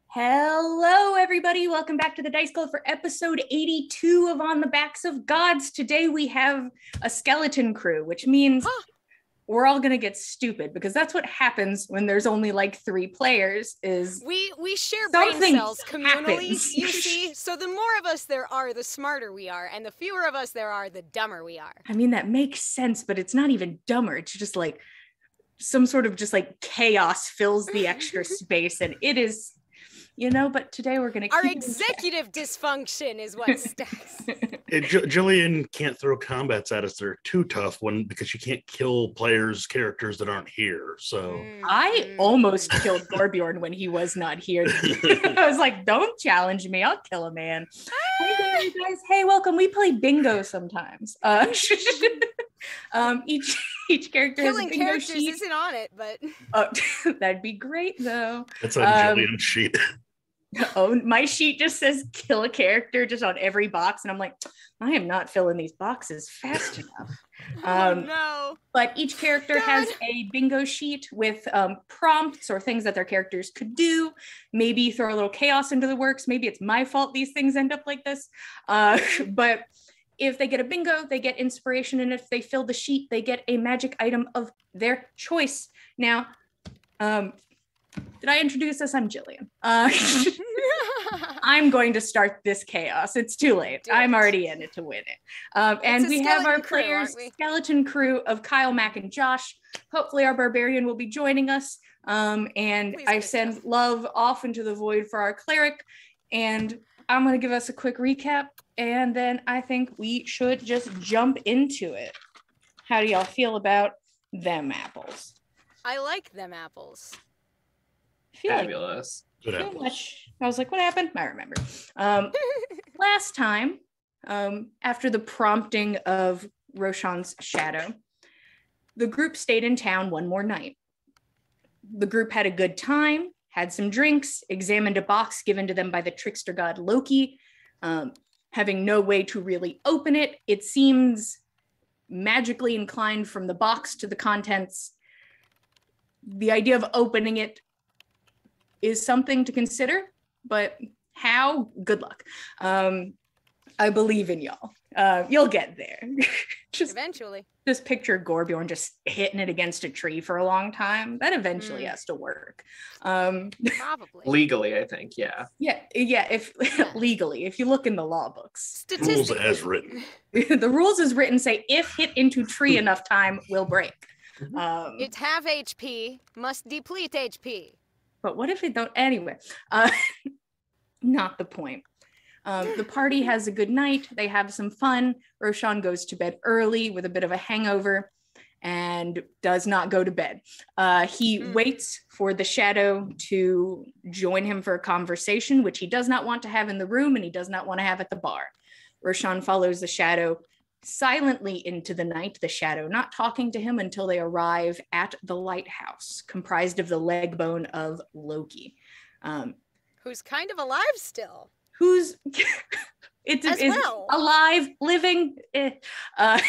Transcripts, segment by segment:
Hello, everybody. Welcome back to the Dice Club for episode 82 of On the Backs of Gods. Today we have a skeleton crew, which means we're all going to get stupid because that's what happens when there's only like 3 players is we share brain cells communally, you see? So the more of us there are, the smarter we are, and the fewer of us there are, the dumber we are. I mean, that makes sense, but it's not even dumber. It's just like some sort of just like chaos fills the extra space, and it is... You know, but today we're going to Our executive dysfunction is what stacks. Jillian can't throw combats at us. They're too tough because you can't kill characters that aren't here. So I almost killed Gorbjorn when he was not here. I was like, don't challenge me. I'll kill a man. Hey, you guys. Hey, welcome. We play bingo sometimes. Each character Killing has a bingo characters sheet. isn't on it, but that'd be great though. That's on Jillian's sheet. Oh, my sheet just says kill a character just on every box, and I'm like, I am not filling these boxes fast enough. No. But each character has a bingo sheet with prompts or things that their characters could do. Maybe throw a little chaos into the works. Maybe it's my fault these things end up like this. But if they get a bingo, they get inspiration, and if they fill the sheet, they get a magic item of their choice. Now, did I introduce us? I'm Jillian. I'm going to start this chaos. It's too late. I'm already in it to win it. And we have our players, skeleton crew of Kyle, Mac, and Josh. Hopefully our barbarian will be joining us. And please, I send love off into the void for our cleric. And I'm going to give us a quick recap. And then I think we should just jump into it. How do y'all feel about them apples? I like them apples. Fabulous. I was like, what happened? I remember. Last time, after the prompting of Roshan's shadow, the group stayed in town one more night. The group had a good time, had some drinks, examined a box given to them by the trickster god Loki. Having no way to really open it, it seems magically inclined from the box to the contents. The idea of opening it is something to consider, but how? Good luck. I believe in y'all. You'll get there. Eventually. Just picture Gorbjorn just hitting it against a tree for a long time. That eventually has to work. Probably. Legally, I think, yeah. Yeah, if legally, if you look in the law books. Rules as written. The rules as written say if hit into tree enough time, will break. It's half HP, must deplete HP. But what if it don't? Anyway, not the point. The party has a good night. They have some fun. Roshan goes to bed early with a bit of a hangover and does not go to bed. He waits for the shadow to join him for a conversation, which he does not want to have in the room and he does not want to have at the bar. Roshan follows the shadow silently into the night, the shadow not talking to him until they arrive at the lighthouse, comprised of the leg bone of Loki. Who's kind of alive still. Who's alive, living. Like a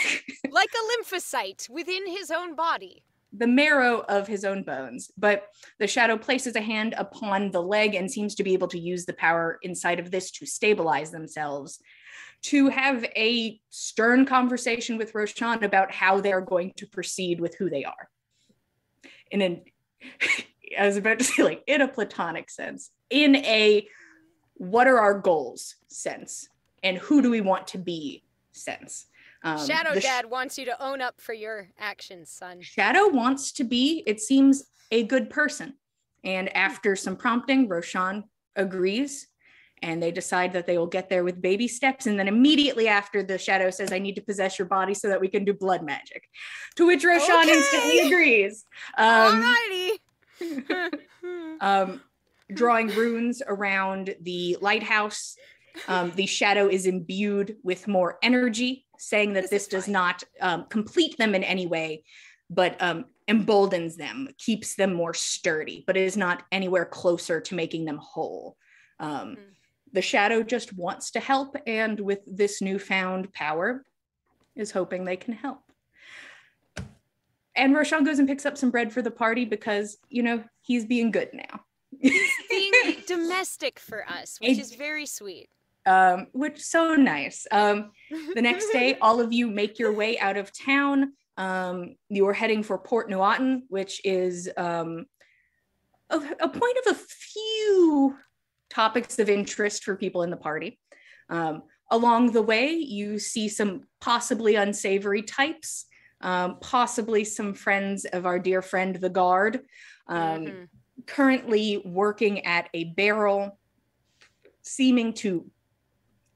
lymphocyte within his own body. The marrow of his own bones. But the shadow places a hand upon the leg and seems to be able to use the power inside of this to stabilize themselves, to have a stern conversation with Roshan about how they're going to proceed with who they are. I was about to say, like, in a platonic sense, in a what are our goals sense, and who do we want to be sense. Shadow Dad wants you to own up for your actions, son. Shadow wants to be, it seems, a good person. And after some prompting, Roshan agrees. And they decide that they will get there with baby steps. And then immediately after, the shadow says, I need to possess your body so that we can do blood magic. To which Roshan instantly agrees. Alrighty. Drawing runes around the lighthouse. The shadow is imbued with more energy, saying that this does not complete them in any way, but emboldens them, keeps them more sturdy, but is not anywhere closer to making them whole. The shadow just wants to help, and with this newfound power, is hoping they can help. And Roshan goes and picks up some bread for the party because, you know, he's being good now. He's being domestic for us, which is very sweet. Which so nice. The next day, all of you make your way out of town. You are heading for Port Nuatan, which is a point of a few topics of interest for people in the party. Along the way, you see some possibly unsavory types, possibly some friends of our dear friend, the guard, currently working at a barrel, seeming to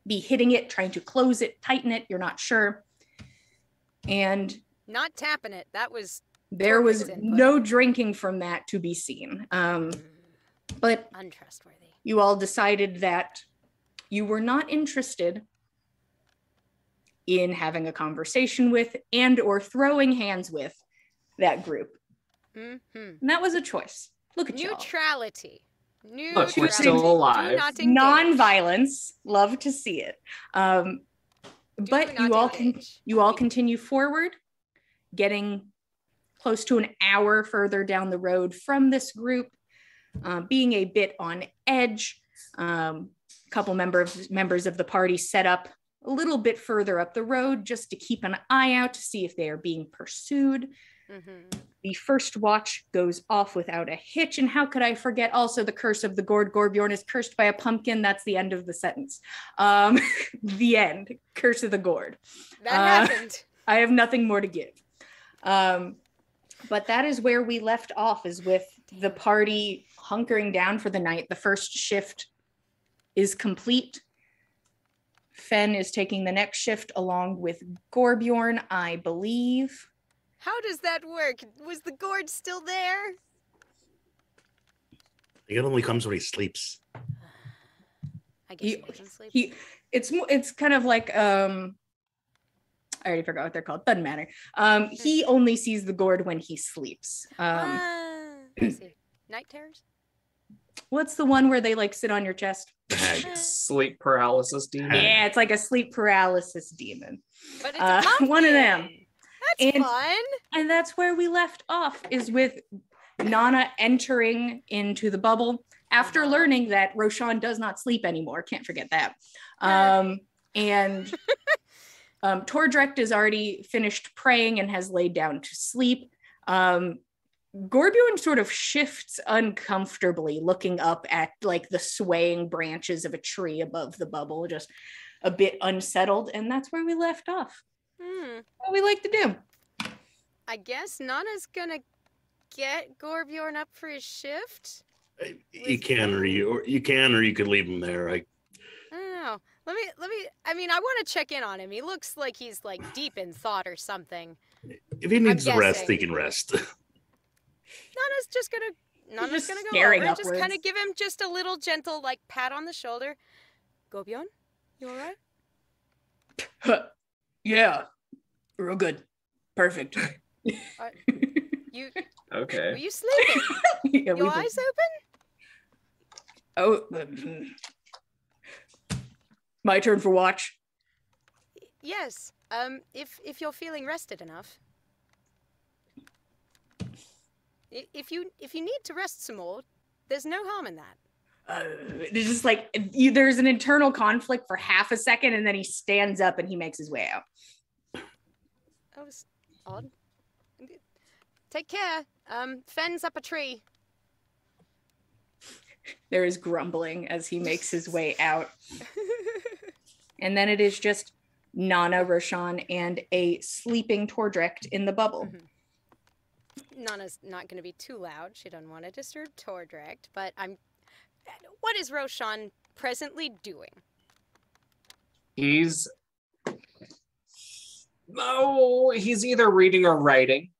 be hitting it, trying to close it, tighten it, you're not sure. And not tapping it. There was no drinking from that to be seen. But untrustworthy. You all decided that you were not interested in having a conversation with and or throwing hands with that group. And that was a choice. Look at you. Neutrality. Look, we're still alive. Non-violence. Love to see it. But you all continue forward, getting close to an hour further down the road from this group, being a bit on edge. A couple members of the party set up a little bit further up the road just to keep an eye out to see if they are being pursued. The first watch goes off without a hitch. And how could I forget also the curse of the gourd? Gorbjorn is cursed by a pumpkin. That's the end of the sentence. The end. Curse of the gourd. That happened. I have nothing more to give. But that is where we left off, is with the party hunkering down for the night. The first shift is complete. Fen is taking the next shift along with Gorbjorn, I believe. How does that work? Was the gourd still there? It only comes when he sleeps. I guess he doesn't sleep. It's kind of like I already forgot what they're called. Doesn't matter. He only sees the gourd when he sleeps. I see. Night terrors? What's the one where they like sit on your chest? Sleep paralysis demon. Yeah, it's like a sleep paralysis demon. But it's one of them. That's fun. And that's where we left off, is with Nanna entering into the bubble after learning that Roshan does not sleep anymore. Can't forget that. And Tordrecht is already finished praying and has laid down to sleep. Gorbjorn sort of shifts uncomfortably, looking up at like the swaying branches of a tree above the bubble, just a bit unsettled. And that's where we left off. What we like to do. I guess Nanna's gonna get Gorbjorn up for his shift. You can, or you could leave him there. I don't know. Let me. I mean, I want to check in on him. He looks like he's like deep in thought or something. If he needs to rest, he can rest. Nanna's gonna go over and just kind of give him just a little gentle like pat on the shoulder. Gorbjorn, you all right? Yeah, real good, perfect. You okay? Were you sleeping? Yeah, your eyes Oh, open? my turn for watch. Yes. If you're feeling rested enough. If you need to rest some more, there's no harm in that. It's just like there's an internal conflict for half a second, and then he stands up and he makes his way out. That was odd. Take care. Fen's up a tree. There is grumbling as he makes his way out. And then it is just Nanna, Roshan, and a sleeping Tordrecht in the bubble. Nanna's not going to be too loud. She doesn't want to disturb Tordrecht, but what is Roshan presently doing? He's either reading or writing.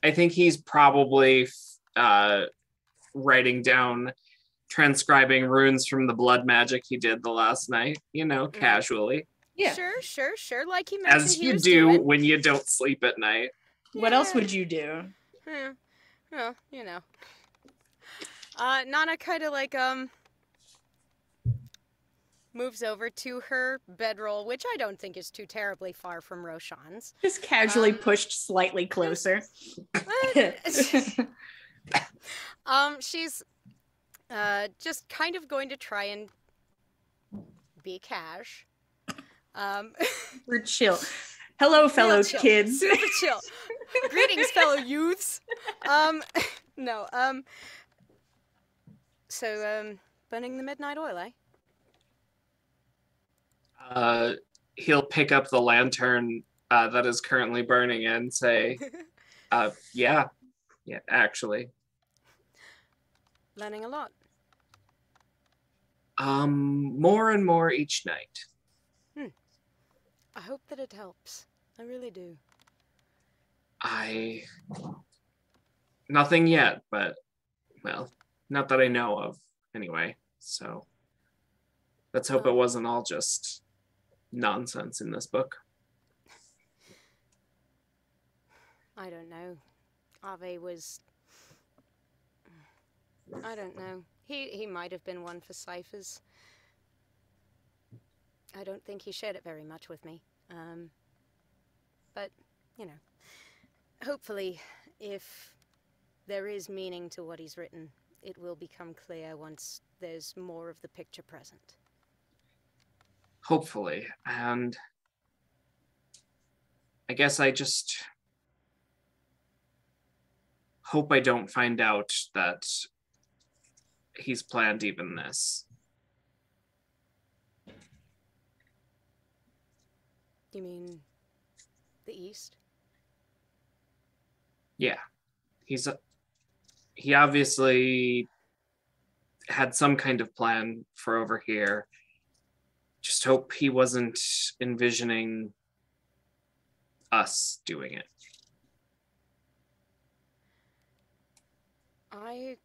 I think he's probably writing down, transcribing runes from the blood magic he did the last night, casually. Yeah. Sure. Like he mentioned, as you do when you don't sleep at night. What else would you do? Well, Nanna kind of like moves over to her bedroll, which I don't think is too terribly far from Roshan's. Just casually pushed slightly closer. She's just kind of going to try and be cash. We're chill. Hello, fellow chill. kids. Super chill. Greetings, fellow youths. No. So, burning the midnight oil, eh? He'll pick up the lantern that is currently burning and say, yeah, actually. Learning a lot. More and more each night. I hope that it helps. I really do. Nothing yet, but, well, not that I know of, anyway. So, let's hope it wasn't all just nonsense in this book. I don't know. Ave was... I don't know. He might have been one for ciphers. I don't think he shared it very much with me. But, you know, hopefully, if there is meaning to what he's written, it will become clear once there's more of the picture present. Hopefully. And I guess I just hope I don't find out that he's planned even this. You mean the East? Yeah. He obviously had some kind of plan for over here. Just hope he wasn't envisioning us doing it. I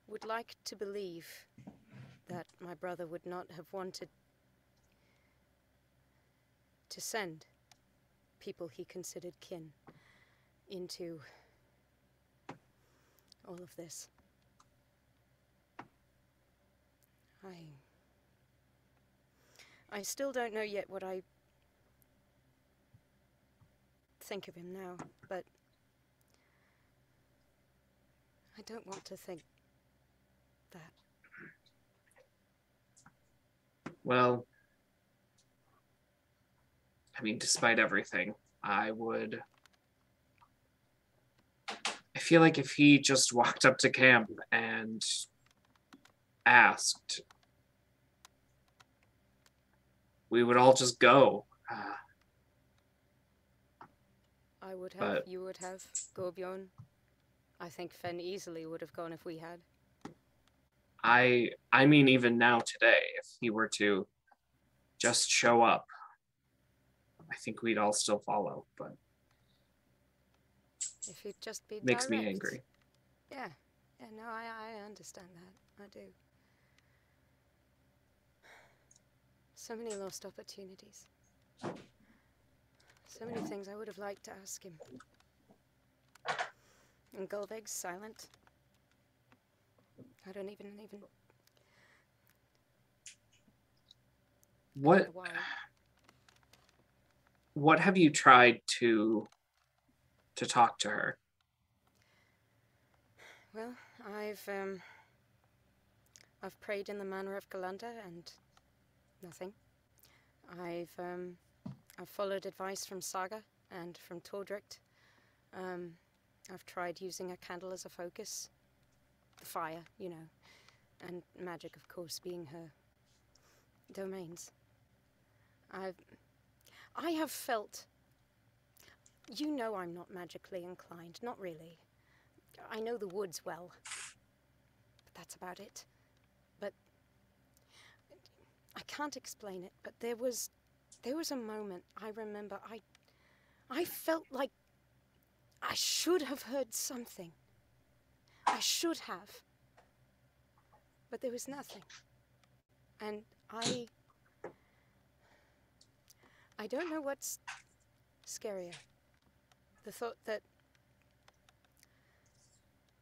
would like to believe that my brother would not have wanted to send people he considered kin into all of this. I still don't know yet what I think of him now, but I don't want to think that. Well, I mean, despite everything, I feel like if he just walked up to camp and asked, we would all just go. I would have, you would have, Gorbjorn. I think Fen easily would have gone if we had. I mean, even now today, if he were to just show up, I think we'd all still follow, but if he'd just be makes direct. me angry. Yeah, no, I understand that. I do. So many lost opportunities. So many things I would have liked to ask him. And Golveg's silent. I don't even... What have you tried to talk to her? Well, I've prayed in the manor of Gander and nothing. I've followed advice from Saga and from Tordricht. I've tried using a candle as a focus. The fire, you know. And magic, of course, being her domains. I have felt... You know I'm not magically inclined. Not really. I know the woods well. But that's about it. But... I can't explain it, but there was a moment I remember I felt like I should have heard something. I should have. But there was nothing. And I don't know what's scarier. The thought that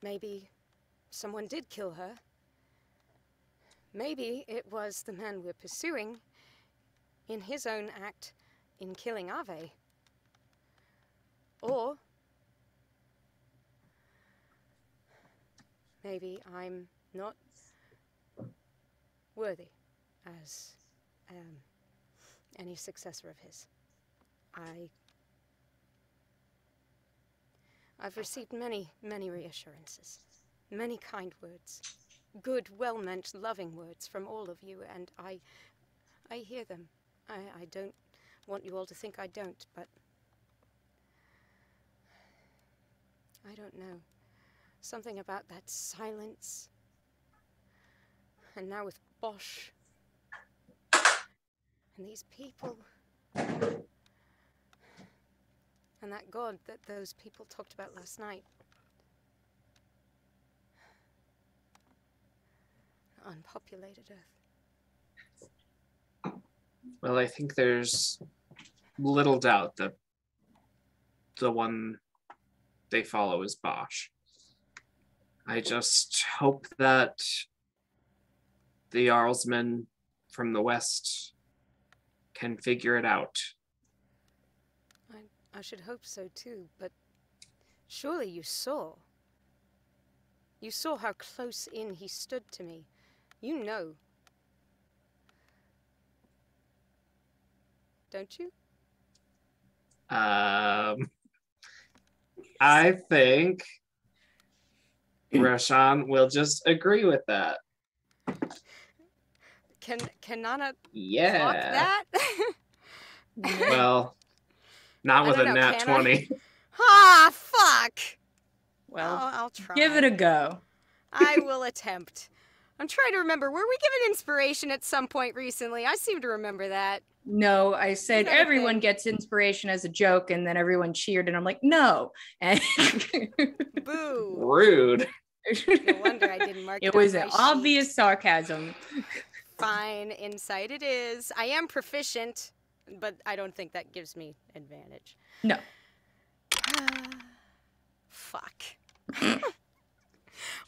maybe someone did kill her. Maybe it was the man we're pursuing in his own act in killing Ave. Or maybe I'm not worthy as any successor of his. I've received many, many reassurances, many kind words, good, well-meant, loving words from all of you, and I hear them. I don't want you all to think I don't, but I don't know. Something about that silence, and now with Bosch, and these people, and that God that those people talked about last night. Unpopulated Earth. Well, I think there's little doubt that the one they follow is Bosch. I just hope that the Jarlsmen from the west can figure it out. I should hope so too, but surely you saw. You saw how close in he stood to me. You know. Don't you? I think Roshan will just agree with that. Can Nanna Yeah. clock that? Well, not with a know, nat 20. Ah, fuck! Well, I'll try. give it a go. I will attempt. I'm trying to remember. Were we given inspiration at some point recently? I seem to remember that. No, I said that a everyone thing? gets inspiration as a joke, and then everyone cheered, and I'm like, no. And Boo. Rude. No wonder I didn't mark it. It was on an my sheet. obvious sarcasm. Fine insight it is. I am proficient, but I don't think that gives me advantage. No. Fuck.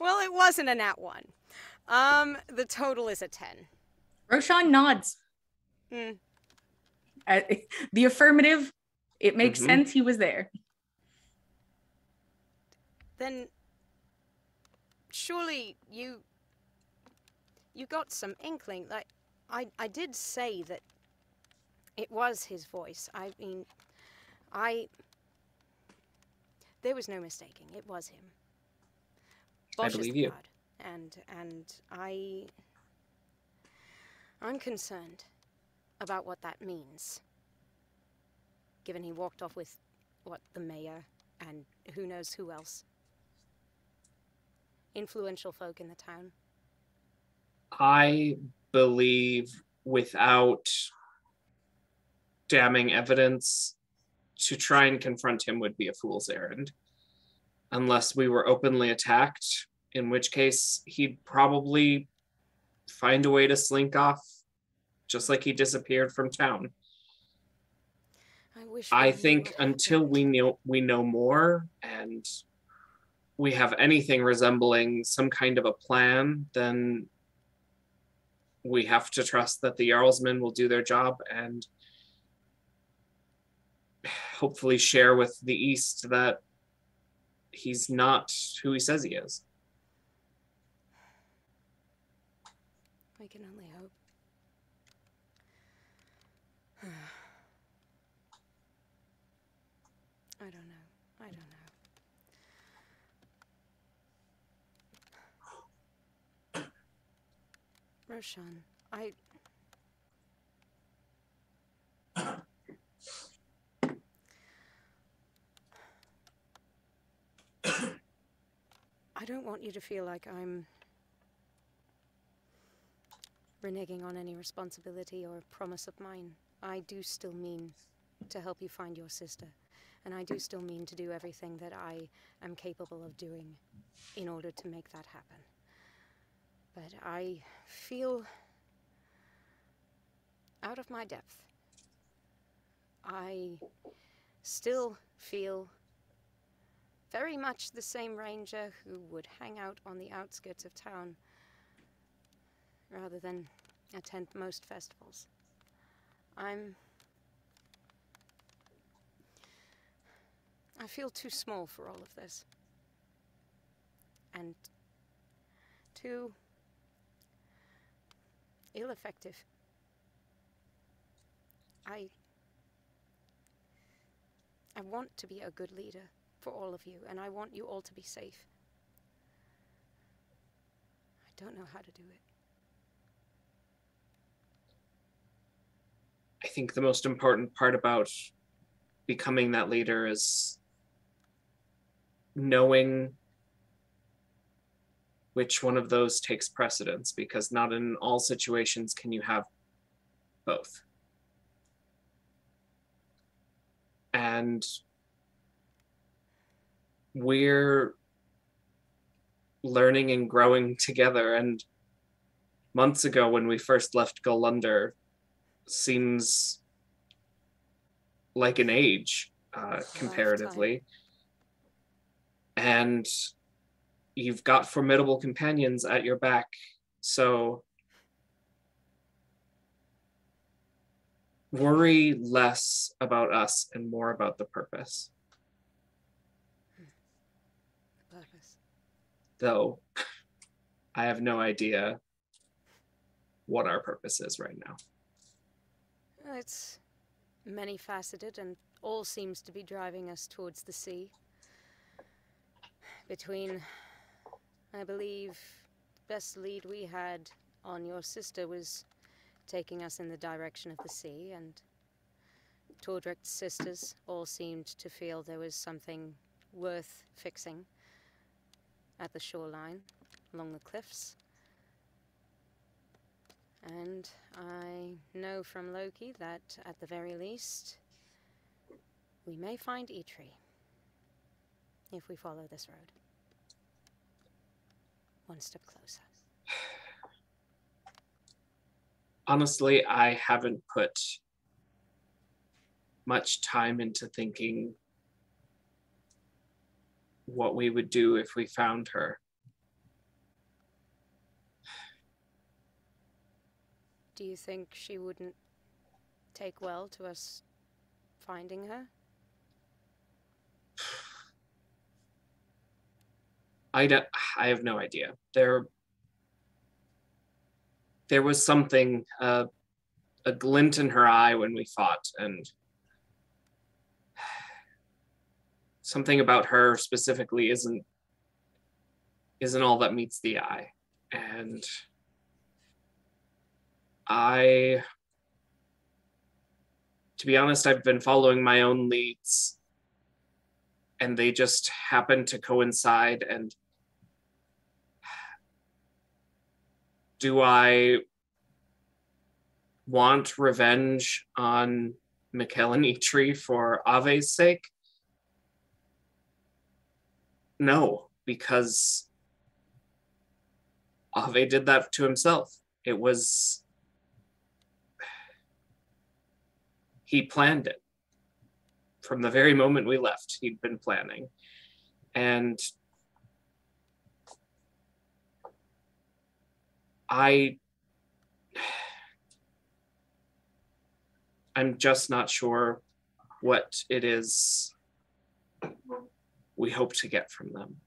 Well, it wasn't a nat 1. The total is a 10. Roshan nods. Hmm. The affirmative, it makes sense he was there. Then surely you got some inkling. Like I did say that it was his voice. I mean, there was no mistaking. It was him. Bosch believe is the you. god, and I'm concerned about what that means. Given he walked off with the mayor and who knows who else. Influential folk in the town. I believe without damning evidence, to try and confront him would be a fool's errand. Unless we were openly attacked, in which case he'd probably find a way to slink off, just like he disappeared from town. I think until we know more and we have anything resembling some kind of a plan, then we have to trust that the Jarlsmen will do their job and hopefully share with the East that he's not who he says he is. We can only hope. I don't know. Roshan, I don't want you to feel like I'm reneging on any responsibility or promise of mine. I do still mean to help you find your sister, and I do still mean to do everything that I am capable of doing in order to make that happen. But I feel out of my depth. I still feel very much the same ranger who would hang out on the outskirts of town rather than attend most festivals. I feel too small for all of this. And too ill-effective. I want to be a good leader for all of you, and I want you all to be safe. I don't know how to do it. I think the most important part about becoming that leader is knowing which one of those takes precedence, because not in all situations can you have both. And we're learning and growing together. And months ago, when we first left Galunder, seems like an age comparatively. And you've got formidable companions at your back. So worry less about us and more about the purpose. The purpose. Though I have no idea what our purpose is right now. It's many-faceted and all seems to be driving us towards the sea. Between, I believe, the best lead we had on your sister was taking us in the direction of the sea, and Tordrick's sisters all seemed to feel there was something worth fixing at the shoreline, along the cliffs. And I know from Loki that, at the very least, we may find Eitri if we follow this road. One step closer. Honestly, I haven't put much time into thinking what we would do if we found her. Do you think she wouldn't take well to us finding her? I have no idea. There was something, a glint in her eye when we fought, and something about her specifically isn't all that meets the eye. And to be honest, I've been following my own leads, and they just happen to coincide. And do I want revenge on Mikkel and Eitri for Ave's sake? No, because Ave did that to himself. He planned it. From the very moment we left, he'd been planning. And I'm just not sure what it is we hope to get from them.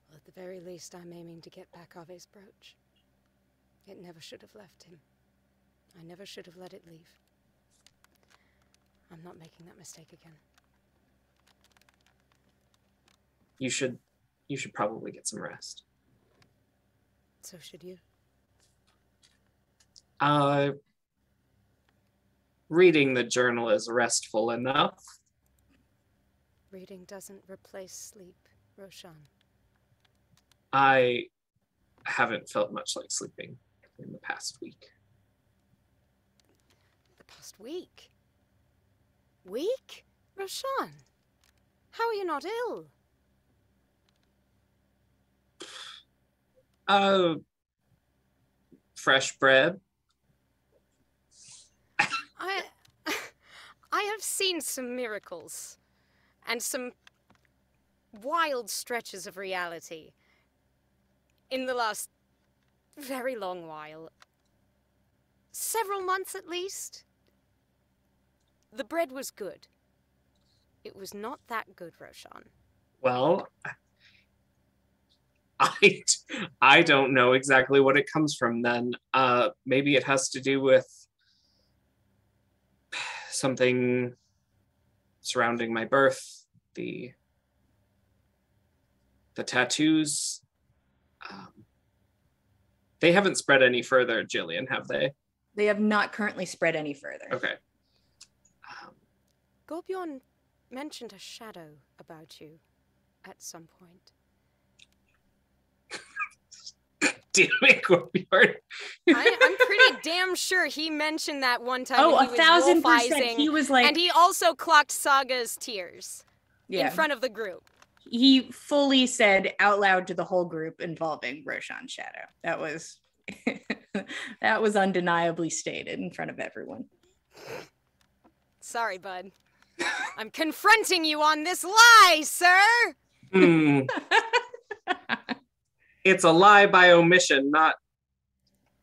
Well, at the very least, I'm aiming to get back Ave's brooch. It never should have left him. I never should have let it leave. I'm not making that mistake again. You should probably get some rest. So should you. Reading the journal is restful enough. Reading doesn't replace sleep, Roshan. I haven't felt much like sleeping in the past week. The past week? Week? Roshan, how are you not ill? Fresh bread. I have seen some miracles and some wild stretches of reality in the last very long while. Several months at least. The bread was good. It was not that good, Roshan. Well, I I don't know exactly what it comes from then. Maybe it has to do with something surrounding my birth, the tattoos. They haven't spread any further, Jillian, have they? They have not currently spread any further. Okay. Gorbjorn mentioned a shadow about you at some point. Damn it, Gorbjorn. I'm pretty damn sure he mentioned that one time. Oh, when he was 1,000%. wolfizing, He was like, and he also clocked Saga's tears yeah. in front of the group. He fully said out loud to the whole group involving Roshan's shadow. That was that was undeniably stated in front of everyone. Sorry, bud. I'm confronting you on this lie, sir! It's a lie by omission, not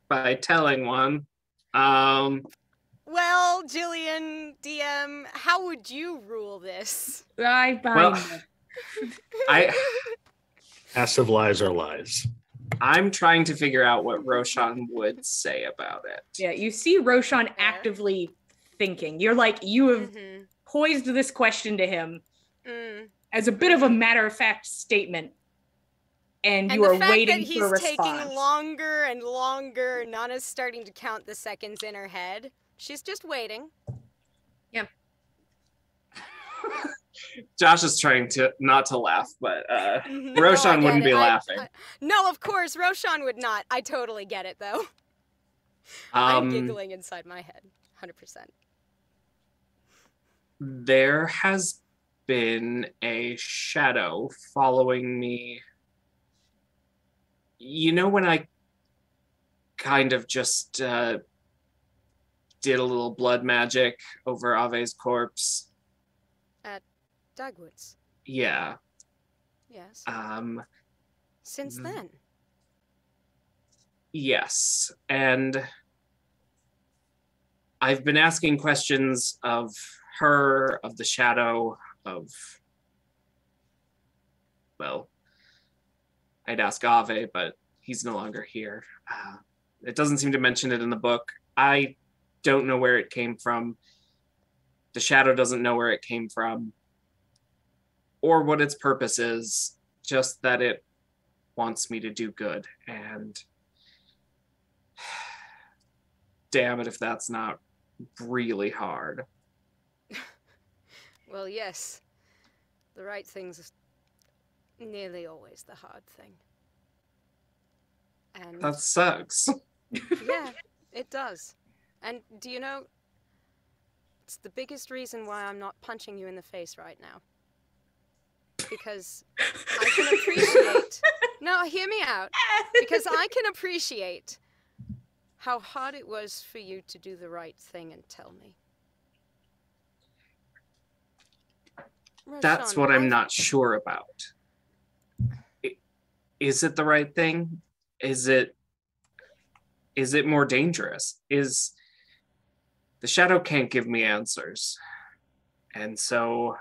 by telling one. Well, Jillian, DM, how would you rule this? Passive lies are lies. I'm trying to figure out what Roshan would say about it. Yeah, you see Roshan actively thinking. You're like, you have posed this question to him as a bit of a matter-of-fact statement, and you are waiting for a response. He's taking longer and longer. Nanna's starting to count the seconds in her head. She's just waiting. Yeah. Josh is trying to not to laugh, but Roshan wouldn't be laughing. No, of course, Roshan would not. I totally get it, though. I'm giggling inside my head, 100%. There has been a shadow following me. You know when I kind of just did a little blood magic over Ave's corpse? At Dagwood's? Yeah. Yes. Since then? Yes. And I've been asking questions of her, of the shadow, of, well, I'd ask Ave, but he's no longer here. It doesn't seem to mention it in the book. I don't know where it came from. The shadow doesn't know where it came from or what its purpose is, just that it wants me to do good. And damn it if that's not really hard. Well, yes. The right thing's nearly always the hard thing. And that sucks. yeah, it does. And do you know, it's the biggest reason why I'm not punching you in the face right now. Because I can appreciate... No, hear me out. Because I can appreciate how hard it was for you to do the right thing and tell me. That's what I'm not sure about. Is it the right thing? Is it more dangerous? The shadow can't give me answers. And so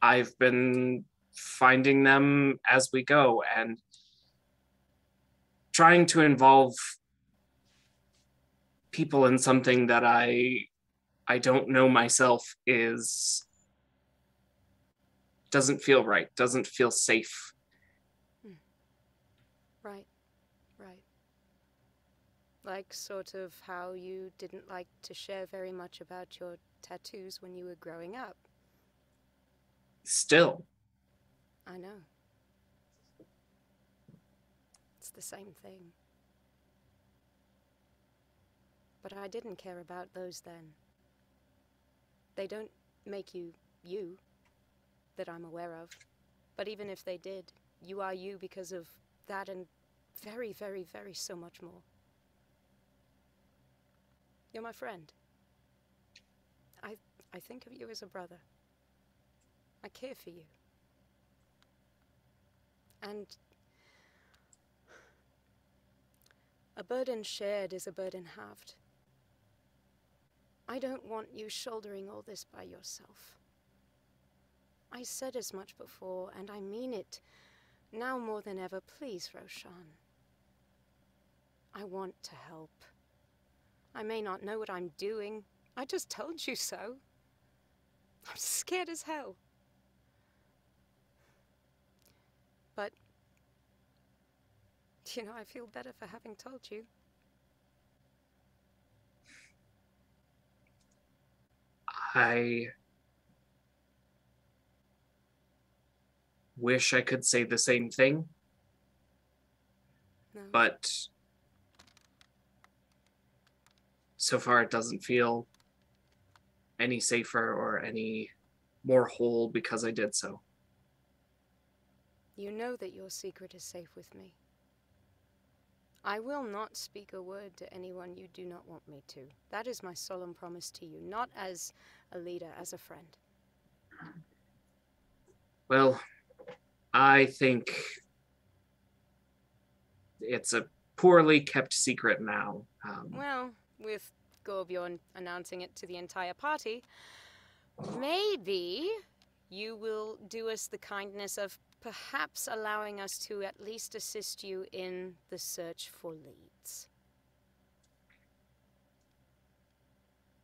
I've been finding them as we go and trying to involve people in something that I don't know myself doesn't feel right, doesn't feel safe. Right. Like sort of how you didn't like to share very much about your tattoos when you were growing up. Still. I know. It's the same thing. But I didn't care about those then. They don't make you you, that I'm aware of. But even if they did, you are you because of that and very, very, very so much more. You're my friend. I think of you as a brother. I care for you. And a burden shared is a burden halved. I don't want you shouldering all this by yourself. I said as much before, and I mean it. Now more than ever, please, Roshan. I want to help. I may not know what I'm doing. I just told you so. I'm scared as hell. But, you know, I feel better for having told you. I wish I could say the same thing, No. but so far it doesn't feel any safer or any more whole because I did so. You know that your secret is safe with me. I will not speak a word to anyone you do not want me to. That is my solemn promise to you, not as a leader, as a friend. Well, I think it's a poorly kept secret now. Well, with Gorbjorn announcing it to the entire party, maybe you will do us the kindness of perhaps allowing us to at least assist you in the search for leads.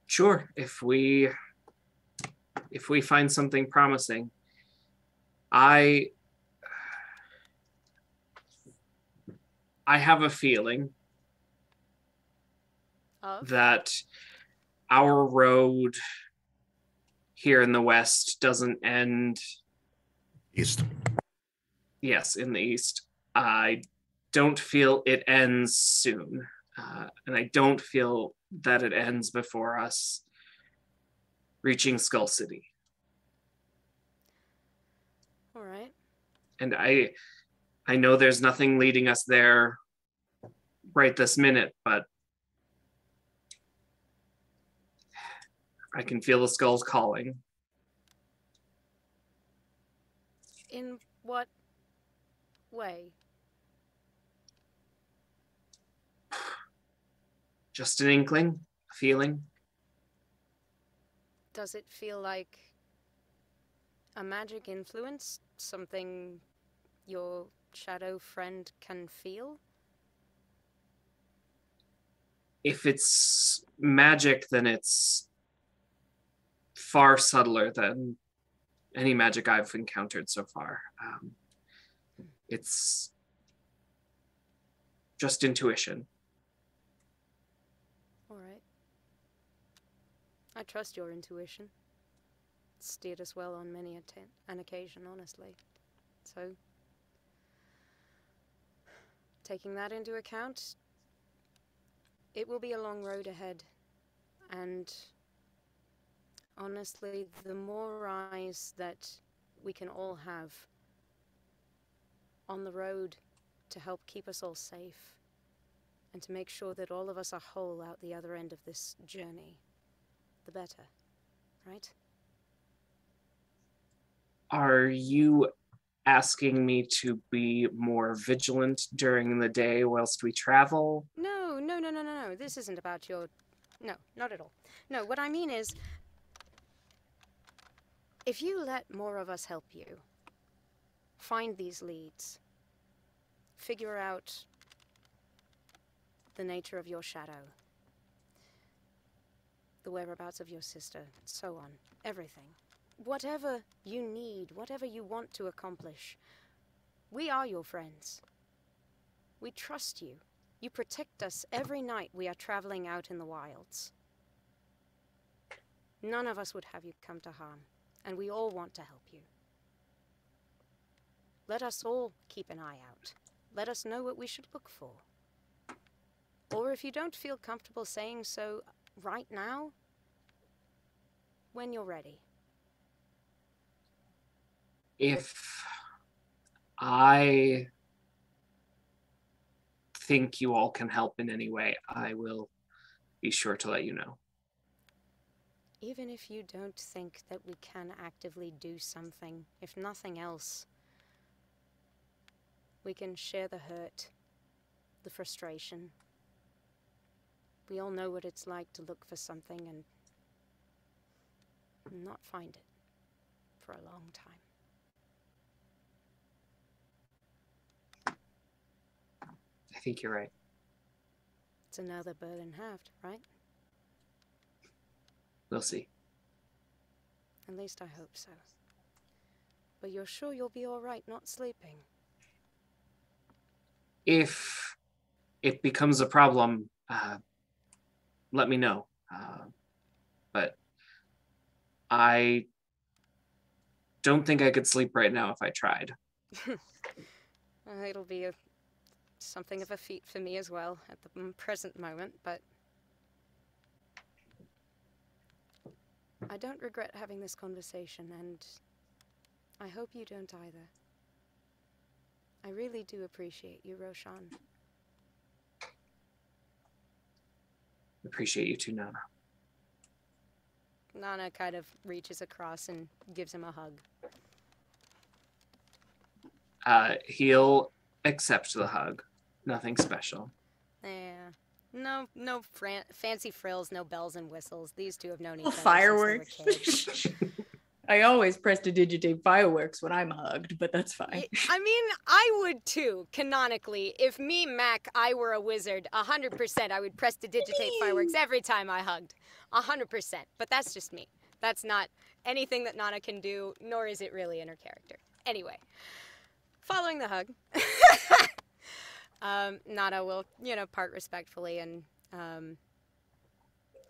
Sure, if we find something promising, I have a feeling that our road here in the west doesn't end East. Yes, in the east. I don't feel it ends soon. And I don't feel that it ends before us reaching Skull City. All right. And I know there's nothing leading us there right this minute, but I can feel the skulls calling. In what way? Just an inkling, a feeling. Does it feel like a magic influence? Something your shadow friend can feel? If it's magic, then it's far subtler than any magic I've encountered so far. It's just intuition. All right. I trust your intuition. It's steered us well on many an occasion, honestly. So, taking that into account, it will be a long road ahead. And honestly, the more eyes that we can all have on the road to help keep us all safe and to make sure that all of us are whole out the other end of this journey, the better, right? Are you asking me to be more vigilant during the day whilst we travel? No. This isn't about your... No, not at all. No, what I mean is, if you let more of us help you find these leads, figure out the nature of your shadow, the whereabouts of your sister, so on, everything. Whatever you need, whatever you want to accomplish, we are your friends. We trust you. You protect us every night we are traveling out in the wilds. None of us would have you come to harm, and we all want to help you. Let us all keep an eye out. Let us know what we should look for. Or if you don't feel comfortable saying so right now, when you're ready. If I think you all can help in any way, I will be sure to let you know. Even if you don't think that we can actively do something, if nothing else, we can share the hurt, the frustration. We all know what it's like to look for something and not find it for a long time. I think you're right. It's another burden halved, right? We'll see. At least I hope so. But you're sure you'll be all right not sleeping? If it becomes a problem, let me know. But I don't think I could sleep right now if I tried. It'll be something of a feat for me as well at the present moment, but I don't regret having this conversation, and I hope you don't either. I really do appreciate you, Roshan. Appreciate you too, Nanna. Nanna kind of reaches across and gives him a hug. He'll accept the hug. Nothing special. Yeah. No fancy frills, no bells and whistles. These two have known each Oh, other fireworks. since they were kids. I always prestidigitate fireworks when I'm hugged, but that's fine. I mean, I would too, canonically. If me, Mac, I were a wizard, 100% I would prestidigitate fireworks every time I hugged. 100%. But that's just me. That's not anything that Nanna can do, nor is it really in her character. Anyway, following the hug, Nanna will, part respectfully and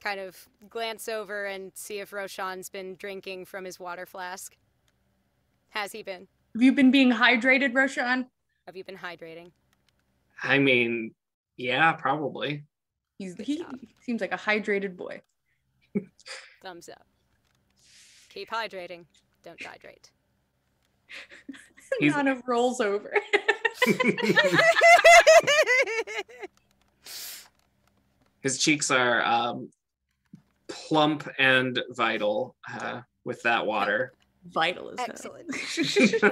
kind of glance over and see if Roshan's been drinking from his water flask. Has he been? Have you been being hydrated, Roshan? Have you been hydrating? I mean, yeah, probably. He seems like a hydrated boy. Thumbs up. Keep hydrating. Don't hydrate. Nana rolls over. His cheeks are plump and vital with that water. Vital as hell. Excellent.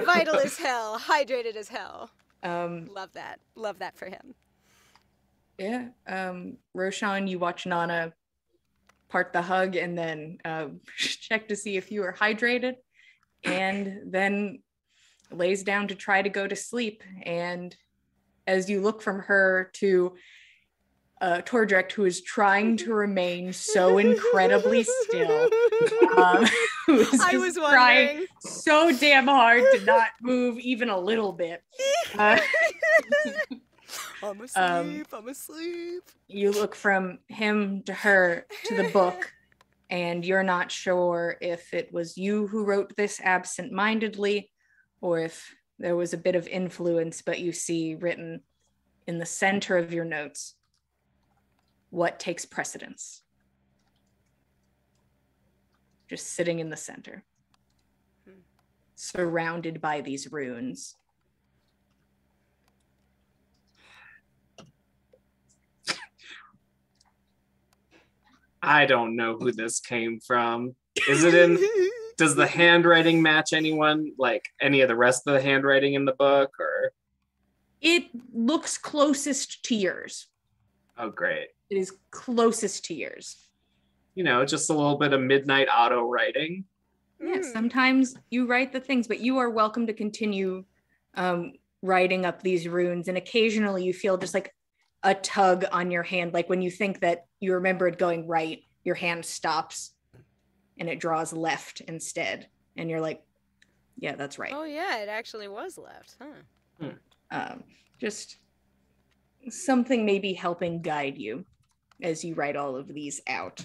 Vital as hell. Hydrated as hell. Love that. Love that for him. Yeah. Roshan, you watch Nanna part the hug and then check to see if you are hydrated, and then lays down to try to go to sleep. And as you look from her to Tordrek, who is trying to remain so incredibly still, who is just trying so damn hard to not move even a little bit. I'm asleep. You look from him to her to the book, and you're not sure if it was you who wrote this absent-mindedly or if there was a bit of influence, but you see written in the center of your notes, what takes precedence? Just sitting in the center, surrounded by these runes. I don't know who this came from. Is it in? Does the handwriting match anyone? Like any of the rest of the handwriting in the book, or? It looks closest to yours. Oh, great. It is closest to yours. Just a little bit of midnight auto writing. Yeah, sometimes you write the things, but you are welcome to continue writing up these runes. And occasionally you feel just like a tug on your hand. Like when you think that you remember it going right, your hand stops and it draws left instead. And you're like, yeah, that's right. Oh yeah, it actually was left, huh? Just something maybe helping guide you as you write all of these out.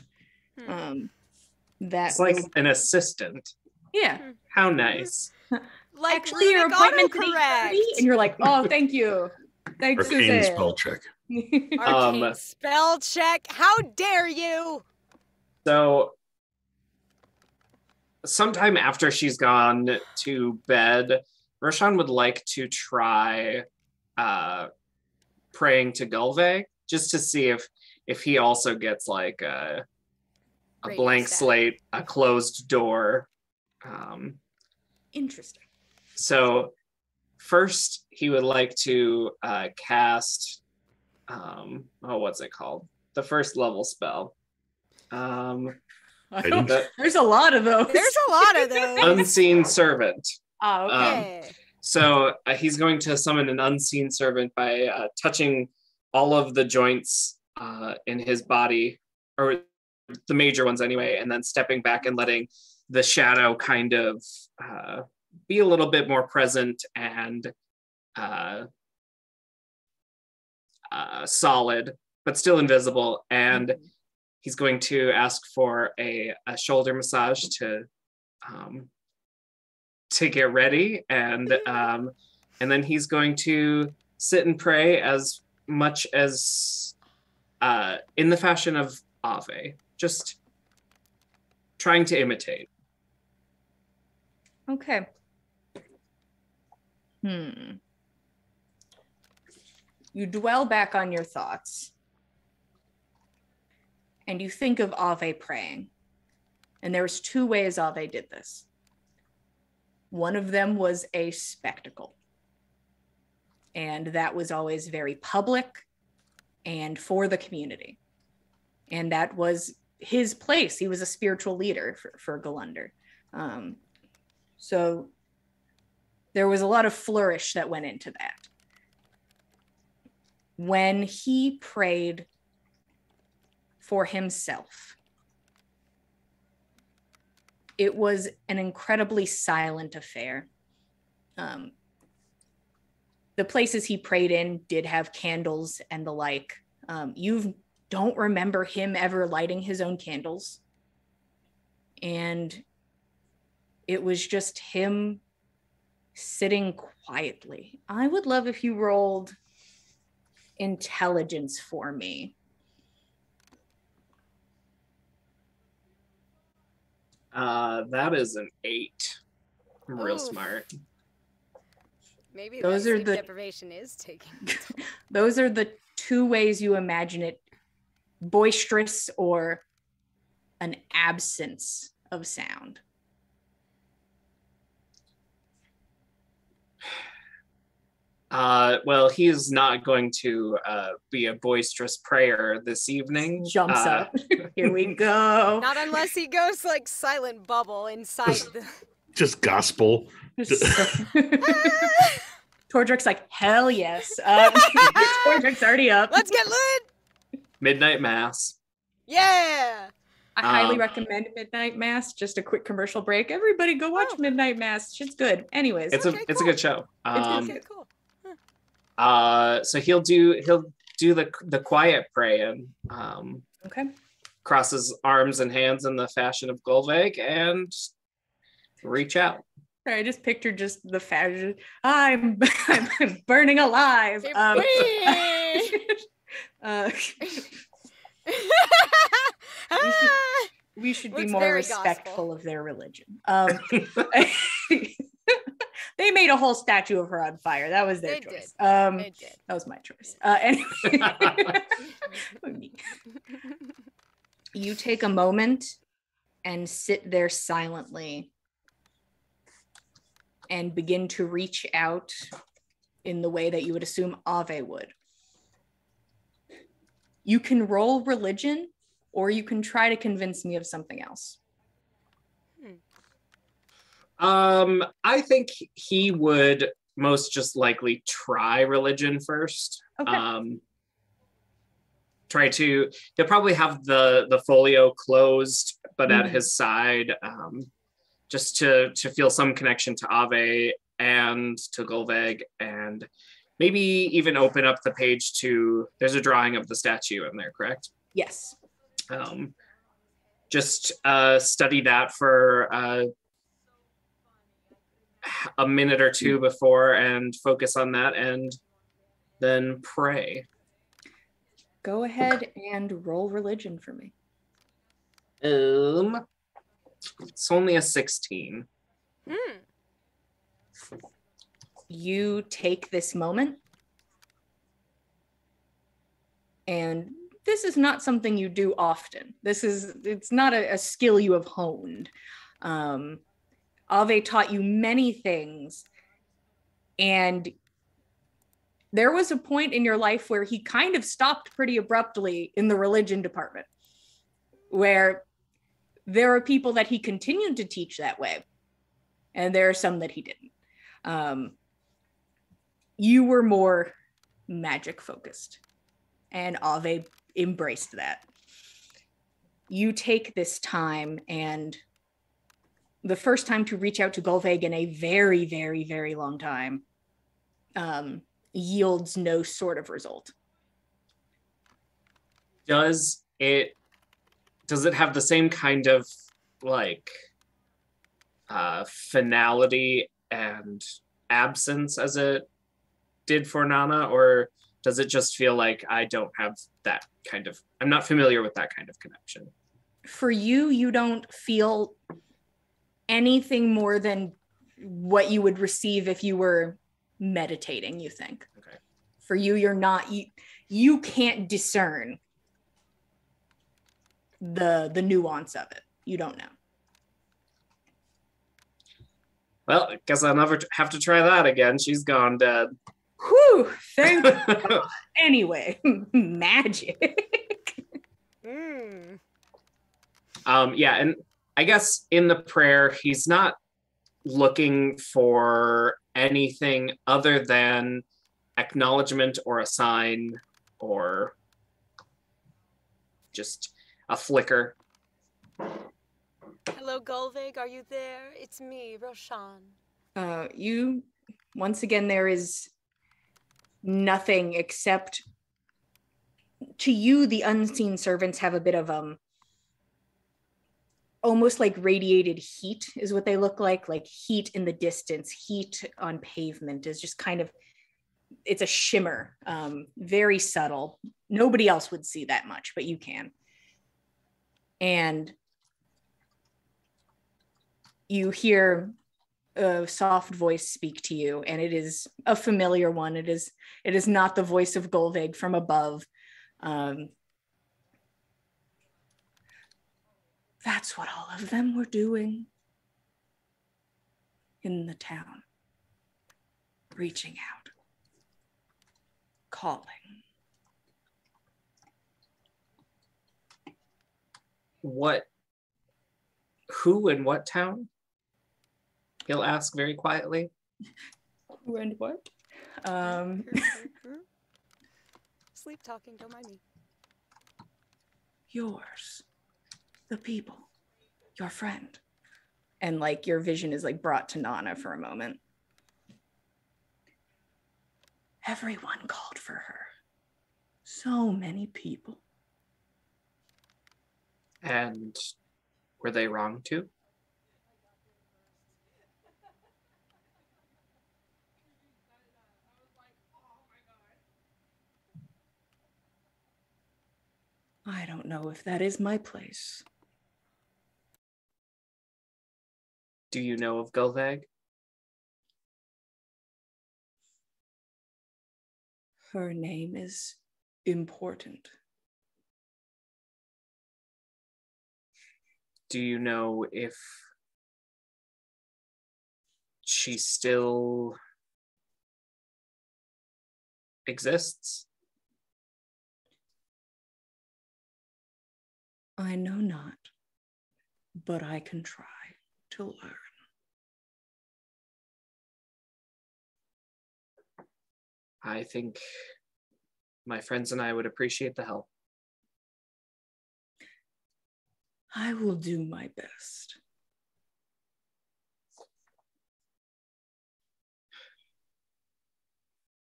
It's like an assistant. Yeah. How nice. Like actually, your appointment correct. And you're like, oh, thank you. Thanks, Arcane Suzanne. spell check. Arcane spell check. How dare you? So sometime after she's gone to bed, Roshan would like to try praying to Gulve, just to see if he also gets like a blank slate, a closed door. Interesting. So first he would like to cast what's it called? The first level spell. There's a lot of those. There's a lot of those. Unseen Servant. Oh, okay. So he's going to summon an unseen servant by touching all of the joints in his body, or the major ones anyway, and then stepping back and letting the shadow kind of be a little bit more present and solid, but still invisible. And he's going to ask for a shoulder massage to get ready, and then he's going to sit and pray as much as in the fashion of Ave, just trying to imitate. Okay. You dwell back on your thoughts, and you think of Ave praying. And there was 2 ways Ave did this. One of them was a spectacle. And that was always very public and for the community. And that was his place. He was a spiritual leader for Gander. So there was a lot of flourish that went into that. When he prayed for himself, it was an incredibly silent affair. The places he prayed in did have candles and the like. You don't remember him ever lighting his own candles. And it was just him sitting quietly. I would love if you rolled intelligence for me. That is an 8. I'm real Oof. smart. Maybe Those that are sleep the- deprivation is taking. Those are the 2 ways you imagine it: boisterous or an absence of sound. Well, he is not going to be a boisterous prayer this evening. Jumps up. Here we go. Not unless he goes like silent bubble inside the. Just gospel. Tordrick's like, hell yes. Tordrick's already up. Let's get lit. Midnight Mass. Yeah. I highly recommend Midnight Mass. Just a quick commercial break. Everybody go watch Midnight Mass. Shit's good. Anyways. It's Okay, a cool. good show. Okay, cool. So he'll do the quiet praying. Okay. Crosses arms and hands in the fashion of Golveg and reach out. Sorry, I just pictured just the fashion. I'm burning alive. We should be Looks more very respectful gospel. of their religion. They made a whole statue of her on fire. That was their They choice. did. It did. That was my choice. Anyway, you take a moment and sit there silently and begin to reach out in the way that you would assume Ave would. You can roll religion, or you can try to convince me of something else. I think he would most just likely try religion first. Okay. He'll probably have the folio closed, but at his side, just to feel some connection to Ave and to Golveg, and maybe even open up the page to, there's a drawing of the statue in there, correct? Yes. Just study that for a minute or 2 before and focus on that, and then pray. Go ahead and roll religion for me. It's only a 16. You take this moment, and this is not something you do often. It's not a skill you have honed. Ave taught you many things, and there was a point in your life where he kind of stopped pretty abruptly in the religion department, where there are people that he continued to teach that way, and there are some that he didn't. You were more magic focused. and Ave embraced that. You take this time, and the first time to reach out to Golveg in a very, very, very long time yields no sort of result. Does it have the same kind of like finality and absence as it did for Nanna, or does it just feel like I don't have that kind of, I'm not familiar with that kind of connection? For you, you don't feel anything more than what you would receive if you were meditating, you think. Okay. For you, you're not, you can't discern the nuance of it. You don't know. Well, I guess I'll never have to try that again. She's gone dead. Whew, thank God. Anyway, magic. Yeah, and I guess in the prayer, he's not looking for anything other than acknowledgement or a sign or just a flicker. Hello, Golveg, are you there? It's me, Roshan. You, once again, there is nothing except, to you, the unseen servants have a bit of almost like radiated heat is what they look like heat in the distance. Heat on pavement is just kind of, it's a shimmer, very subtle. Nobody else would see that much, but you can. And you hear a soft voice speak to you, and it is a familiar one. It is not the voice of Golveg from above. That's what all of them were doing in the town. Reaching out. Calling. Who and what town? He'll ask very quietly. Who and what? Sleep talking, don't mind me. Yours. The people. Your friend. And like your vision is like brought to Nanna for a moment. Everyone called for her. So many people. And were they wrong too? I don't know if that is my place. Do you know of Golveg? Her name is important. Do you know if she still exists? I know not, but I can try to learn. I think my friends and I would appreciate the help. I will do my best.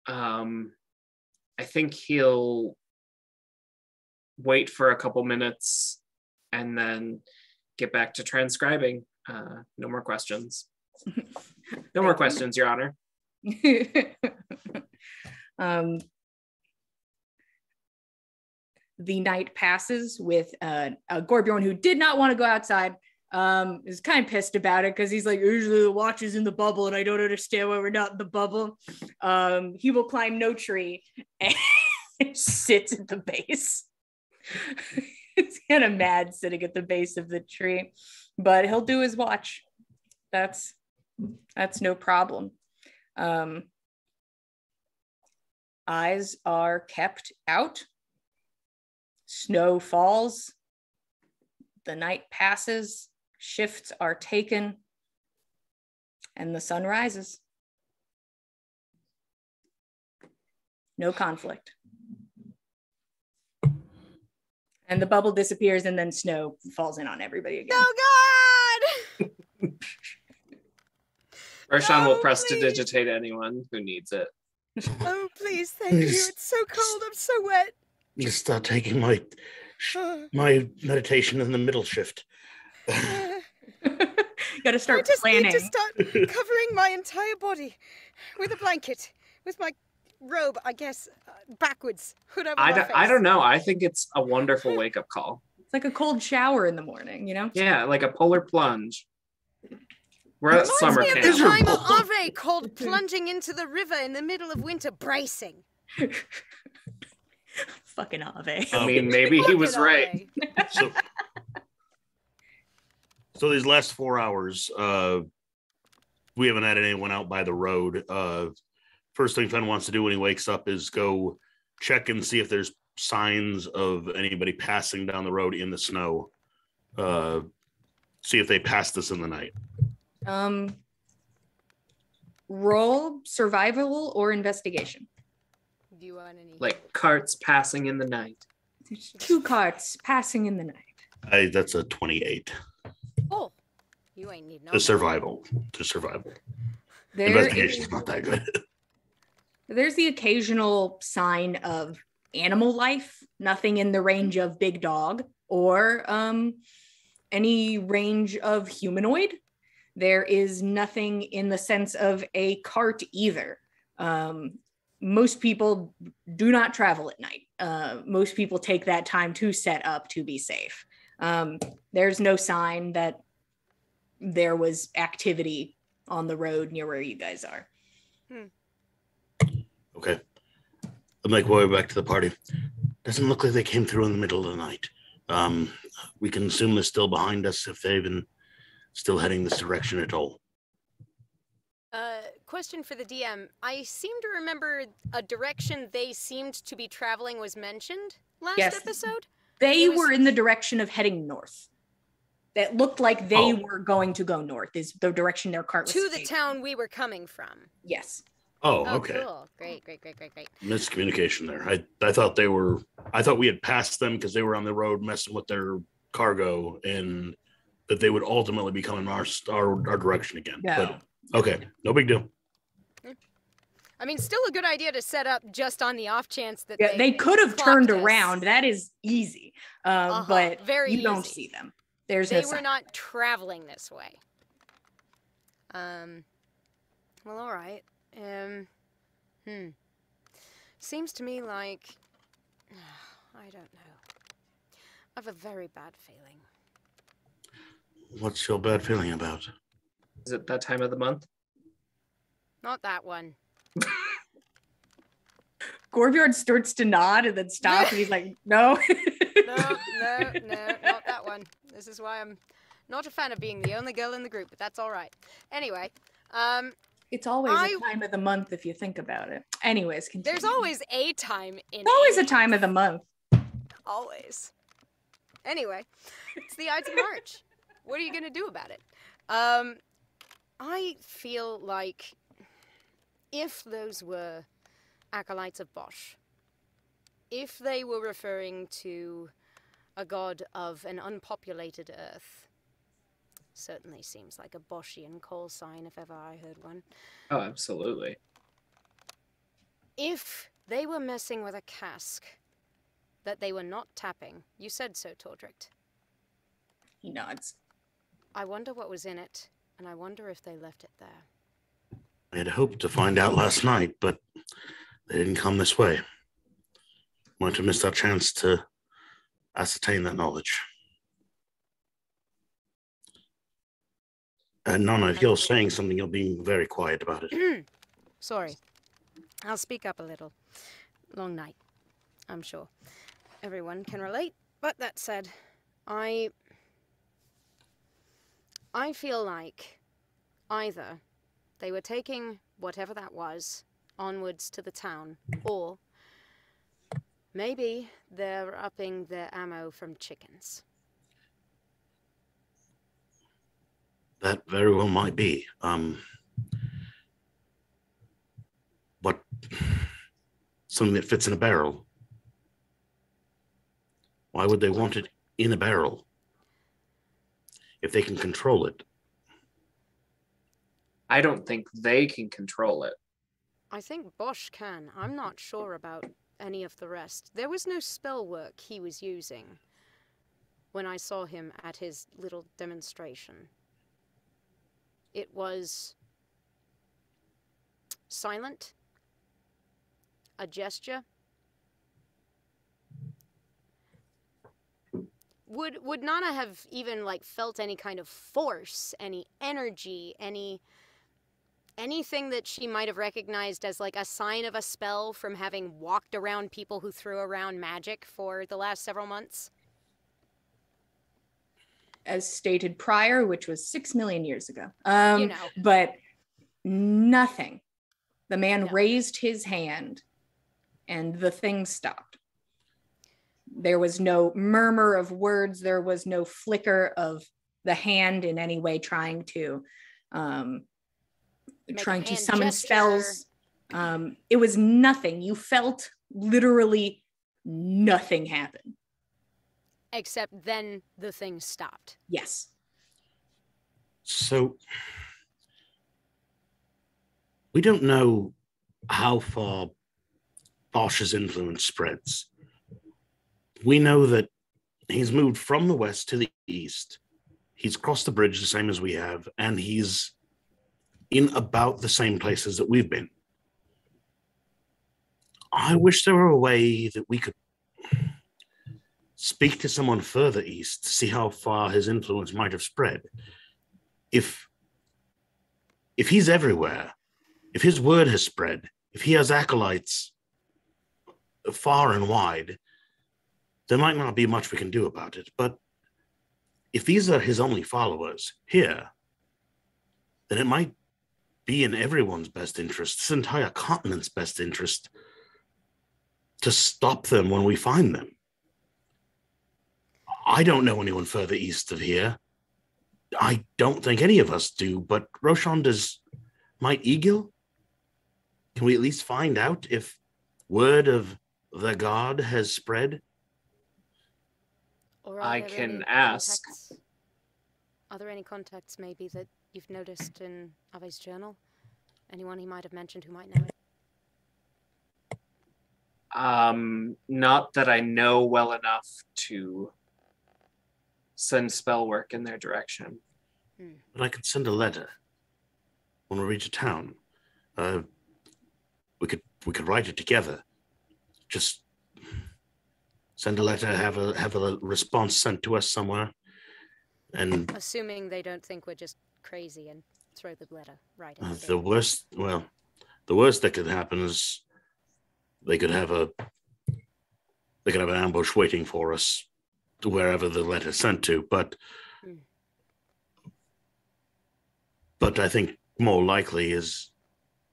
I think he'll wait for a couple minutes and then get back to transcribing. No more questions. No more questions, Your Honor. The night passes with Gorbjorn, who did not want to go outside, is kind of pissed about it because he's like, usually the watch is in the bubble and I don't understand why we're not in the bubble. He will climb no tree and sits at the base. It's kind of mad sitting at the base of the tree, but he'll do his watch. That's no problem. Eyes are kept out. Snow falls. The night passes. Shifts are taken. And the sun rises. No conflict. And the bubble disappears, and then snow falls in on everybody again. Oh God! Roshan will No, prestidigitate anyone who needs it. Oh, please, thank you. It's so cold. I'm so wet. Just start taking my meditation in the middle shift. You got to I start just planning. need to start covering my entire body with a blanket, with my robe, I guess, backwards. Hood over my face. I don't know. I think it's a wonderful wake-up call. It's like a cold shower in the morning, you know? Yeah, like a polar plunge. We're at summer Reminds me camp. of the time of Ave called plunging into the river in the middle of winter bracing. Fucking Ave. I mean, maybe he was right. So these last 4 hours, we haven't had anyone out by the road. First thing Fen wants to do when he wakes up is go check and see if there's signs of anybody passing down the road in the snow. See if they passed us in the night. Roll survival or investigation. Do you want any? Like carts passing in the night. There's 2 carts passing in the night. That's a 28. Oh, you ain't need no. To survival. Investigation's not that good. There's the occasional sign of animal life, nothing in the range of big dog or any range of humanoid. There is nothing in the sense of a cart either. Most people do not travel at night. Most people take that time to set up to be safe. There's no sign that there was activity on the road near where you guys are. Okay. I'll make my way back to the party. Doesn't look like they came through in the middle of the night. We can assume they're still behind us if they've been still heading this direction at all. Question for the DM. I seem to remember a direction they seemed to be traveling was mentioned last episode. They were in the direction of heading north. That looked like they were going to go north, is the direction their cart was to the town we were coming from. Yes. Oh, okay. Cool. Great. Miscommunication there. I thought we had passed them because they were on the road messing with their cargo and that they would ultimately be coming our direction again. No. But okay, no big deal. I mean, still a good idea to set up just on the off chance that they could have turned us. around. That is easy. But very you don't easy. see them. There's they no were sign. not traveling this way. Well, all right. Seems to me like I don't know. I have a very bad feeling. What's your bad feeling about? Is it that time of the month? Not that one. Gorbjord starts to nod and then stops and he's like, no. No, not that one. This is why I'm not a fan of being the only girl in the group, but that's all right. Anyway, it's always a time of the month if you think about it. Anyways, continue. There's always a time in There's always a time of the month. Always. Anyway, it's the Ides of March. What are you going to do about it? I feel like if those were acolytes of Bosch, if they were referring to a god of an unpopulated earth, certainly seems like a Boschian call sign if ever I heard one. Oh, absolutely. If they were messing with a cask that they were not tapping, you said so, Tordricht. He nods. I wonder what was in it, and I wonder if they left it there. I had hoped to find out last night, but they didn't come this way. Might have missed our chance to ascertain that knowledge. Nana, if you're saying something, you're being very quiet about it. Sorry. I'll speak up a little. Long night, I'm sure. Everyone can relate, but that said, I feel like either they were taking whatever that was onwards to the town, or maybe they're upping their ammo from chickens. That very well might be. But something that fits in a barrel. Why would they want it in a barrel? If they can control it. I don't think they can control it. I think Bosch can. I'm not sure about any of the rest. There was no spell work he was using when I saw him at his little demonstration. It was silent, a gesture. Would Nanna have even like felt any kind of force, any energy, anything that she might have recognized as like a sign of a spell from having walked around people who threw around magic for the last several months? As stated prior, which was 6 million years ago. know. But nothing. The man No. raised his hand and the thing stopped. There was no murmur of words. There was no flicker of the hand in any way trying to summon gesture. spells. It was nothing. You felt literally nothing happen. Except then the thing stopped. Yes. So, we don't know how far Bosch's influence spreads. We know that he's moved from the west to the east. He's crossed the bridge the same as we have, and he's in about the same places that we've been. I wish there were a way that we could speak to someone further east to see how far his influence might have spread. If he's everywhere, if his word has spread, if he has acolytes far and wide, there might not be much we can do about it. But if these are his only followers here, then it might be in everyone's best interest, this entire continent's best interest, to stop them when we find them. I don't know anyone further east of here. I don't think any of us do, but Roshan, might Eagle? Can we at least find out if word of the god has spread? Or I there can any ask. contacts? Are there any contacts maybe that you've noticed in Ave's journal? Anyone he might have mentioned who might know it? Not that I know well enough to send spell work in their direction. But I could send a letter when we reach a town. We could write it together. Just send a letter, have a response sent to us somewhere, and Assuming they don't think we're just crazy and throw the letter right in the worst that could happen is they could have an ambush waiting for us to wherever the letter's sent to. But I think more likely is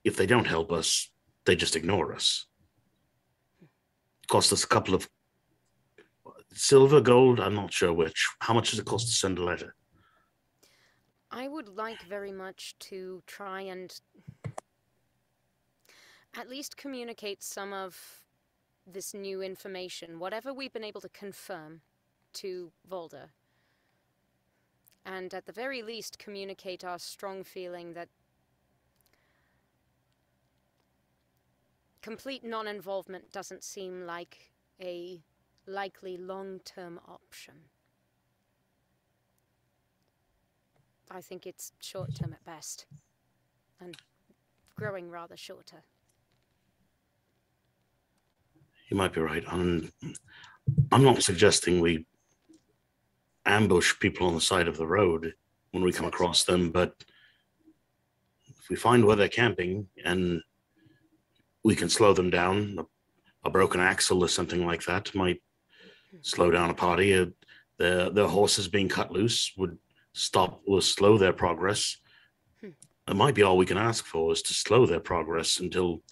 if they don't help us, they just ignore us. Cost us a couple of silver, gold, I'm not sure which. How much does it cost to send a letter? I would like very much to try and at least communicate some of this new information, whatever we've been able to confirm, to Volder. And at the very least communicate our strong feeling that complete non-involvement doesn't seem like a likely long-term option. I think it's short-term at best, and growing rather shorter. You might be right. I'm not suggesting we ambush people on the side of the road when we come across them, but if we find where they're camping and we can slow them down, a broken axle or something like that might slow down a party. Their horses being cut loose would slow their progress. It might be all we can ask for is to slow their progress until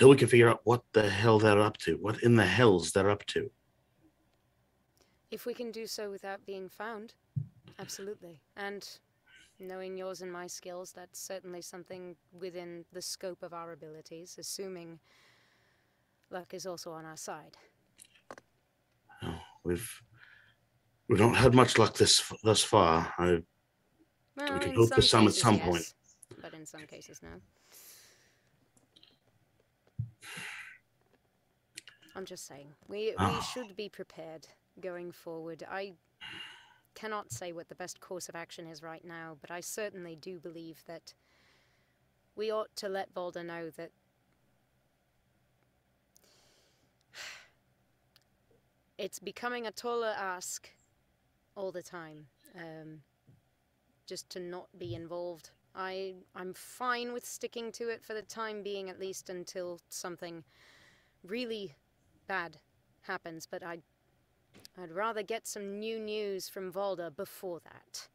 we can figure out what the hell they're up to, what in the hells they're up to. If we can do so without being found, absolutely. And knowing yours and my skills, that's certainly something within the scope of our abilities, assuming luck is also on our side. Oh. we've not had much luck thus far. We can hope for some at some point. But in some cases, no. I'm just saying, we should be prepared going forward. I cannot say what the best course of action is right now, but I certainly do believe that we ought to let Volder know that it's becoming a taller ask all the time, just to not be involved. I'm fine with sticking to it for the time being, at least until something really bad happens, but I'd rather get some new news from Volder before that,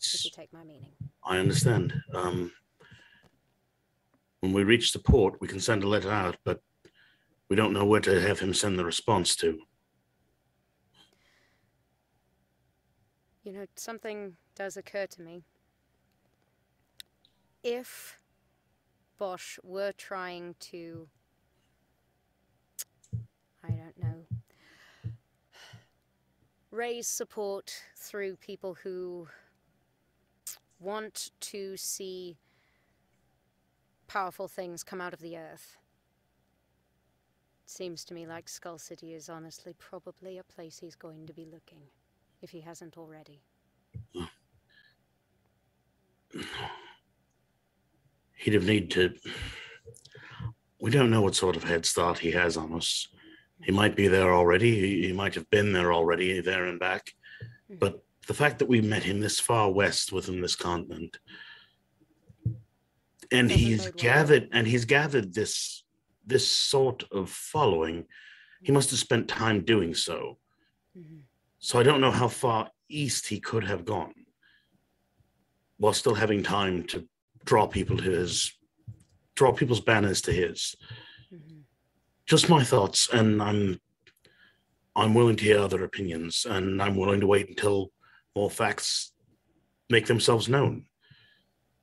if you take my meaning. I understand. When we reach the port, we can send a letter out, but we don't know where to have him send the response to. You know, something does occur to me. If Bosch were trying to, I don't know, raise support through people who want to see powerful things come out of the earth, it seems to me like Skull City is honestly probably a place he's going to be looking, if he hasn't already. He'd have need to... We don't know what sort of head start he has on us. He might be there already. He might have been there already, there and back. Mm-hmm. But the fact that we met him this far west within this continent, and he's gathered this sort of following, he must have spent time doing so. Mm-hmm. So I don't know how far east he could have gone while still having time to draw people's banners to his. Mm-hmm. Just my thoughts, and I'm willing to hear other opinions, and I'm willing to wait until more facts make themselves known.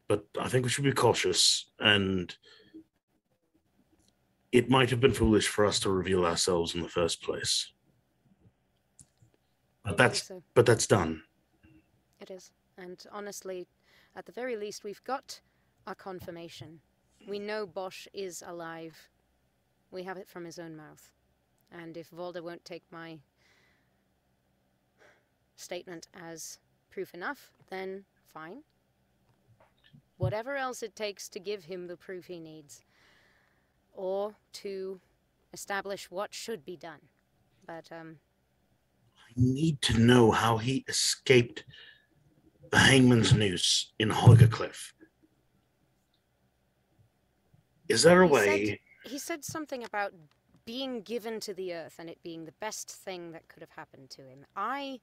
But I think we should be cautious, and it might have been foolish for us to reveal ourselves in the first place. But that's done. It is. And honestly, at the very least, we've got our confirmation. We know Bosch is alive. We have it from his own mouth. And if Volder won't take my statement as proof enough, then fine. Whatever else it takes to give him the proof he needs, or to establish what should be done. But, I need to know how he escaped the hangman's noose in Holgercliff. Is there a way? He said something about being given to the earth and it being the best thing that could have happened to him. I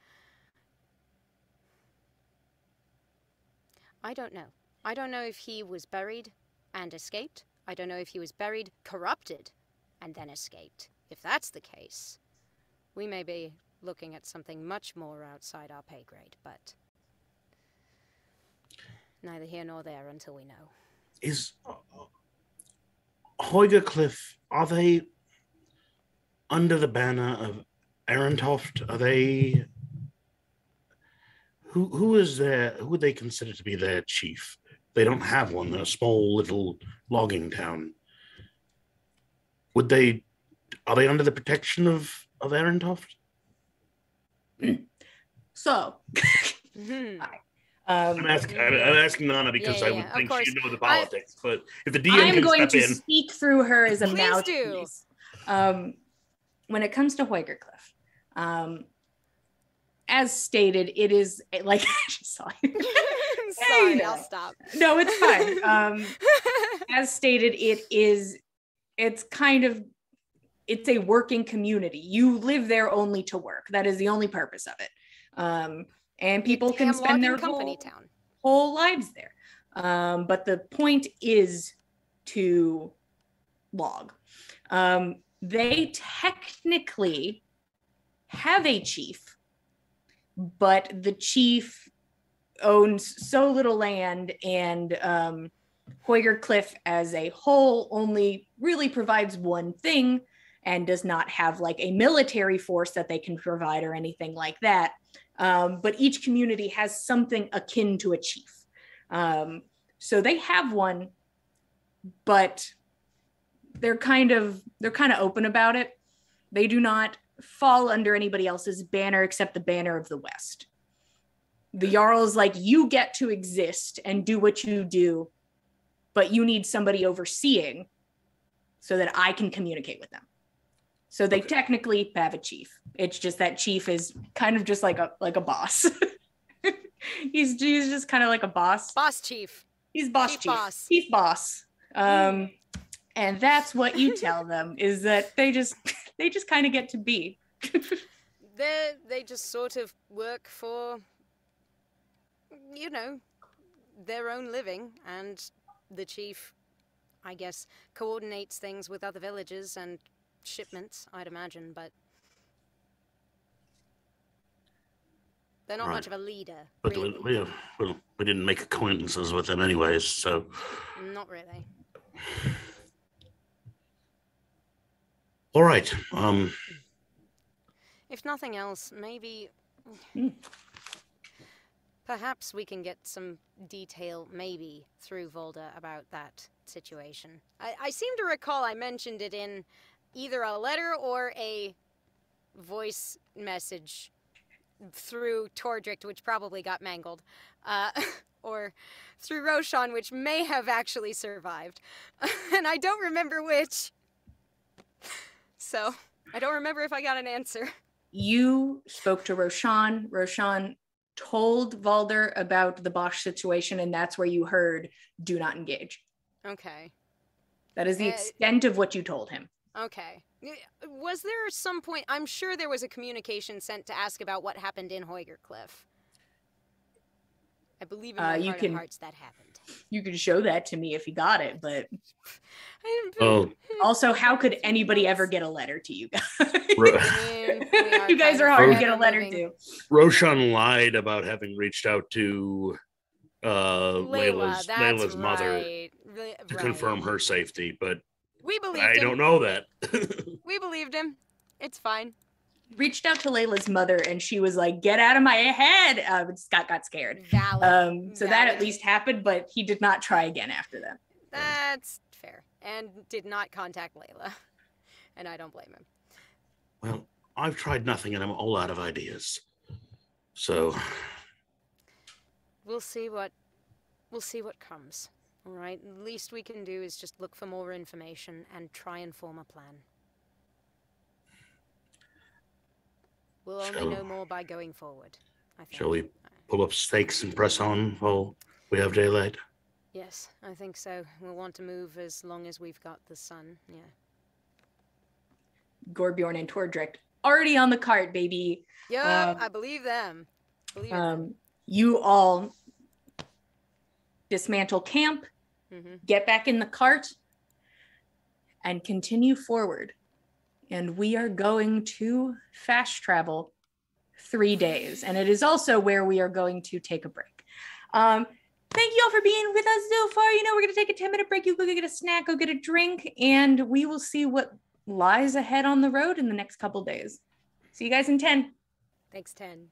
don't know. I don't know if he was buried and escaped. I don't know if he was buried, corrupted, and then escaped. If that's the case, we may be looking at something much more outside our pay grade, but neither here nor there until we know. Is Holgercliff, are they under the banner of Erentoft? Are they... Who would they consider to be their chief? They don't have one. They're a small little logging town. Are they under the protection of Erentoft? So, I'm asking Nanna because I would think she'd know the politics. But if the DM I'm can going step to in, speak through her as a Please mouthpiece. When it comes to Holgercliff, as stated, it is like I just saw you. Sorry, I'll stop. No, it's fine. As stated, it's a working community. You live there only to work. That is the only purpose of it. And people can spend their whole lives there. But the point is to log. They technically have a chief, but the chief owns so little land, and Holgercliff as a whole only really provides one thing, and does not have like a military force that they can provide or anything like that. But each community has something akin to a chief. So they have one, but they're kind of open about it. They do not fall under anybody else's banner except the banner of the West. The Jarl is like, you get to exist and do what you do, but you need somebody overseeing so that I can communicate with them. So they technically have a chief. It's just that chief is kind of just like a boss. he's just kind of like a boss. Boss chief. He's boss chief. Boss. Chief boss. And that's what you tell them, is that they just kind of get to be. They just sort of work for, you know, their own living, and the chief, I guess, coordinates things with other villages and shipments, I'd imagine, but they're not much of a leader. But really. we didn't make acquaintances with them anyways, so. Not really. All right. If nothing else, maybe perhaps we can get some detail, maybe, through Volda about that situation. I seem to recall I mentioned it in either a letter or a voice message through Tordrict, which probably got mangled, or through Roshan, which may have actually survived. And I don't remember which. So, I don't remember if I got an answer. You spoke to Roshan. Roshan told Valder about the Bosch situation, and that's where you heard, do not engage. Okay. That is the extent of what you told him. Okay. Was there some point, I'm sure there was a communication sent to ask about what happened in Hoygercliff. I believe in my heart of hearts that happened. You could show that to me if you got it, but Oh. Also, how could anybody ever get a letter to you guys? You guys are hard to get a letter to. Roshan lied about having reached out to Layla's mother to confirm her safety, but we believed I him. don't know that. We believed him. It's fine. Reached out to Layla's mother, and she was like, "Get out of my head!" Scott got scared. Valid. So that at least happened, but he did not try again after that. That's fair. And did not contact Layla. And I don't blame him. Well, I've tried nothing, and I'm all out of ideas. So we'll see what comes. All right. The least we can do is just look for more information and try and form a plan. We'll only know more by going forward, I think. Shall we pull up stakes and press on while we have daylight? Yes, I think so. We'll want to move as long as we've got the sun, yeah. Gorbjorn and Tordrict already on the cart, baby. Yup, I believe them. You all dismantle camp, get back in the cart, and continue forward. And we are going to fast travel 3 days. And it is also where we are going to take a break. Thank you all for being with us so far. You know, we're going to take a 10-minute break. You go get a snack, go get a drink, and we will see what lies ahead on the road in the next couple days. See you guys in 10. Thanks, 10.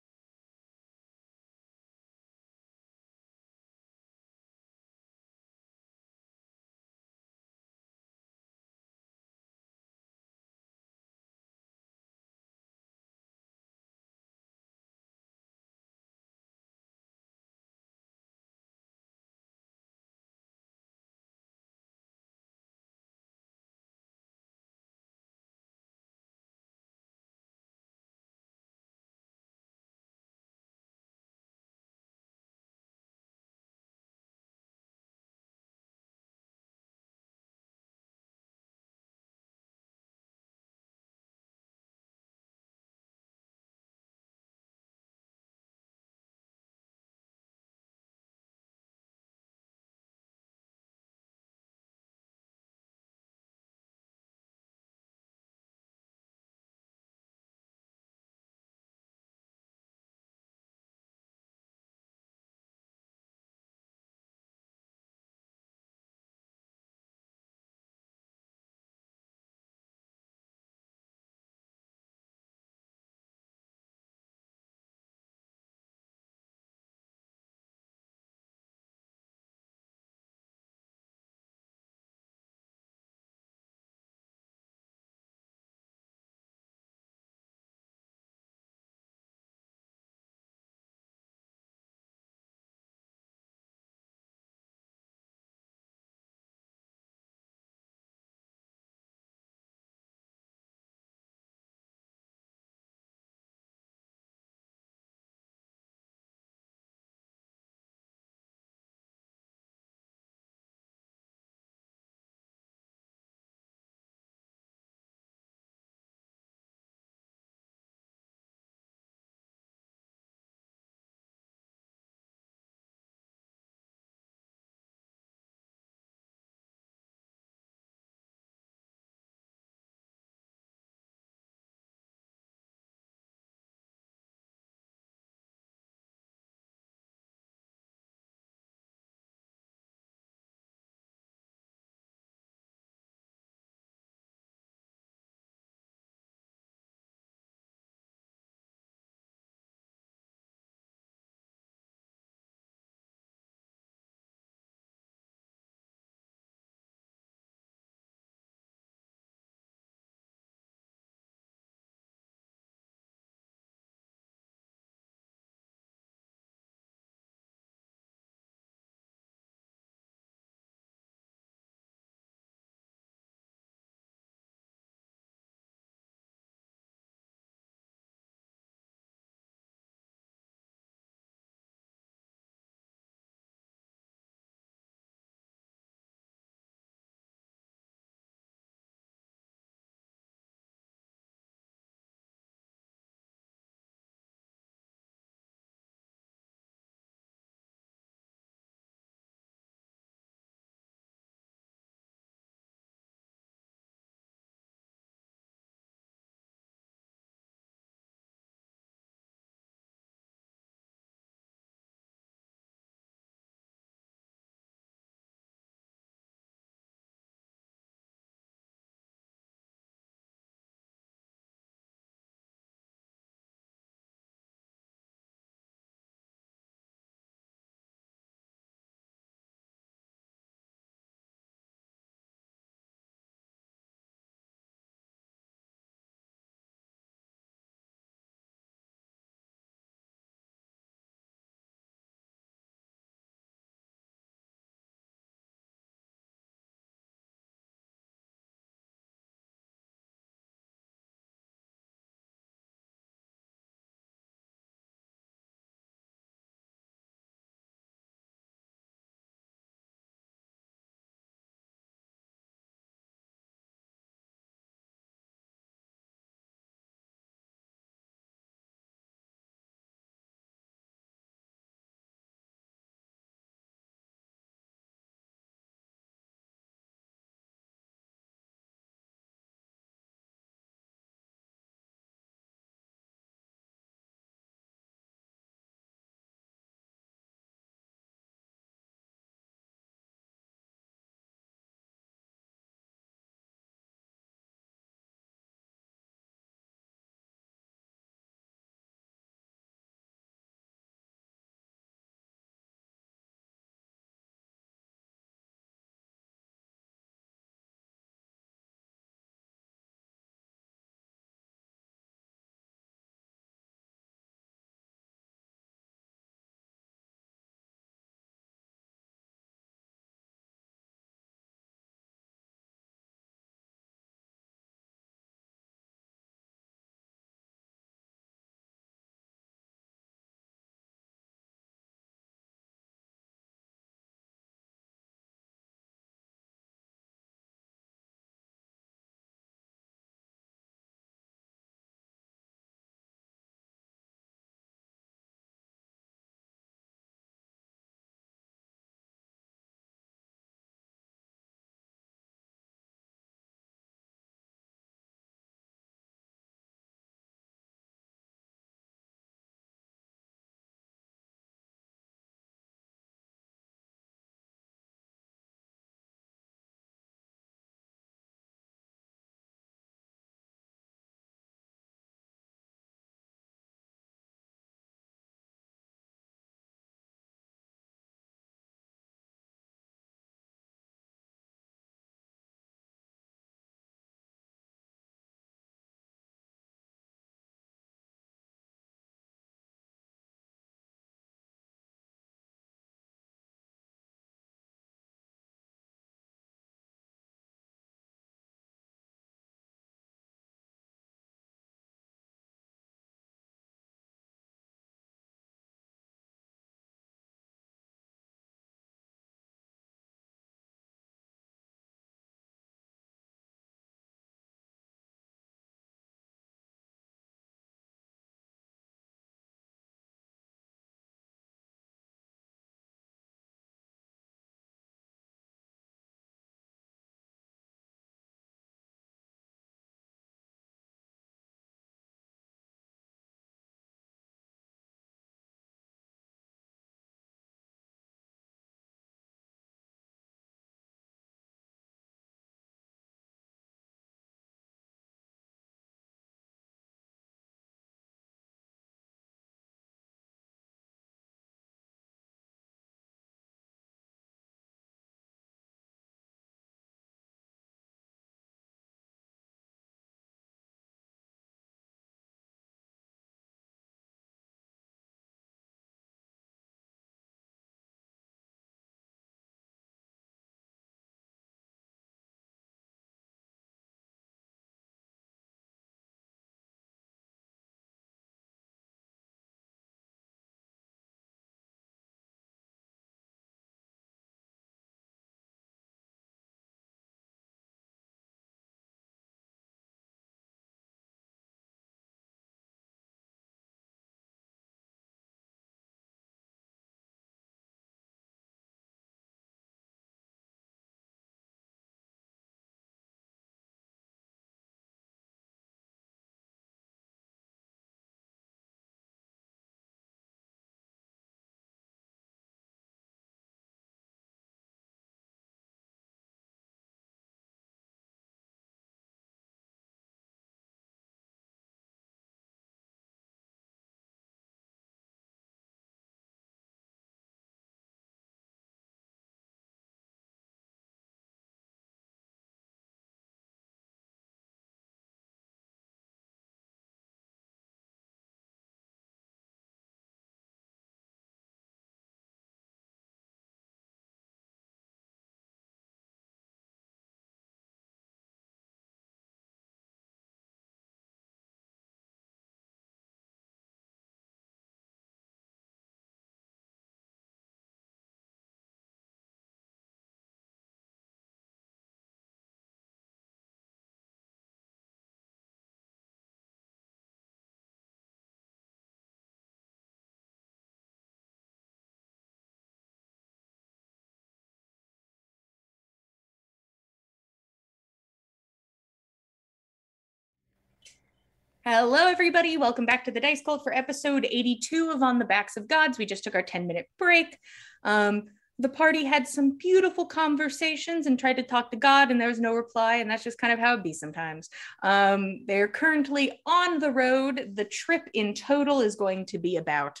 Hello, everybody. Welcome back to the Dice Cult for episode 82 of On the Backs of Gods. We just took our 10-minute break. The party had some beautiful conversations and tried to talk to God, and there was no reply, and that's just kind of how it be sometimes. They're currently on the road. The trip in total is going to be about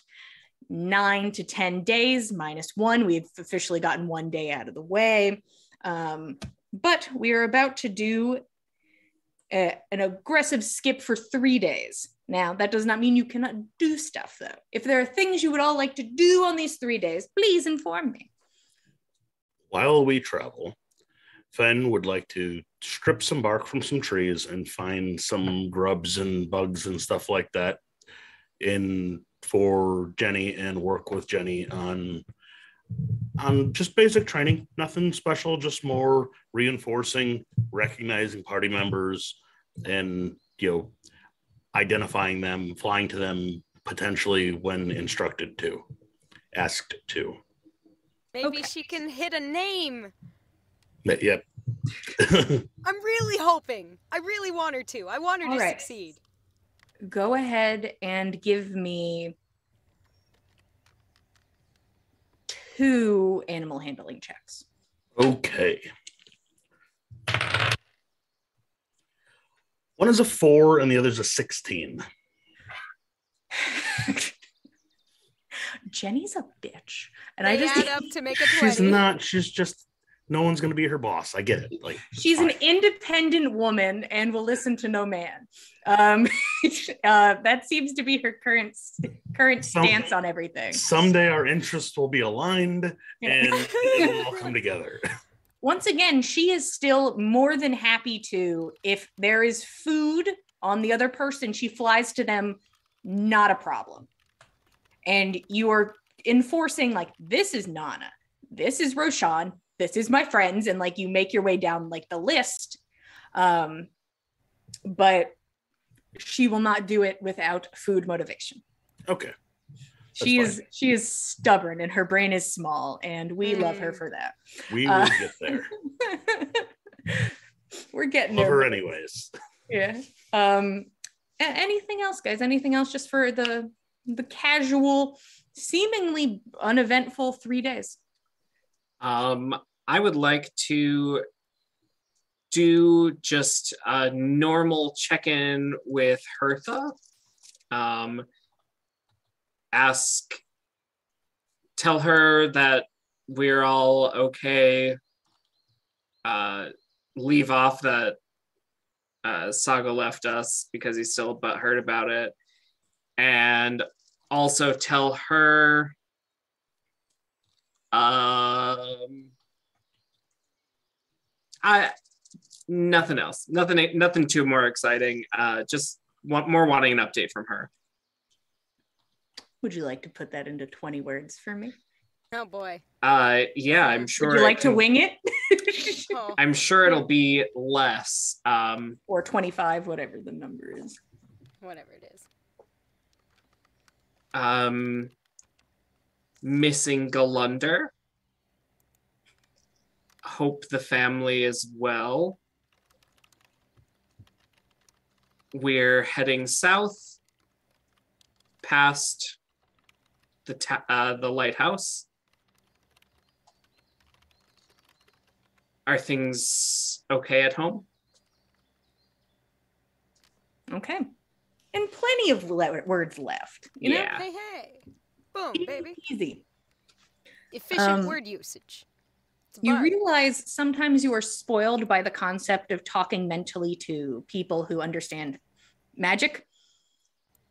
9 to 10 days, -1. We've officially gotten 1 day out of the way. But we are about to do an aggressive skip for 3 days. Now, that does not mean you cannot do stuff, though. If there are things you would all like to do on these 3 days, please inform me. While we travel, Fen would like to strip some bark from some trees and find some grubs and bugs and stuff like that for Jenny and work with Jenny on just basic training. Nothing special, just more reinforcing, recognizing party members and, identifying them, flying to them potentially when instructed to, asked to. Maybe she can hit a name. Yep. I'm really hoping. I really want her to. I want her to succeed. Go ahead and give me 2 animal handling checks. Okay. One is a 4 and the other's a 16. Jenny's a bitch. And they add up to make a 20. She's just, no one's going to be her boss. I get it. Like, she's an independent woman and will listen to no man. That seems to be her current stance on everything. Someday our interests will be aligned and it will all come together. Once again, she is still more than happy to, if there is food on the other person, she flies to them, not a problem. And you are enforcing, like, this is Nanna, this is Roshan, this is my friends, and like you make your way down like the list. But she will not do it without food motivation. Okay. She is stubborn and her brain is small, and we love her for that. We will get there. We're getting love there. her anyways. Yeah. Anything else, guys? Anything else just for the casual, seemingly uneventful 3 days? I would like to do just a normal check-in with Hertha. Tell her that we're all okay. Leave off that Saga left us because he's still butthurt about it. And also tell her nothing else. Nothing too more exciting. Just wanting an update from her. Would you like to put that into 20 words for me? Oh boy. Yeah, I'm sure. Would you like to wing it? I'm sure it'll be less. Or 25, whatever the number is. Whatever it is. Missing Galunder. Hope the family is well. We're heading south past the lighthouse. Are things okay at home? Okay. And plenty of words left. You know? Hey, hey. Boom, baby. Easy. Efficient word usage. You realize sometimes you are spoiled by the concept of talking mentally to people who understand magic.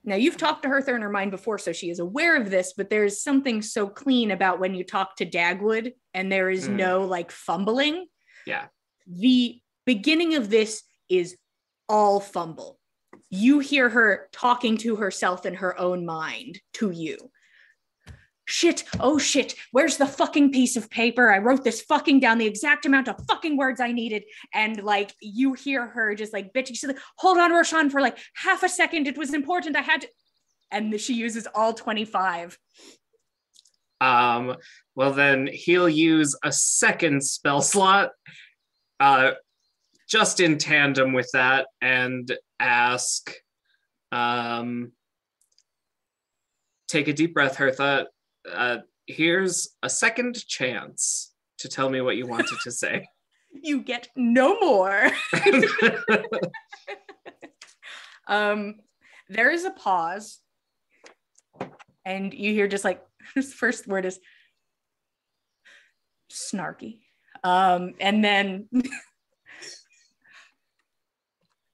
Now, you've talked to Hertha in her mind before, so she is aware of this, but there's something so clean about when you talk to Dagwood and there is no like fumbling. Yeah. The beginning of this is all fumble. You hear her talking to herself in her own mind to you. Shit, oh shit, where's the fucking piece of paper? I wrote this fucking down, the exact amount of fucking words I needed. And like, you hear her just like bitching. She's like, hold on, Roshan, for like half a second. It was important. I had to. And she uses all 25. Well, then he'll use a second spell slot just in tandem with that and ask, Take a deep breath, Hertha. Here's a second chance to tell me what you wanted to say. You get no more. There is a pause, and you hear just like his first word is snarky, and then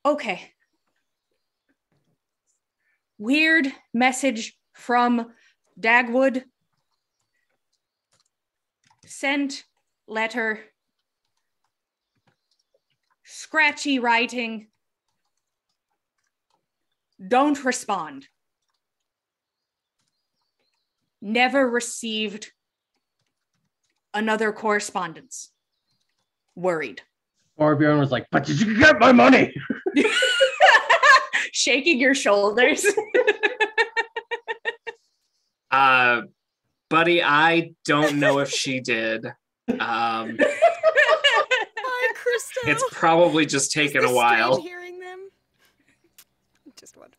okay. Weird message from Dagwood. Sent letter. Scratchy writing. Don't respond. Never received another correspondence. Worried. Torbjorn was like, but did you get my money? Shaking your shoulders. Buddy, I don't know if she did. Hi, Krista. It's probably just taken a while. Hearing them? Just wondering.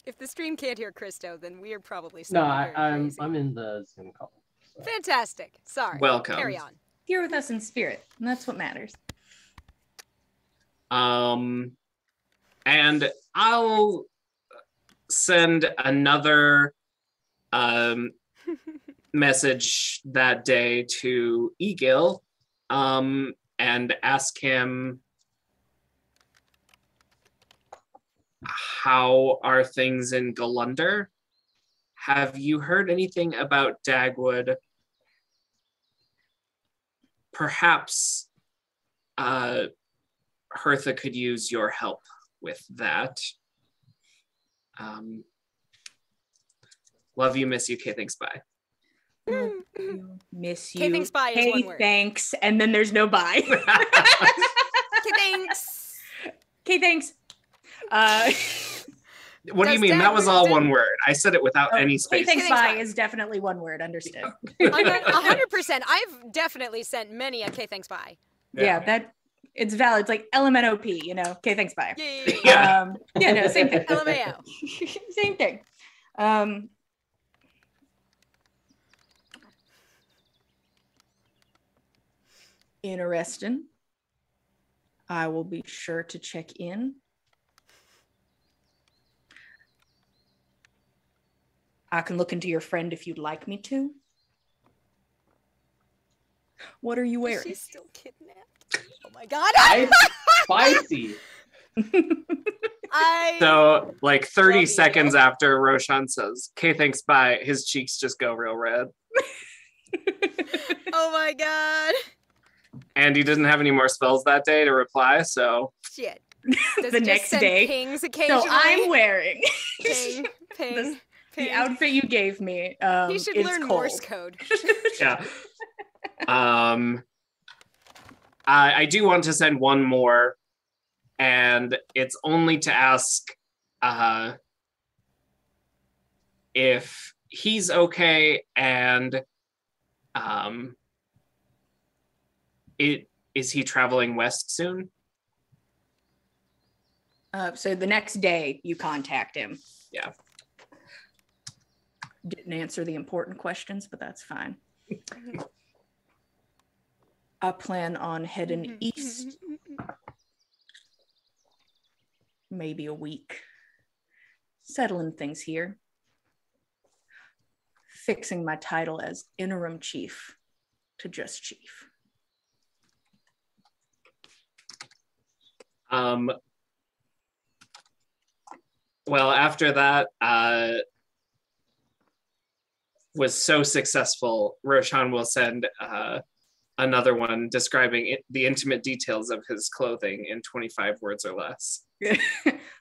If the stream can't hear Christo, then we're probably No, crazy. I'm in the Zoom call. So. Fantastic. Sorry. Welcome. Carry on. Here with us in spirit, and that's what matters. And I'll send another message that day to Egil and ask him, how are things in Galunder? Have you heard anything about Dagwood? Perhaps Hertha could use your help with that. Love you, miss you. Okay, thanks, bye. Miss you. Okay, thanks, bye is one word. Thanks, and then there's no bye. Okay, thanks. Okay, thanks. What do you mean? That was all one word. I said it without any space. Okay, thanks, bye is definitely one word. Understood. 100%. I've definitely sent many a okay, thanks, bye. Yeah, that it's valid. It's like LMNOP, you know. Okay, thanks, bye. Yeah. No, same thing. LMAO. Same thing. Interesting. I will be sure to check in. I can look into your friend if you'd like me to. What are you wearing? She's still kidnapped. Oh my god. Spicy. So, like 30 seconds after Roshan says, okay, thanks, bye, his cheeks just go real red. Oh my god. And he didn't have any more spells that day to reply, so. Shit. The next day. Pings occasionally? So I'm wearing Ping, ping. the outfit you gave me. He should is learn cold. Morse code. Yeah. I do want to send one more, and it's only to ask if he's okay, and is he traveling west soon? So the next day you contact him. Yeah. Didn't answer the important questions, but that's fine. I plan on heading east. Maybe a week. Settling things here. Fixing my title as interim chief to just chief. Well, after that was so successful, Roshan will send another one describing the intimate details of his clothing in 25 words or less.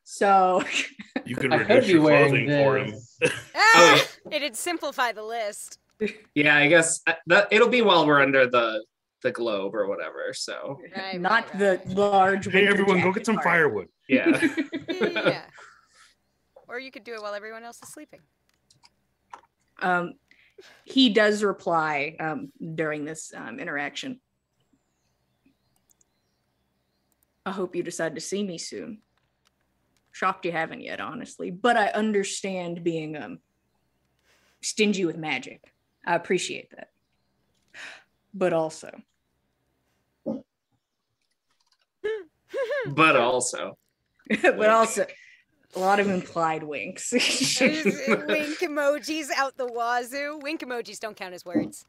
So you could I reduce could be your wearing clothing for him. Ah, it'd simplify the list. Yeah, I guess that it'll be while we're under the globe or whatever. So not the large. Hey, everyone, go jacket get some part. firewood. yeah. Yeah. Or you could do it while everyone else is sleeping. He does reply during this interaction. I hope you decide to see me soon. shocked you haven't yet, honestly. But I understand being stingy with magic. I appreciate that. But also. But also. But also. A lot of implied winks. Wink emojis out the wazoo. Wink emojis don't count as words.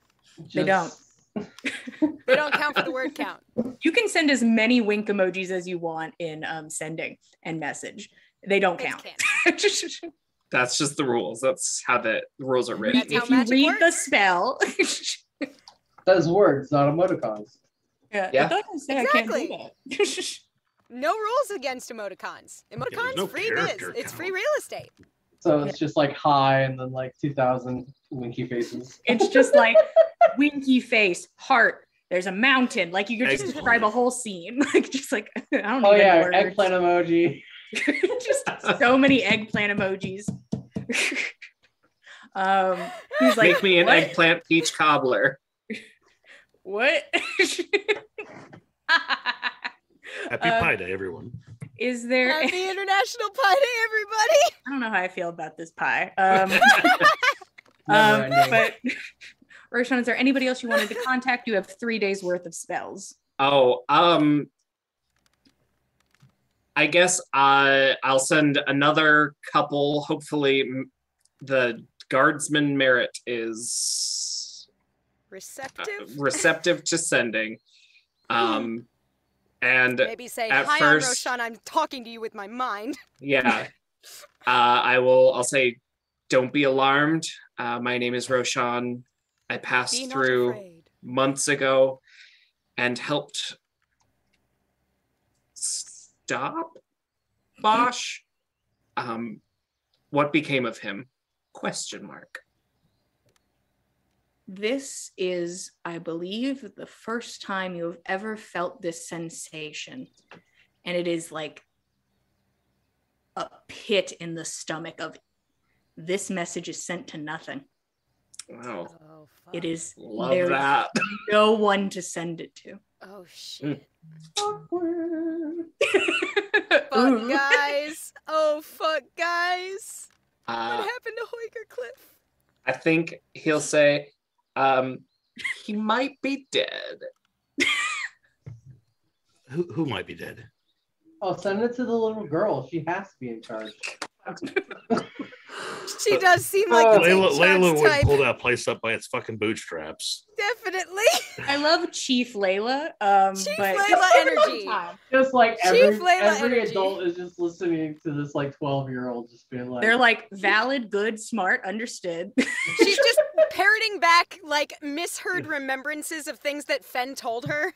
They don't. They don't count for the word count. You can send as many wink emojis as you want in sending and message. They don't count. That's just the rules. That's how the rules are written. If you read works. the spell. That's words, not emoticons. Yeah. Yeah. I thought I said Exactly. I can't do that. No rules against emoticons. Emoticons, no free biz. character It's free count. real estate. So it's just like hi and then like 2,000 winky faces. It's just like winky face, heart. There's a mountain. Like you could just Eggplant. describe a whole scene. Like just like I don't Oh need yeah, any words. eggplant emoji. Just so many eggplant emojis. He's like, Make me an what? eggplant peach cobbler. What? Happy Pie Day, everyone. Is there? Happy International Pie Day, everybody! I don't know how I feel about this pie. Never ending. But Roshan, is there anybody else you wanted to contact? You have 3 days worth of spells. Oh, I guess I'll send another couple. Hopefully, the guardsman merit is Receptive? receptive to sending. And Maybe say, at hi, first- I'm Roshan, I'm talking to you with my mind. yeah, I'll say, don't be alarmed. My name is Roshan. I passed Be not through afraid. months ago and helped stop Bosch. What became of him? Question mark. This is, I believe, the first time you have ever felt this sensation. And it is like a pit in the stomach of this message is sent to nothing. Wow. Oh, fuck. It is Love there's that. no one to send it to. Oh, shit. Awkward. Fuck, Ooh. guys. Oh, fuck, guys. What Uh, happened to Hoiker Cliff? I think he'll say, he might be dead. Who might be dead? Oh, send it to the little girl. She has to be in charge. She does seem like the Layla would type. pull that place up by its fucking bootstraps. Definitely. I love Chief Layla. Chief But Layla energy. Just like Chief Layla every energy. adult is just listening to this like 12-year-old just being like, They're like valid, good, smart, understood. She's just parroting back like misheard remembrances of things that Fen told her.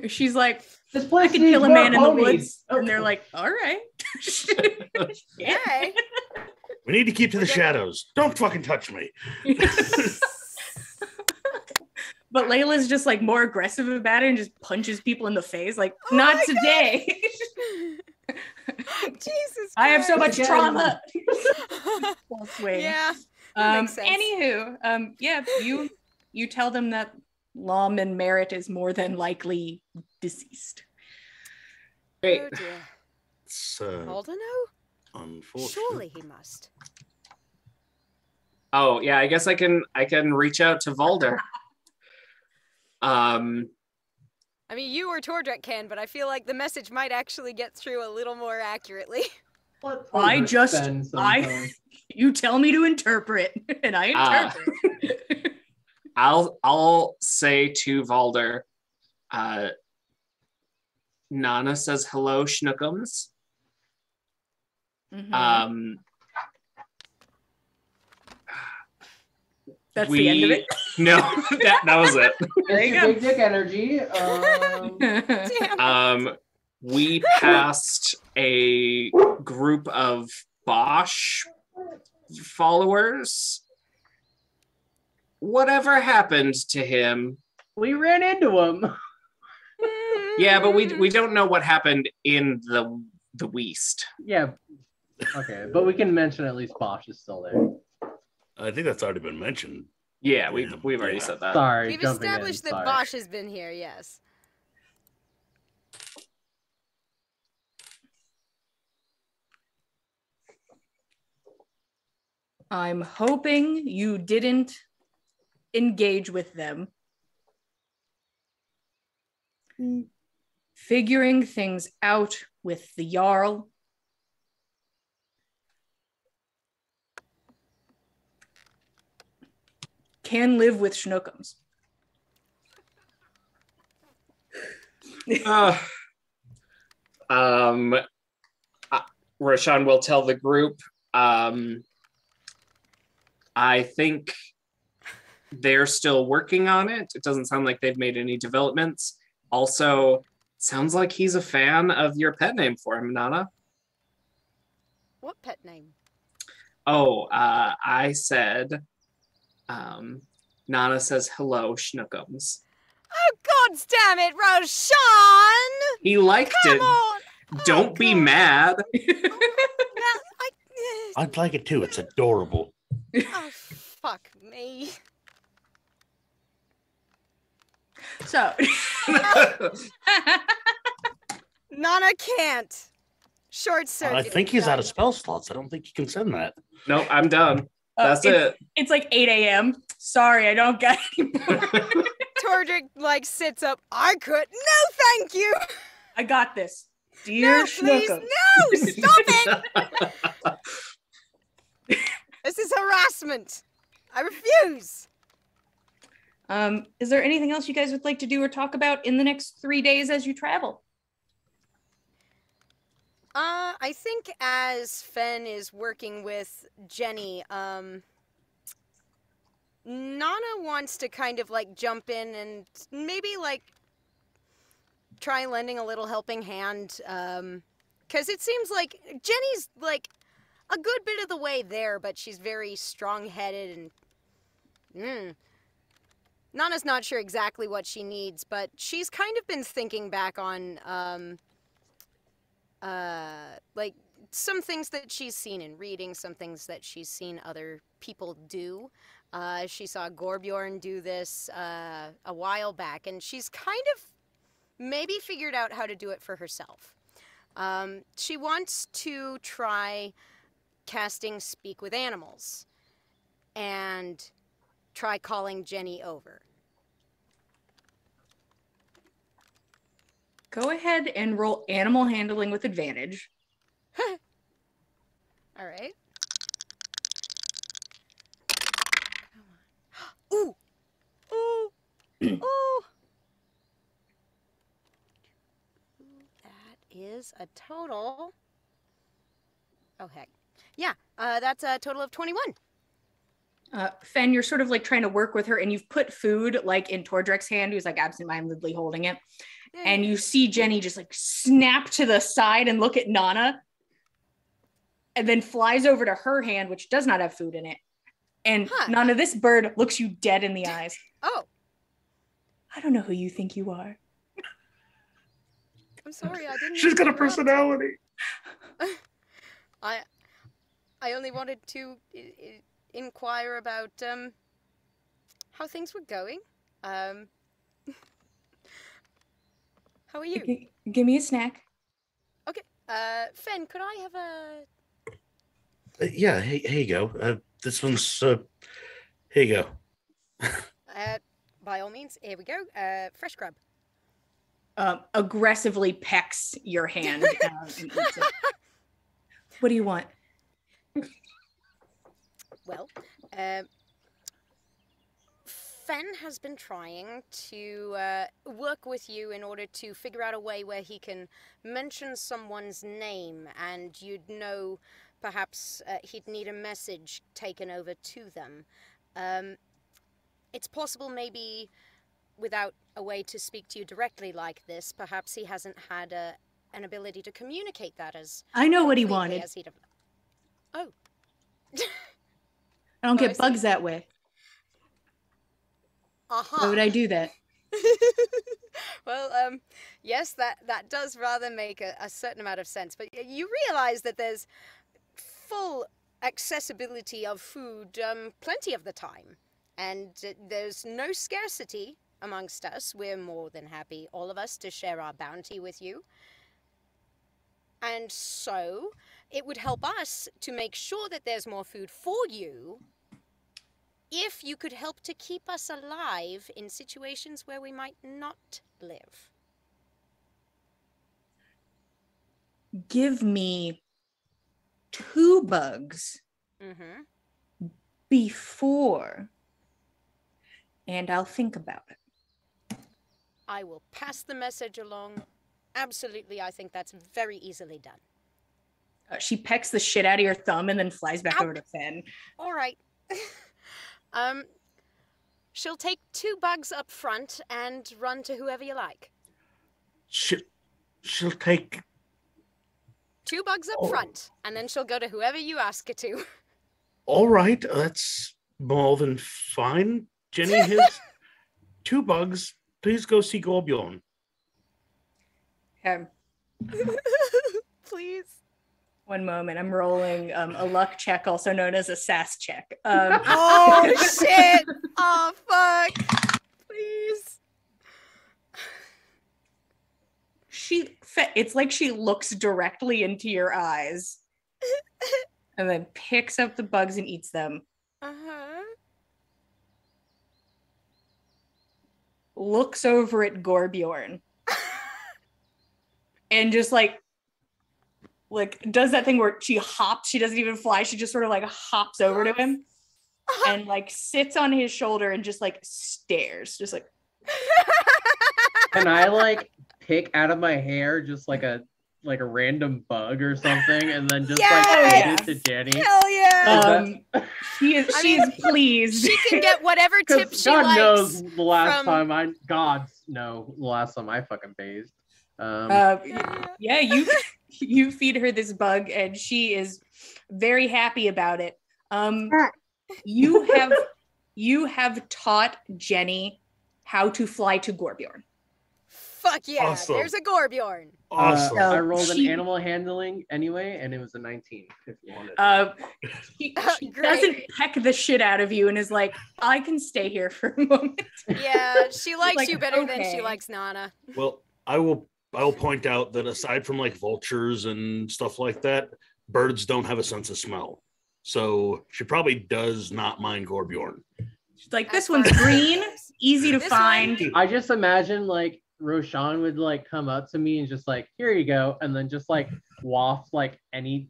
She's like, this I place could needs kill a more man in the ponies. woods. Oh. And they're like, all right. Yeah. Okay. We need to keep to the shadows. Don't fucking touch me. But Layla's just like more aggressive about it and just punches people in the face. Like, Oh not my today. Jesus I have so much Again. trauma. Full swing. Yeah. that makes sense. Anywho, yeah, you tell them that Lawman Merritt is more than likely deceased. Great. Oh dear. It's Aldeno? unfortunate. Surely he must. Oh yeah, I guess I can reach out to Valder. I mean, you or Tordrek can, but I feel like the message might actually get through a little more accurately. Let I Tordrick just- spend some I- time. You tell me to interpret, and I interpret. I'll say to Valder, Nana says hello, Schnookums. Mhm. That's we- the end of it. No, that was it. There It's you your go. big dick energy. Damn. We passed a group of Bosch followers. Whatever happened to him? We ran into him. Yeah, but we don't know what happened in the West. Yeah. Okay, but we can mention at least Bosch is still there. I think that's already been mentioned. Yeah, we've already Yeah. said that. Sorry, We've jumping in, established that sorry. Bosch has been here, yes. I'm hoping you didn't engage with them. Figuring things out with the Jarl. Can live with schnookums. Roshan will tell the group, I think they're still working on it. It doesn't sound like they've made any developments. Also, sounds like he's a fan of your pet name for him, Nanna. What pet name? Oh, I said, Nanna says hello, schnookums. Oh, God damn it, Roshan! He liked Come it. on! Don't be mad. I'd like it too. It's adorable. Oh, fuck me. So. Nana can't. Short circuit. I think he's out of spell slots. I don't think you can send that. No, I'm done. That's it. It's like 8 a.m. Sorry, I don't get any more. Tordrick, like, sits up. I could. No, thank you. I got this. Dear No, please, Schnookums. no! Stop it! This is harassment. I refuse. Is there anything else you guys would like to do or talk about in the next 3 days as you travel? I think as Fen is working with Jenny, Nana wants to kind of, like, jump in and maybe, like, try lending a little helping hand, because it seems like Jenny's, like, a good bit of the way there, but she's very strong-headed and, Nana's not sure exactly what she needs, but she's kind of been thinking back on, like, some things that she's seen in reading, some things that she's seen other people do. She saw Gorbjorn do this, a while back, and she's kind of maybe figured out how to do it for herself. She wants to try casting Speak with Animals and try calling Jenny over. Go ahead and roll animal handling with advantage. All right. Ooh! Ooh! Ooh! That is a total... Oh, heck. Yeah, that's a total of 21. Fen, you're sort of like trying to work with her, and you've put food like in Tordrek's hand, who's like absentmindedly holding it. Yeah. And you see Jenny just like snap to the side and look at Nana, and then flies over to her hand, which does not have food in it. And Nana, this bird looks you dead in the eyes. Oh. I don't know who you think you are. I'm sorry, I didn't... She's got a personality. I only wanted to inquire about how things were going. How are you? Give me a snack. Okay. Fen, could I have a... Yeah, here you go. This one's... here you go. By all means, here we go. Fresh grub. Aggressively pecks your hand and eats it. What do you want? Well, Fen has been trying to work with you in order to figure out a way where he can mention someone's name, and you'd know perhaps he'd need a message taken over to them. It's possible maybe without a way to speak to you directly like this, perhaps he hasn't had an ability to communicate that as... I know what he wanted. Oh. I don't get bugs that way. Uh-huh. Why would I do that? Well, yes, that does rather make a certain amount of sense. But you realize that there's full accessibility of food plenty of the time. And there's no scarcity amongst us. We're more than happy, all of us, to share our bounty with you. And so, it would help us to make sure that there's more food for you if you could help to keep us alive in situations where we might not live. Give me 2 bugs before, and I'll think about it. I will pass the message along. Absolutely, I think that's very easily done. She pecks the shit out of your thumb and then flies back Ow. over to Finn. All right. She'll take 2 bugs up front and run to whoever you like. She'll take 2 bugs up front, and then she'll go to whoever you ask her to. All right, that's more than fine. Jenny, here's 2 bugs. Please go see Gorbjorn. Okay. Please. One moment. I'm rolling a luck check, also known as a sass check. Oh, shit. Oh, fuck. Please. It's like she looks directly into your eyes and then picks up the bugs and eats them. Uh-huh. Looks over at Gorbjorn and just like does that thing where she hops. She doesn't even fly. She just sort of like hops over to him and like sits on his shoulder and just like stares, just like. Can I like pick out of my hair just like a random bug or something, and then just hand it to Jenny? Hell yeah! She is pleased. She can get whatever tip she God likes. knows the last time the last time I fucking bathed. You feed her this bug and she is very happy about it. You have taught Jenny how to fly to Gorbjorn. Fuck yeah, Awesome. There's a Gorbjorn. Awesome. I rolled an animal handling anyway, and it was a 19, if you wanted. She doesn't peck the shit out of you and is like, I can stay here for a moment. Yeah, she likes like, you better than okay. she likes Nanna. Well, I will point out that aside from like vultures and stuff like that, birds don't have a sense of smell. So she probably does not mind Gorbjorn. She's like, this one's green, easy to find. I just imagine like Roshan would like come up to me and just like, here you go, and then just like waft like any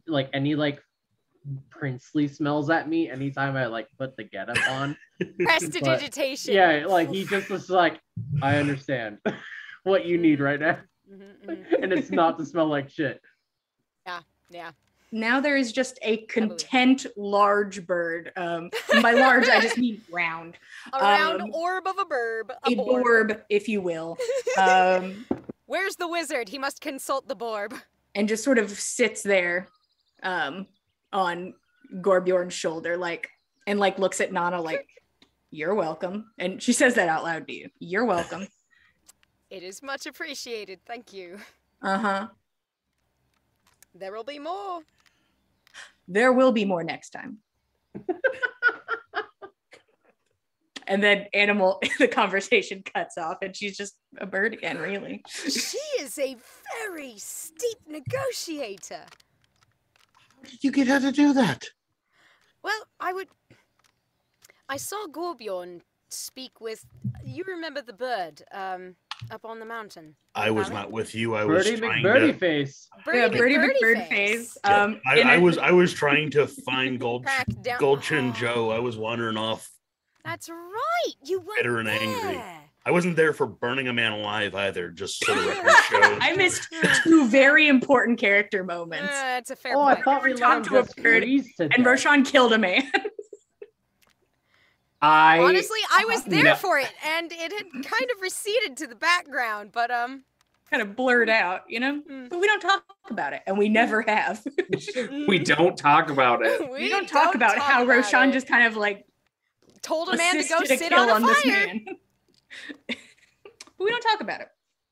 princely smells at me anytime I like put the getup on. Prestidigitation. Yeah, like he just was like, I understand what you need right now. And it's not to smell like shit. Yeah. Now there is just a content large bird. And by large, I just mean round. A round orb of a burb. A borb, if you will. Where's the wizard? He must consult the borb. And just sort of sits there on Gorbjorn's shoulder, and looks at Nanna like, you're welcome. And she says that out loud to you. You're welcome. It is much appreciated. Thank you. Uh-huh. There will be more. There will be more next time. And then the conversation cuts off and she's just a bird again, really. She is a very steep negotiator. How did you get her to do that? Well, I saw Gorbjorn speak with, you remember the bird, up on the mountain. I was not with you. I was Birdie trying McBirdie to. face. Birdie McBirdface. I was trying to find Back down. Goldchin Joe. I was wandering off, That's right. You were bitter and there. angry. I wasn't there for burning a man alive either. Just so the record shows. I missed 2 very important character moments. That's a fair Oh, I point. thought we let him Talked to a just bird, freeze to And death. Roshan killed a man. Honestly, I was there No. for it, and it had kind of receded to the background, but kind of blurred out, But we don't talk about it, and we never have. We don't talk about it. We don't talk about how Roshan just kind of told a man to go assisted sit kill on a this fire. man. But we don't talk about it.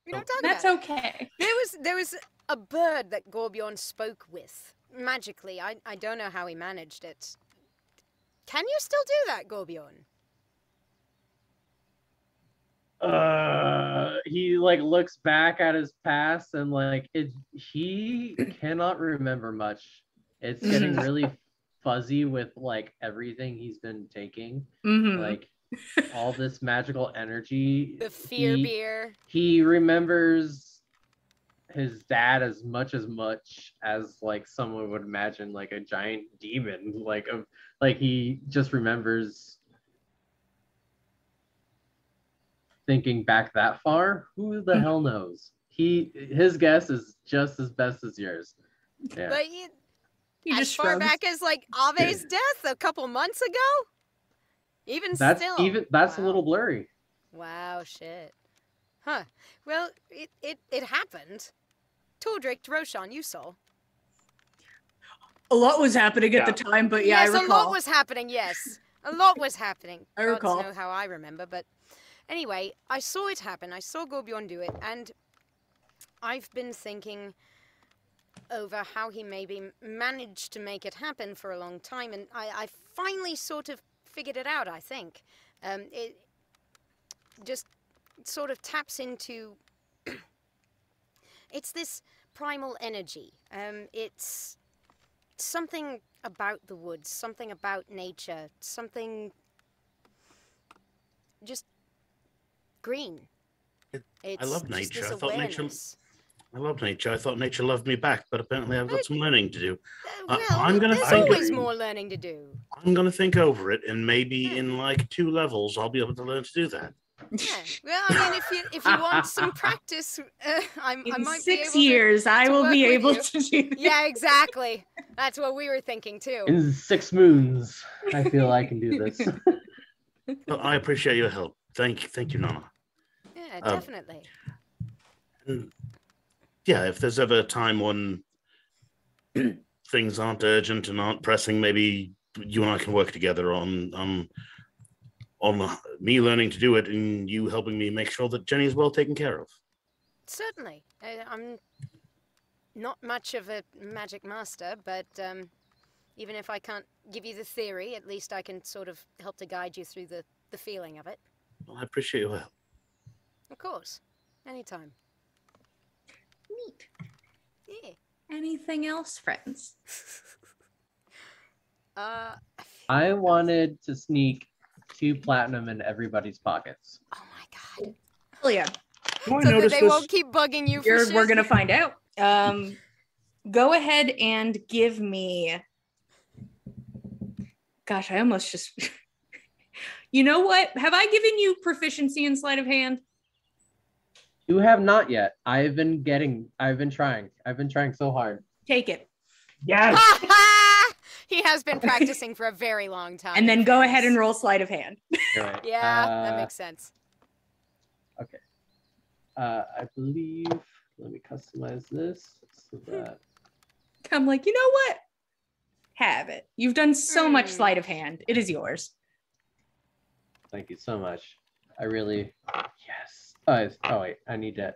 We don't talk That's about it. okay. There was a bird that Gorbjorn spoke with magically. I don't know how he managed it. Can you still do that, Gorbjorn? He looks back at his past and he cannot remember much. It's getting really fuzzy with like everything he's been taking. Mhm. Like all this magical energy. The fear beer. He remembers his dad as much as like someone would imagine, like a giant demon. Like he just remembers thinking back that far. Who the hell knows? His guess is just as best as yours. Yeah. But He as just far shrugs. back as like Ave's death a couple months ago? That's still. a Wow. little blurry. Wow, shit. Huh. Well, it happened. Tordrick, Roshan, you saw. A lot was happening at the time, but yeah, yes, I recall. a lot was happening, yes. A lot was happening. I recall. Gods know how I remember, but anyway, I saw it happen. I saw Gorbjorn do it, and I've been thinking over how he maybe managed to make it happen for a long time, and I finally sort of figured it out, I think. It just sort of taps into... it's this primal energy. It's something about the woods, something about nature, something just green. I love nature. This I thought awareness. I love nature. I thought nature loved me back, but apparently I've got some learning to do. Well, there's always more learning to do. I'm going to think over it, and maybe in like 2 levels, I'll be able to learn to do that. Yeah. Well, I mean, if you want some practice, I might In be 6 able years, I to will work be with able you. to do that. Yeah, exactly. That's what we were thinking too. In 6 moons, I feel I can do this. Well, I appreciate your help. Thank you, Nanna. Yeah, definitely. And yeah, if there's ever a time when things aren't urgent and aren't pressing, maybe you and I can work together on me learning to do it and you helping me make sure that Jenny is well taken care of. Certainly. I'm not much of a magic master, but even if I can't give you the theory, at least I can sort of help to guide you through the feeling of it. Well, I appreciate your help. Of course. Anytime. Neat. Yeah. Anything else, friends? I wanted to sneak 2 platinum in everybody's pockets. Oh my god. Oh yeah. Do I So that notice they this? won't keep bugging you for shit? We're gonna find out. Go ahead and give me. Gosh, I almost just. You know what? Have I given you proficiency in sleight of hand? You have not yet. I've been trying so hard. Take it. Yes. He has been practicing for a very long time. And then go ahead and roll sleight of hand. Right. Yeah, that makes sense. Okay. I believe, let me customize this so that. I'm like, you know what? Have it. You've done so much sleight of hand. It is yours. Thank you so much. I really, yes. Oh wait, I need to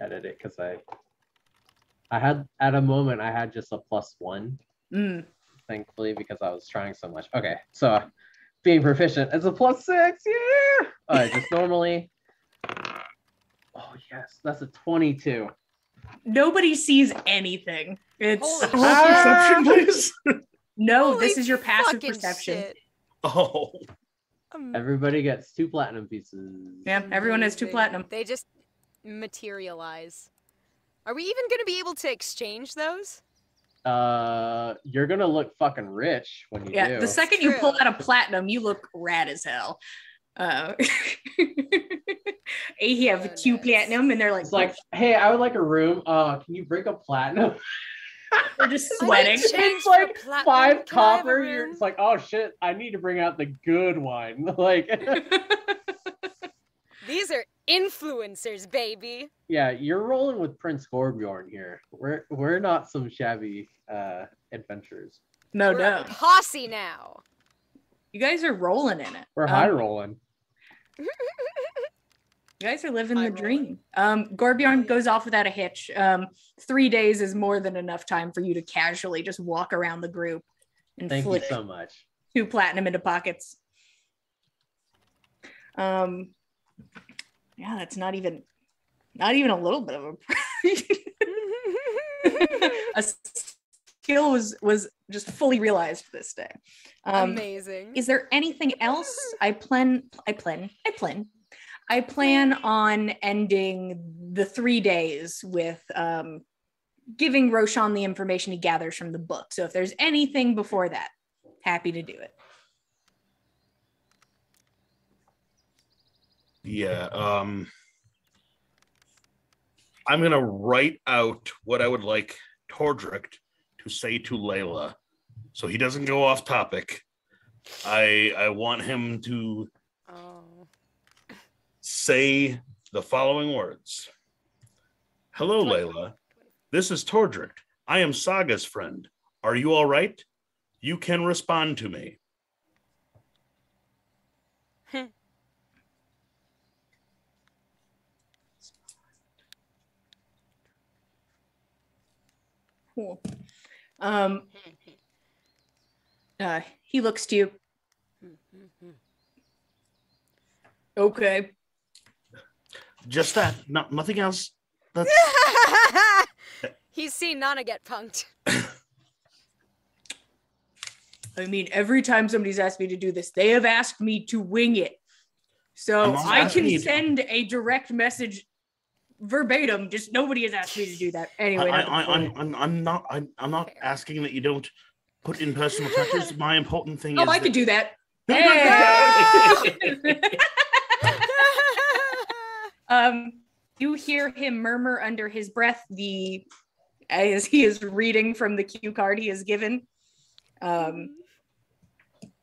edit it because I had, at a moment, I had just a +1. Thankfully, because I was trying so much. Okay, so being proficient as a +6, yeah! All right, just normally. Oh yes, that's a 22. Nobody sees anything. It's Holy Perception, please. no, Holy this is your passive fucking perception. shit. Oh, Everybody gets 2 platinum pieces. Yeah, everyone has 2 Amazing. platinum. They just materialize. Are we even going to be able to exchange those? You're gonna look fucking rich when you do. Yeah, the second you True. pull out a platinum, you look rad as hell. You have Oh, 2 nice. platinum, and they're like, It's like, hey, I would like a room. Can you break a platinum? they're just I sweating. need change It's like for platinum. 5 Can I have a copper. room? It's like, oh shit, I need to bring out the good wine. Like, These are influencers, baby. yeah, you're rolling with Prince Gorbjorn here. We're not some shabby adventurers. No, We're a no. posse now. You guys are rolling in it. We're high rolling. You guys are living High the dream. Gorbjorn goes off without a hitch. 3 days is more than enough time for you to casually just walk around the group and Thank you flick so much. 2 platinum into pockets. Yeah, that's not even a little bit of a skill was just fully realized this day. Amazing. Is there anything else? I plan on ending the 3 days with giving Roshan the information he gathers from the book. So if there's anything before that, happy to do it. Yeah. I'm going to write out what I would like Tordrick to say to Layla so he doesn't go off topic. I want him to say the following words. Hello, Layla. This is Tordrick. I am Saga's friend. Are you all right? You can respond to me. Cool. He looks to you. Okay. Just that. Nothing else. That's... He's seen Nanna get punked. I mean, every time somebody's asked me to do this, they have asked me to wing it. So I can send a direct message verbatim. Just nobody has asked me to do that. Anyway, I'm not asking that you don't put in personal touches. My important thing is I could do that. You hear him murmur under his breath as he is reading from the cue card he is given.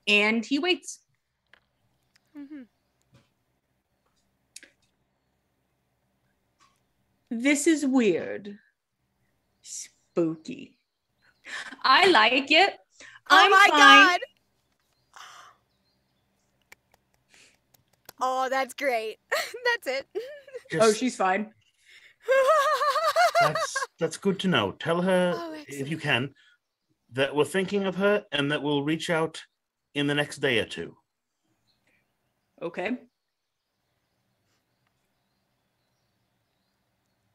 And he waits. Mm-hmm. This is weird. Spooky. I like it. Oh my God. Oh, that's great. That's it. She's fine. That's good to know. Tell her, if you can, that we're thinking of her and that we'll reach out in the next day or two. Okay.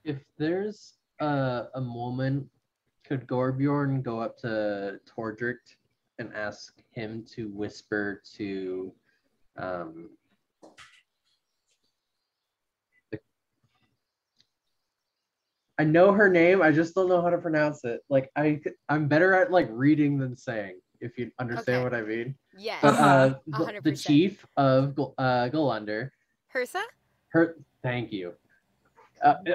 If there's a moment, could Gorbjorn go up to Tordrick and ask him to whisper to I know her name, I just don't know how to pronounce it. Like I'm better at like reading than saying, if you understand what I mean. Yes. But the chief of Golander. Hertha? Thank you.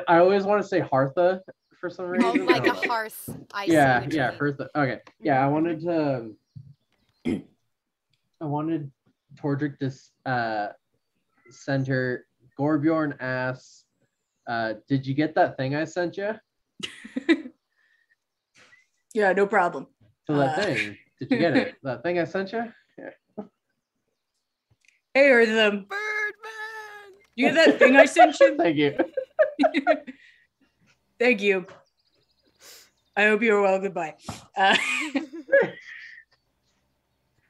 I always want to say Hartha for some reason. Oh, like a hearth. Yeah, Hertha. Okay. Yeah, I wanted Tordrick to send her. Gorbjorn asks, did you get that thing I sent you? Yeah, no problem. So that thing, did you get it? That thing I sent you? Yeah. Hey, or the Birdman. You get that thing I sent you? Thank you. Thank you. I hope you are well. Goodbye.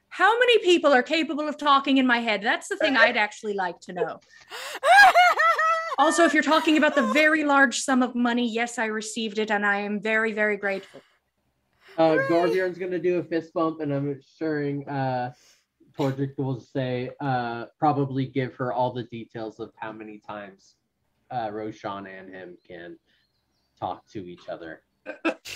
How many people are capable of talking in my head? That's the thing I'd actually like to know. Also, if you're talking about the very large sum of money, yes, I received it, and I am very, very grateful. Gorbjorn's going to do a fist bump, and I'm assuring Tordrick will say, probably give her all the details of how many times Roshan and him can talk to each other.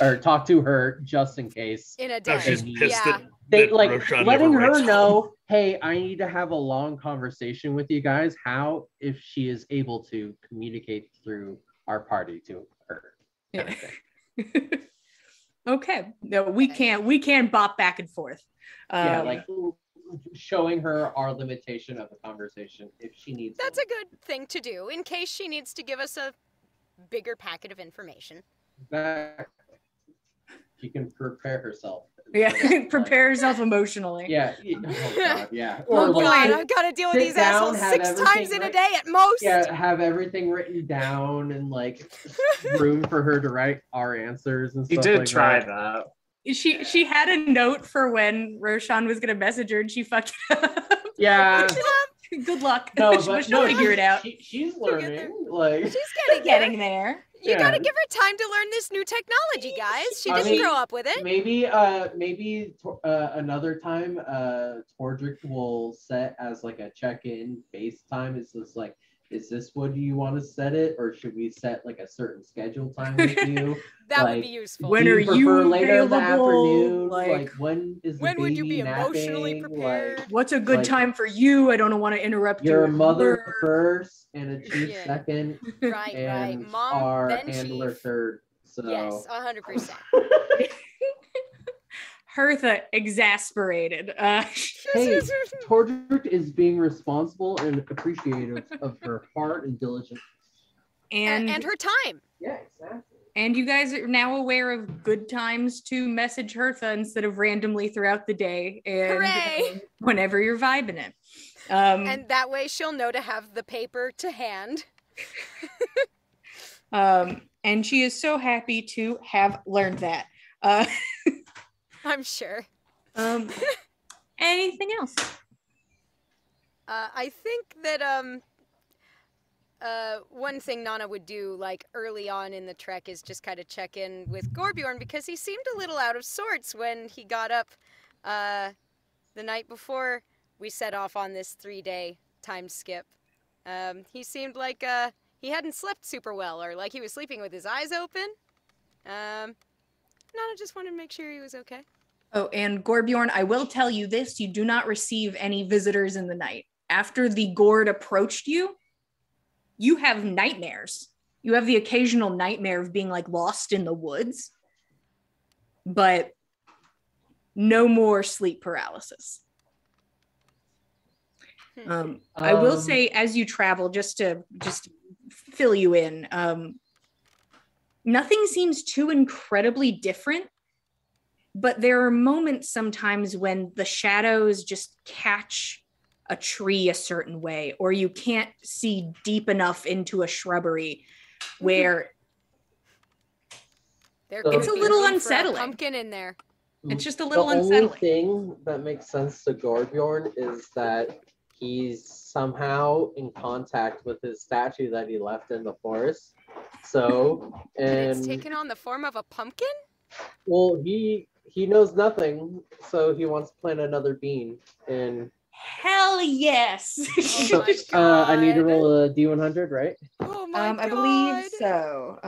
Or talk to her just in case. In a day. She's pissed they that like Roshan letting never her writes know, home. hey, I need to have a long conversation with you guys. How if she is able to communicate through our party to her. Yeah. Okay. No, we can't bop back and forth. Yeah, like showing her our limitation of the conversation if she needs. That's a good thing to do in case she needs to give us a bigger packet of information. That she can prepare herself. Yeah, prepare herself emotionally. Yeah. Oh God, yeah. Or God, I've got to deal with these assholes 6 times in a day at most. Yeah, have everything written down and like room for her to write our answers and stuff. He did like try that. She had a note for when Roshan was gonna message her and she fucked it up. Yeah. Good luck. No, She'll but figure it out. She's learning. Like She's Getting there. You gotta give her time to learn this new technology, guys. She didn't grow up with it. Maybe another time, Tordrick will set as like a check-in FaceTime. Is this what you want to set it, or should we set like a certain schedule time with you? That would be useful. When are you later in the available? afternoon? Like when is the when would you baby be emotionally napping? prepared? Like, What's a good time for you? I don't want to interrupt your your mother work. first and a chief Yeah. second, Right, and right. Mom, our then handler chief. third. So Yes, 100%. Hertha exasperated. Hey, Tordrick is being responsible and appreciative of her heart and diligence. and her time. Yeah, exactly. And you guys are now aware of good times to message Hertha instead of randomly throughout the day. And Hooray! Whenever you're vibing it. And that way she'll know to have the paper to hand. And she is so happy to have learned that. I'm sure. Anything else? I think that one thing Nanna would do like early on in the trek is just kind of check in with Gorbjorn, because he seemed a little out of sorts when he got up the night before we set off on this 3-day time skip. He seemed like he hadn't slept super well, or like he was sleeping with his eyes open. Nanna just wanted to make sure he was okay. Oh, and Gorbjorn, I will tell you this, you do not receive any visitors in the night. After the gourd approached you, you have nightmares. You have the occasional nightmare of being like lost in the woods, but no more sleep paralysis. I will say, as you travel, just to fill you in, nothing seems too incredibly different, but there are moments sometimes when the shadows just catch a tree a certain way, or you can't see deep enough into a shrubbery where it's a little unsettling. Pumpkin in there. It's just a little the unsettling. only thing that makes sense to Gorbjorn is that he's somehow in contact with his statue that he left in the forest. So, and it's taken on the form of a pumpkin? Well, he knows nothing, so he wants to plant another bean. And hell yes. Oh my God. I need to roll a D100, right? Oh my God. I believe so.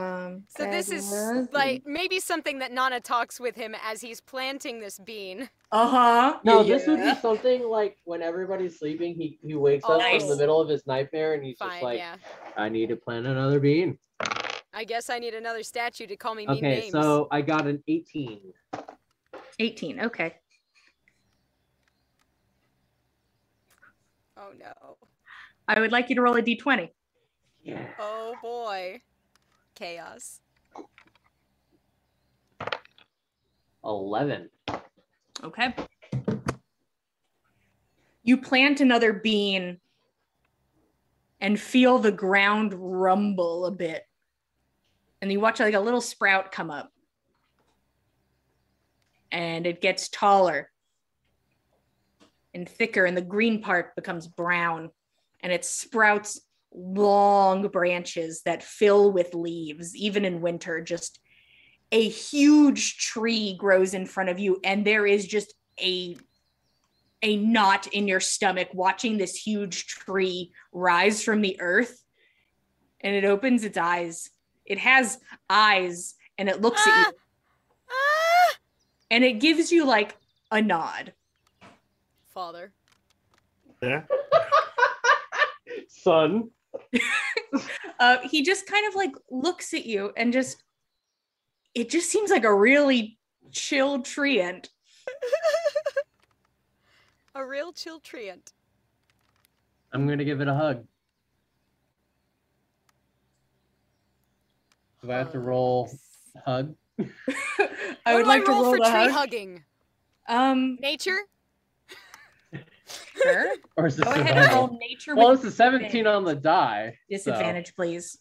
So this is like maybe something that Nanna talks with him as he's planting this bean. Uh-huh. No, this would be something like when everybody's sleeping, he wakes up Nice. from the middle of his nightmare and he's just like, I need to plant another bean. I guess I need another statue to call me mean names. Okay, so I got an 18. 18, okay. Oh no. I would like you to roll a d20. Yeah. Oh boy. Chaos. 11. Okay. You plant another bean and feel the ground rumble a bit. And you watch like a little sprout come up. And it gets taller and thicker, and the green part becomes brown, and it sprouts long branches that fill with leaves. Even in winter, just a huge tree grows in front of you, and there is just a knot in your stomach watching this huge tree rise from the earth. And it opens its eyes. It has eyes, and it looks at you. And it gives you like a nod. Father. Yeah. Son. He just kind of like looks at you and it just seems like a really chill treant. A real chill treant. I'm going to give it a hug. Do I have to roll hug? I would like to roll for the tree hug. hugging. Nature? Sure. Or is this Go ahead and roll nature. Well, with it's a 17 on the die. disadvantage, please.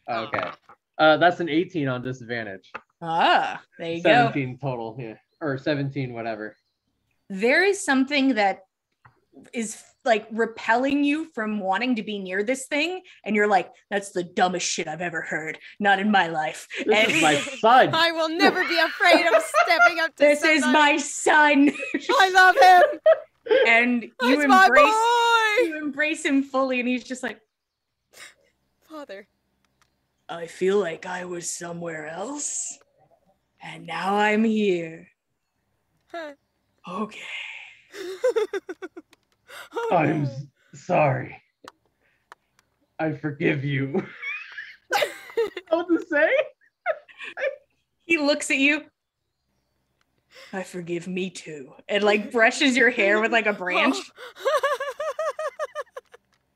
Okay. That's an 18 on disadvantage. Ah, there you 17 total, yeah. Or 17, whatever. There is something that is like repelling you from wanting to be near this thing, and you're like, that's the dumbest shit I've ever heard. Not in my life. This is my son. I will never be afraid of stepping up to This is my son. I love him. And you He's my embrace him fully, and he's just like, Father. I feel like I was somewhere else, and now I'm here. Huh. Okay. Oh, I'm no. sorry. I forgive you. What to say? He looks at you. I forgive me too. And like brushes your hair with like a branch.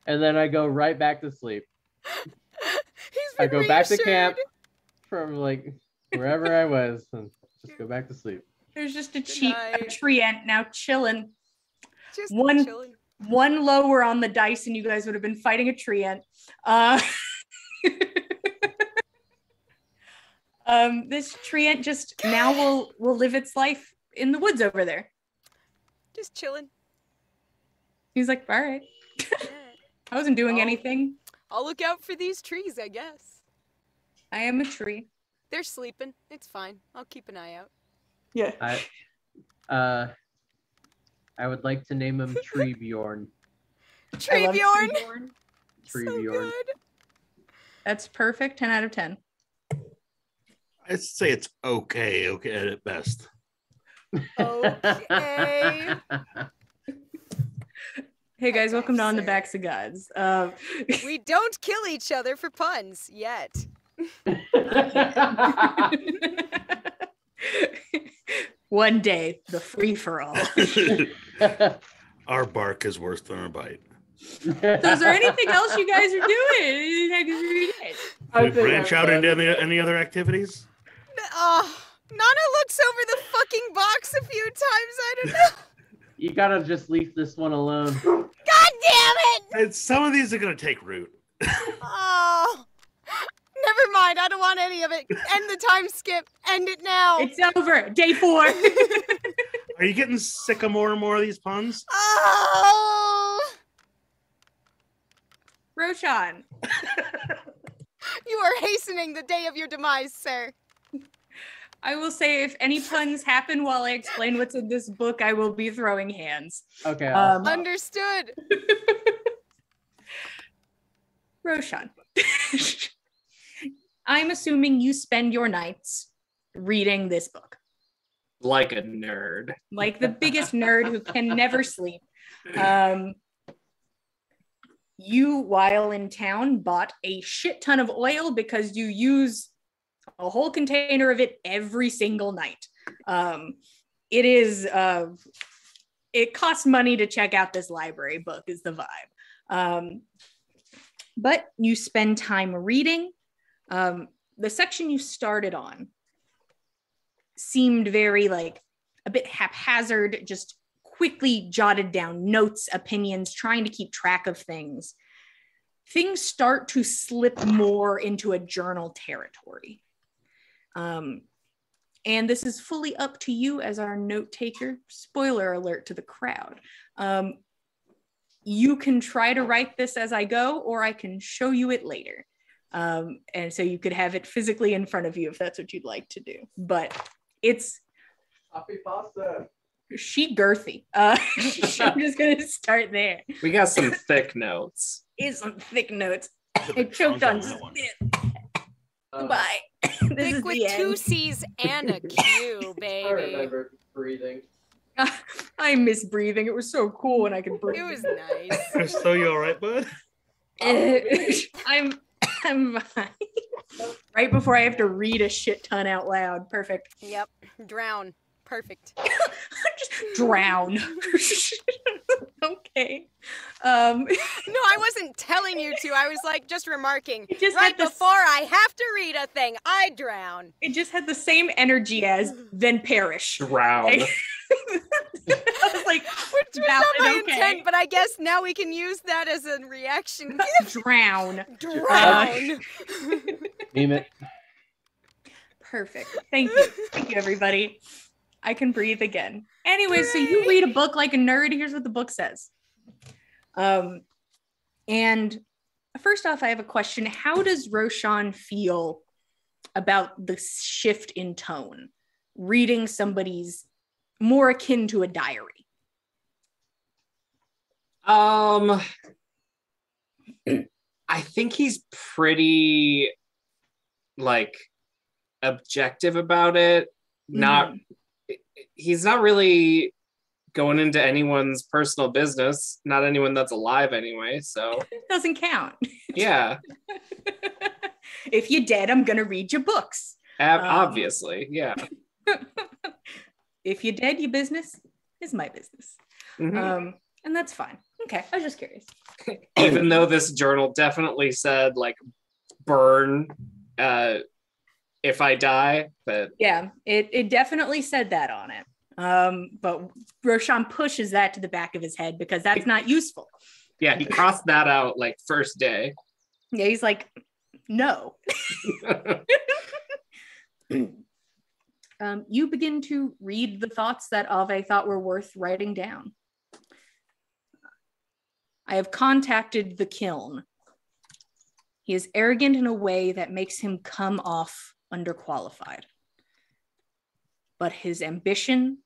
And then I go right back to sleep. He's I been go back to reassured. camp from like wherever I was and just go back to sleep. There's just a night. treant now chilling. Just One- chilling. One lower on the dice, and you guys would have been fighting a treant. This treant just now will live its life in the woods over there. Just chilling. He's like, all right. Yeah. I wasn't doing Oh. anything. I'll look out for these trees, I guess. I am a tree. They're sleeping. It's fine. I'll keep an eye out. Yeah. I would like to name him Tree Bjorn. Tree Bjorn. Tree So Bjorn. good. That's perfect. 10 out of 10. I'd say it's okay at best. Okay. Hey guys, That's welcome to On the absurd. Backs of Gods. We don't kill each other for puns yet. One day, the free for all. Our bark is worse than our bite. So is there anything else you guys are doing? We branch out into any other activities? Nana looks over the fucking box a few times. I don't know. You gotta just leave this one alone. God damn it! And some of these are going to take root. Oh, never mind. I don't want any of it. End the time skip. End it now. It's over. Day 4. Are you getting sick of more and more of these puns? Oh, Roshan. you are hastening the day of your demise, sir. I will say if any puns happen while I explain what's in this book, I will be throwing hands. Okay. Understood. Roshan. I'm assuming you spend your nights reading this book. Like a nerd. Like the biggest nerd who can never sleep. You, while in town, bought a shit ton of oil because you use a whole container of it every single night. It costs money to check out this library book is the vibe. But you spend time reading. The section you started on seemed very like a bit haphazard, just quickly jotted down notes, opinions, trying to keep track of things. Things start to slip more into a journal territory. And this is fully up to you as our note taker. Spoiler alert to the crowd. You can try to write this as I go, or I can show you it later. And so you could have it physically in front of you if that's what you'd like to do. But it's Coffee pasta. she girthy. I'm just gonna start there. We got some thick notes. It's some thick notes. I choked on spit. Goodbye. This is Thick with the 2 end. C's and a Q, I baby. remember breathing. I miss breathing. It was so cool when I could breathe. It was nice. So you all right, bud? I'm fine. Right before I have to read a shit ton out loud. Perfect. Yep. Drown. Perfect. Just drown. Okay. No, I wasn't telling you to. I was like just remarking. It just Right had this- before I have to read a thing, I drown. It just had the same energy as then perish. Drown. I was like, Which was valid, not my okay. intent, but I guess now we can use that as a reaction. Drown. Drown. Meme it. Perfect. Thank you. Thank you, everybody. I can breathe again. Anyway, so you read a book like a nerd. Here's what the book says. And first off, I have a question. How does Roshan feel about the shift in tone, reading somebody's more akin to a diary? I think he's pretty like objective about it. He's not really going into anyone's personal business, not anyone that's alive anyway, so it doesn't count. Yeah. If you're dead, I'm gonna read your books. Obviously, yeah. If you're dead, your business is my business. Mm-hmm. And that's fine. Okay, I was just curious. Even though this journal definitely said like burn if I die, but yeah, it definitely said that on it. But Roshan pushes that to the back of his head because that's not useful. Yeah, he crossed that out like first day. Yeah, he's like, no. You begin to read the thoughts that Ave thought were worth writing down. I have contacted the kiln. He is arrogant in a way that makes him come off underqualified. But his ambition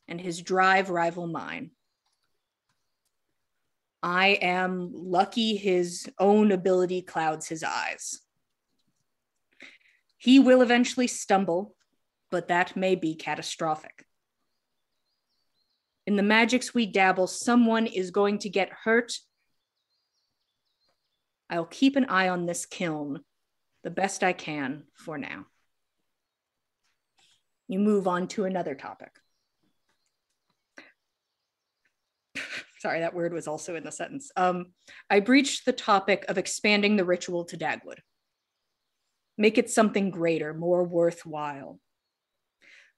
and his drive rival mine. I am lucky his own ability clouds his eyes. He will eventually stumble, but that may be catastrophic. In the magics we dabble, someone is going to get hurt. I'll keep an eye on this kiln the best I can for now. You move on to another topic. Sorry, that word was also in the sentence. I breached the topic of expanding the ritual to Dagwood. Make it something greater, more worthwhile.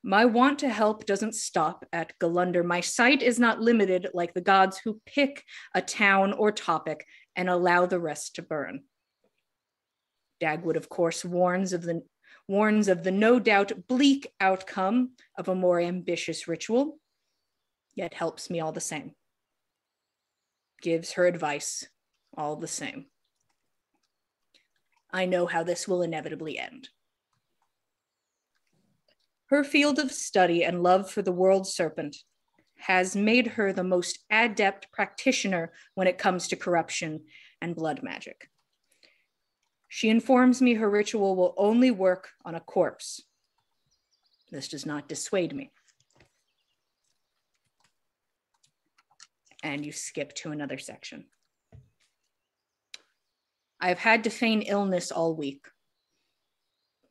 My want to help doesn't stop at Galunder. My sight is not limited like the gods who pick a town or topic and allow the rest to burn. Dagwood, of course, warns of the no doubt bleak outcome of a more ambitious ritual, yet helps me all the same. Gives her advice all the same. I know how this will inevitably end. Her field of study and love for the world serpent has made her the most adept practitioner when it comes to corruption and blood magic. She informs me her ritual will only work on a corpse. This does not dissuade me. And you skip to another section. I've had to feign illness all week.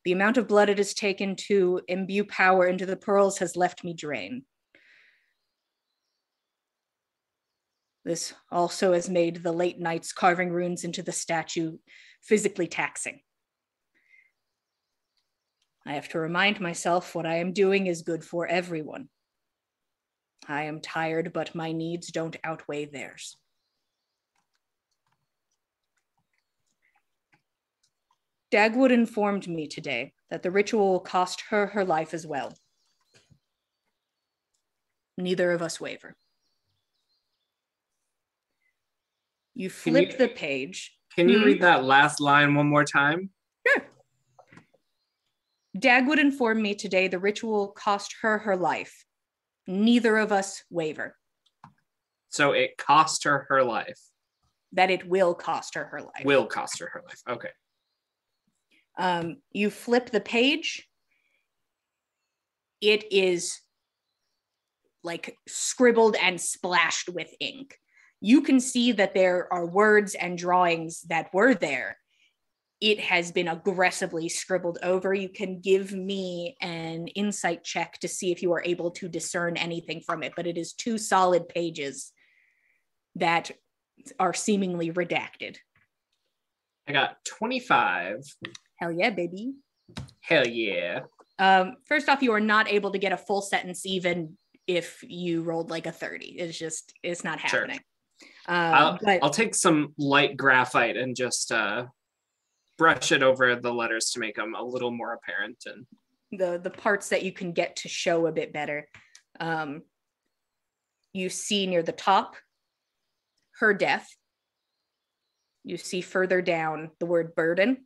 The amount of blood it has taken to imbue power into the pearls has left me drained. This also has made the late nights carving runes into the statue physically taxing. I have to remind myself what I am doing is good for everyone. I am tired, but my needs don't outweigh theirs. Dagwood informed me today that the ritual will cost her her life as well. Neither of us waver. You flip the page. Can you read that last line one more time? Sure. Dagwood informed me today the ritual will cost her her life. Neither of us waver. So it cost her her life. That it will cost her her life. Will cost her her life. Okay. You flip the page. It is like scribbled and splashed with ink. You can see that there are words and drawings that were there. It has been aggressively scribbled over. You can give me an insight check to see if you are able to discern anything from it, but it is 2 solid pages that are seemingly redacted. I got 25. Hell yeah, baby. Hell yeah. First off, you are not able to get a full sentence even if you rolled like a 30. It's not happening. Sure. I'll take some light graphite and just brush it over the letters to make them a little more apparent. And the parts that you can get to show a bit better. You see near the top, her death. You see further down the word burden.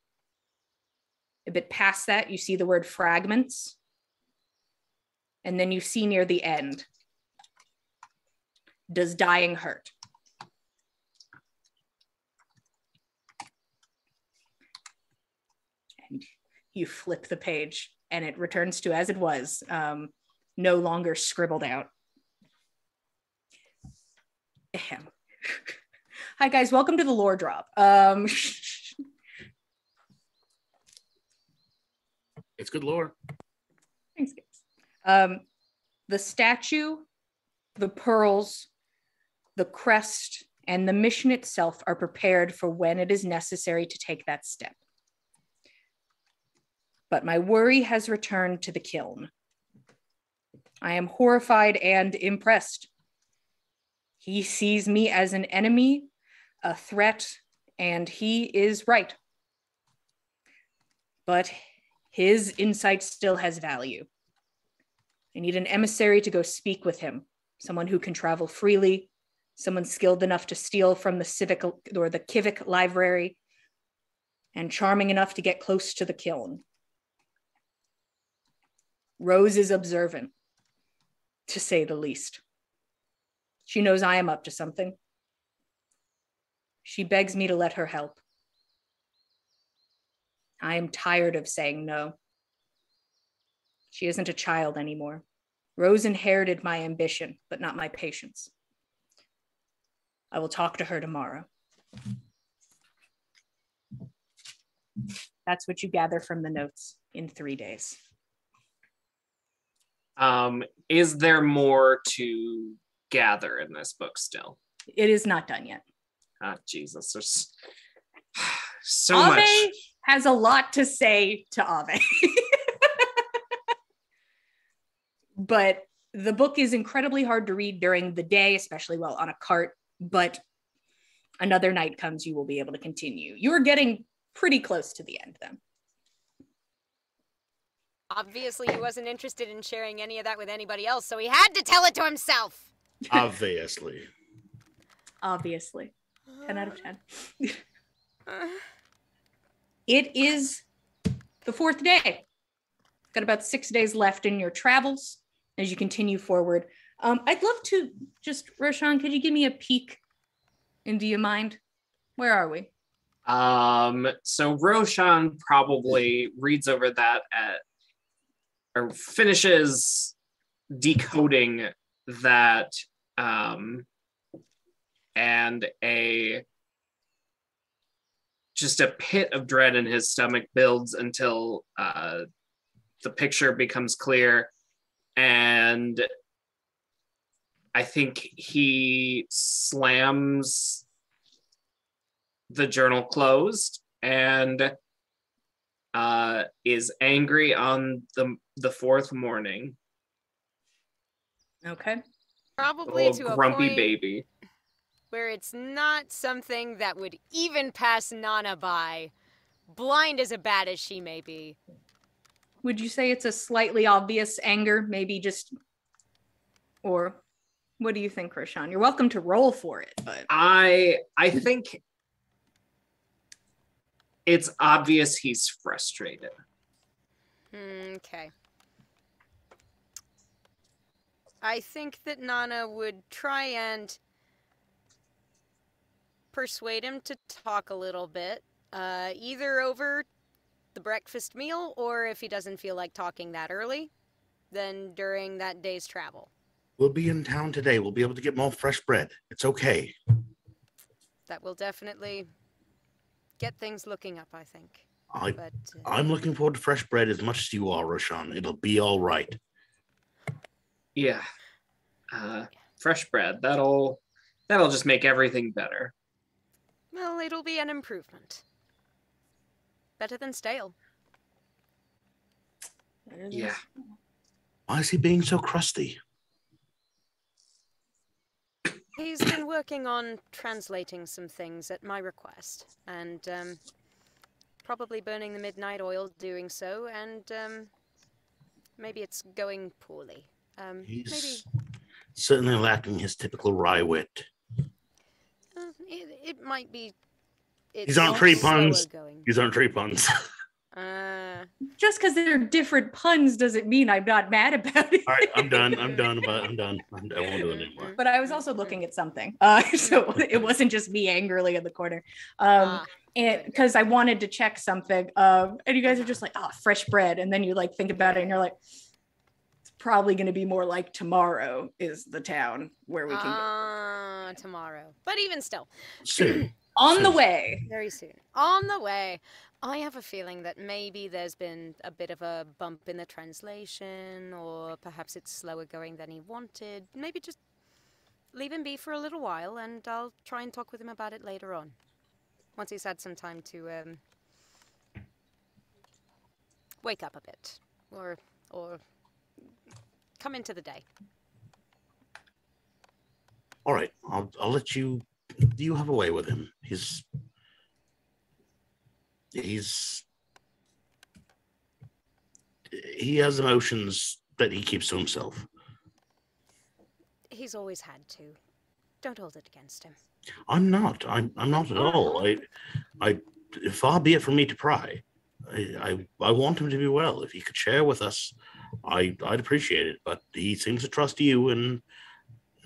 A bit past that, you see the word fragments. And then you see near the end, does dying hurt? And you flip the page and it returns to as it was, no longer scribbled out. Ahem. Hi guys, welcome to the lore drop. It's good lore. Thanks, guys. The statue, the pearls, the crest, and the mission itself are prepared for when it is necessary to take that step. But my worry has returned to the kiln. I am horrified and impressed. He sees me as an enemy, a threat, and he is right. But his insight still has value. I need an emissary to go speak with him, someone who can travel freely, someone skilled enough to steal from the civic or the Kivik library, and charming enough to get close to the kiln. Rose is observant, to say the least. She knows I am up to something. She begs me to let her help. I am tired of saying no. She isn't a child anymore. Rose inherited my ambition, but not my patience. I will talk to her tomorrow. That's what you gather from the notes in 3 days. Is there more to gather in this book still? It is not done yet. Ah, Jesus, there's so much. Ave has a lot to say to Ave. But the book is incredibly hard to read during the day, especially while on a cart. But another night comes, you will be able to continue. You're getting pretty close to the end then. Obviously, he wasn't interested in sharing any of that with anybody else, so he had to tell it to himself. Obviously. Obviously. 10 out of 10. It is the 4th day. Got about 6 days left in your travels as you continue forward. I'd love to just, Roshan, could you give me a peek into your mind? Where are we? So Roshan probably reads over that or finishes decoding that, and just a pit of dread in his stomach builds until the picture becomes clear, and I think he slams the journal closed and is angry on the 4th morning. Okay. Probably to a grumpy point baby where it's not something that would even pass Nanna by, blind as bad as she may be. Would you say it's a slightly obvious anger? Maybe just, or what do you think, Roshan? You're welcome to roll for it, but I think it's obvious he's frustrated. Okay. I think that Nanna would try and persuade him to talk a little bit, either over the breakfast meal, or if he doesn't feel like talking that early, then during that day's travel. We'll be in town today. We'll be able to get more fresh bread. It's okay. That will definitely get things looking up, I think. I'm looking forward to fresh bread as much as you are, Roshan. It'll be all right. Yeah. Fresh bread. That'll just make everything better. Well, it'll be an improvement. Better than stale. Yeah. Why is he being so crusty? He's been working on translating some things at my request, and probably burning the midnight oil doing so, and maybe it's going poorly. He's certainly lacking his typical wry wit. It might be. These aren't tree slower puns. going. These aren't tree puns. Just because they're different puns doesn't mean I'm not mad about it. All right, I'm done. I'm done. I won't do it anymore. But I was also looking at something, so it wasn't just me angrily in the corner. And because I wanted to check something, and you guys are just like, oh, fresh bread, and then you like think about it, and you're like, it's probably going to be more like tomorrow is the town where we can go. Tomorrow, but even still, Soon. On the way. Very soon. On the way. I have a feeling that maybe there's been a bit of a bump in the translation, or perhaps it's slower going than he wanted. Maybe just leave him be for a little while, and I'll try and talk with him about it later on. Once he's had some time to wake up a bit, or come into the day. All right, I'll let you. You have a way with him. He has emotions that he keeps to himself. He's always had to. Don't hold it against him. I'm not. I'm not at all. I far be it from me to pry. I want him to be well. If he could share with us, I'd appreciate it. But he seems to trust you and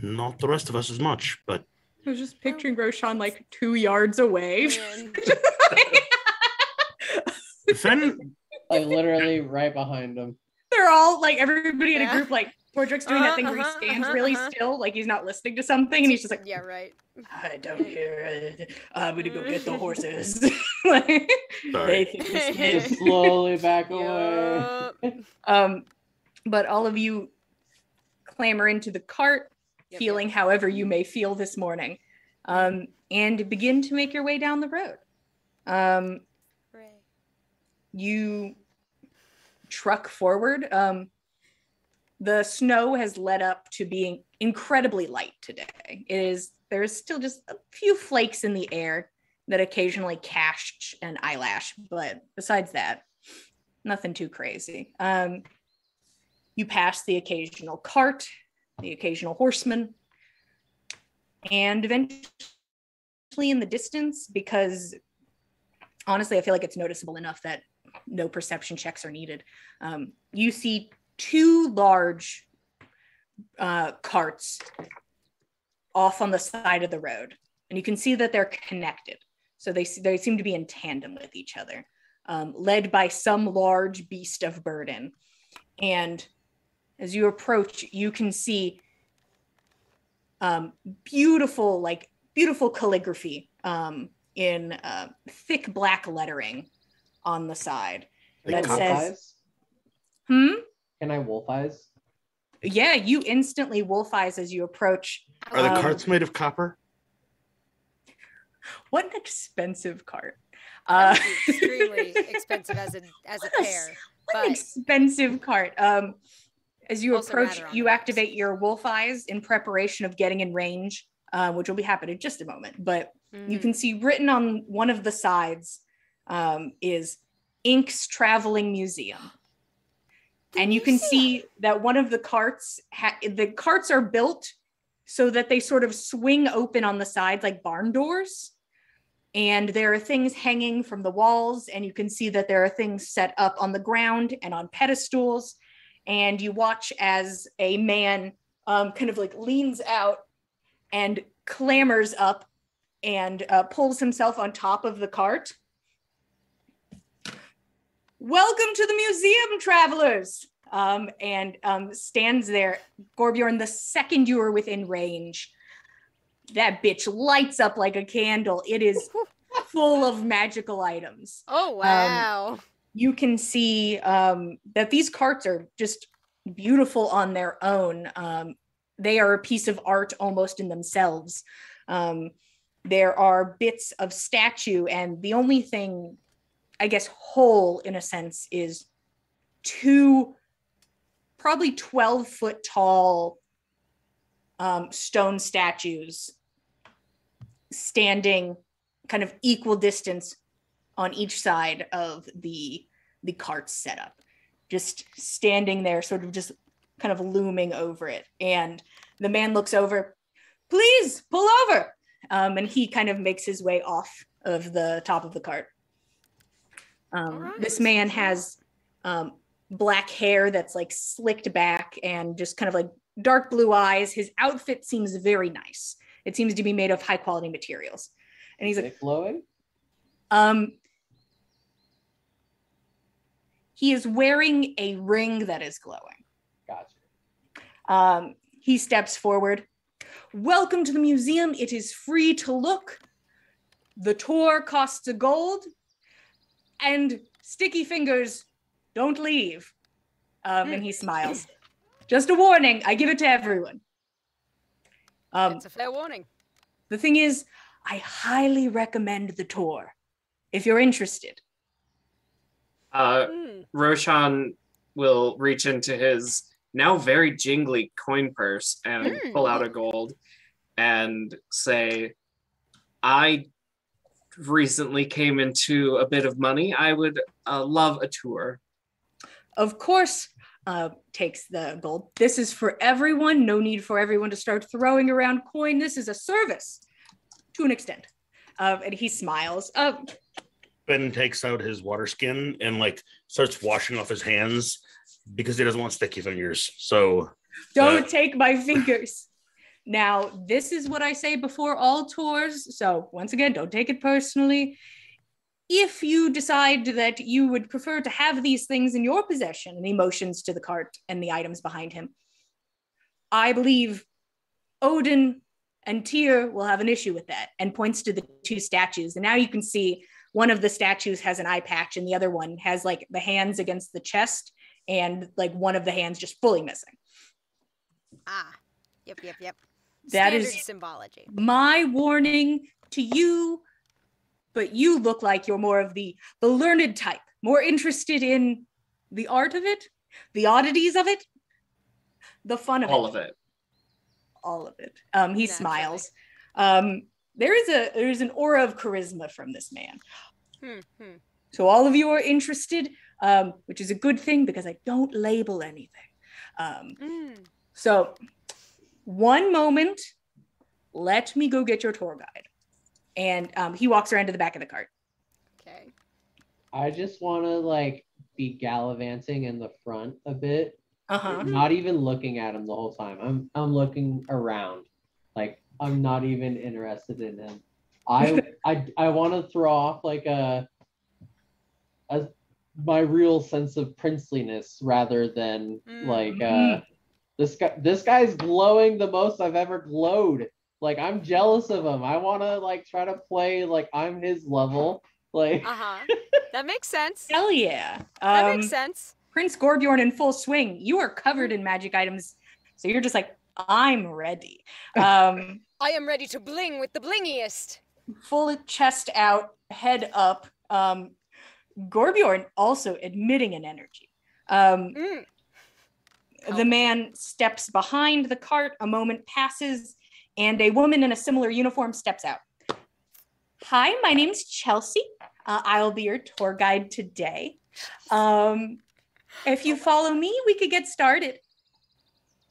not the rest of us as much. But I was just picturing Roshan like 2 yards away. Like literally right behind him. They're all like everybody in a group, like Tordrick's doing that thing where he stands really still, like he's not listening to something, and he's just like, yeah, right. I don't hear it. I'm gonna go get the horses. Like, sorry. they think this kid- Just slowly back away. But all of you clamber into the cart, feeling however you may feel this morning, and begin to make your way down the road. You truck forward. The snow has led up to being incredibly light today. There's still just a few flakes in the air that occasionally catch an eyelash, but besides that, nothing too crazy. You pass the occasional cart, the occasional horseman, and eventually in the distance, because honestly, I feel like it's noticeable enough that no perception checks are needed. You see 2 large carts off on the side of the road, and you can see that they're connected. So they seem to be in tandem with each other, led by some large beast of burden. And as you approach, you can see beautiful calligraphy in thick black lettering on the side that says, Can I wolf eyes? Yeah, you instantly wolf eyes as you approach. Are the carts made of copper? What an expensive cart. Extremely expensive as a pair. What an expensive cart. As you Also approach, rather on you the activate your wolf eyes in preparation of getting in range, which will be happening in just a moment. But you can see written on one of the sides is Ink's Traveling Museum. And you can see that one of the carts, the carts are built so that they sort of swing open on the sides like barn doors. And there are things hanging from the walls, and you can see that there are things set up on the ground and on pedestals. And you watch as a man kind of like leans out and clambers up and pulls himself on top of the cart. Welcome to the museum, travelers. And stands there. Gorbjorn, the second you are within range, that bitch lights up like a candle. It is full of magical items. Oh, wow. You can see that these carts are just beautiful on their own. They are a piece of art almost in themselves. There are bits of statue, and the only thing, I guess, whole in a sense is 2 probably 12-foot tall stone statues standing kind of equal distance on each side of the cart setup, just standing there, sort of just kind of looming over it. And the man looks over, please pull over. and he kind of makes his way off of the top of the cart. Alright. This man has black hair that's like slicked back and just kind of like dark blue eyes. His outfit seems very nice. It seems to be made of high quality materials. And he's like, glowing? He is wearing a ring that is glowing. Gotcha. He steps forward. Welcome to the museum. It is free to look. The tour costs a gold. And sticky fingers, don't leave. And he smiles. Just a warning. I give it to everyone. It's a fair warning. The thing is, I highly recommend the tour if you're interested. Roshan will reach into his now very jingly coin purse and pull out a gold and say, I recently came into a bit of money. I would love a tour. Of course, takes the gold. This is for everyone. No need for everyone to start throwing around coin. This is a service to an extent. And he smiles. Ben takes out his water skin and like starts washing off his hands because he doesn't want sticky fingers. So don't take my fingers. Now, this is what I say before all tours. So once again, don't take it personally. If you decide that you would prefer to have these things in your possession, and he motions to the cart and the items behind him, I believe Odin and Tyr will have an issue with that, and points to the two statues. And now you can see one of the statues has an eye patch and the other one has like the hands against the chest and like one of the hands just fully missing. Yep. That Standard is symbology. My warning to you, but you look like you're more of the learned type, more interested in the art of it, the oddities of it, the fun of All it. of it. All of it. He smiles. There's an aura of charisma from this man. So all of you are interested, which is a good thing because I don't label anything. So one moment, let me go get your tour guide. And he walks around to the back of the cart. Okay. I just want to like be gallivanting in the front a bit. Not even looking at him the whole time. I'm looking around. Like I'm not even interested in him. I want to throw off like my real sense of princeliness rather than like this guy's glowing the most I've ever glowed. Like I'm jealous of him. I want to like try to play like I'm his level. Like that makes sense. Hell yeah. That makes sense. Prince Gorbjorn in full swing. You are covered in magic items, so you're just like, I'm ready. I am ready to bling with the blingiest. Full chest out, head up. Gorbjorn also admitting an energy. The man steps behind the cart. A moment passes, and a woman in a similar uniform steps out. Hi, my name's Chelsea. I'll be your tour guide today. If you follow me, we could get started.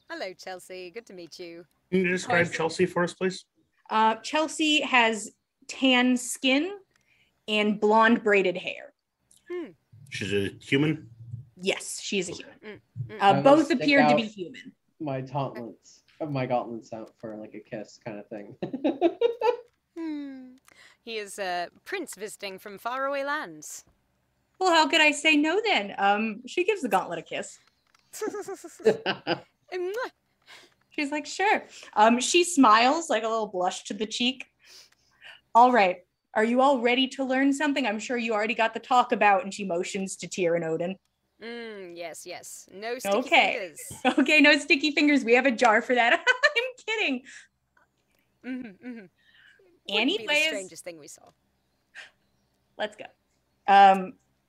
Hello, Chelsea. Good to meet you. Can you describe Chelsea for us, please? Chelsea has tan skin and blonde braided hair. She's a human? Yes, she's a human. Both appear to be human. My gauntlets out for like a kiss kind of thing. He is a prince visiting from faraway lands. Well, how could I say no then? She gives the gauntlet a kiss. She's like, sure. She smiles, like a little blush to the cheek. All right. Are you all ready to learn something? I'm sure you already got the talk about, and she motions to Tyr and Odin. Yes. No sticky fingers. Okay, no sticky fingers. We have a jar for that. I'm kidding. Anyways, be the strangest thing we saw. Let's go.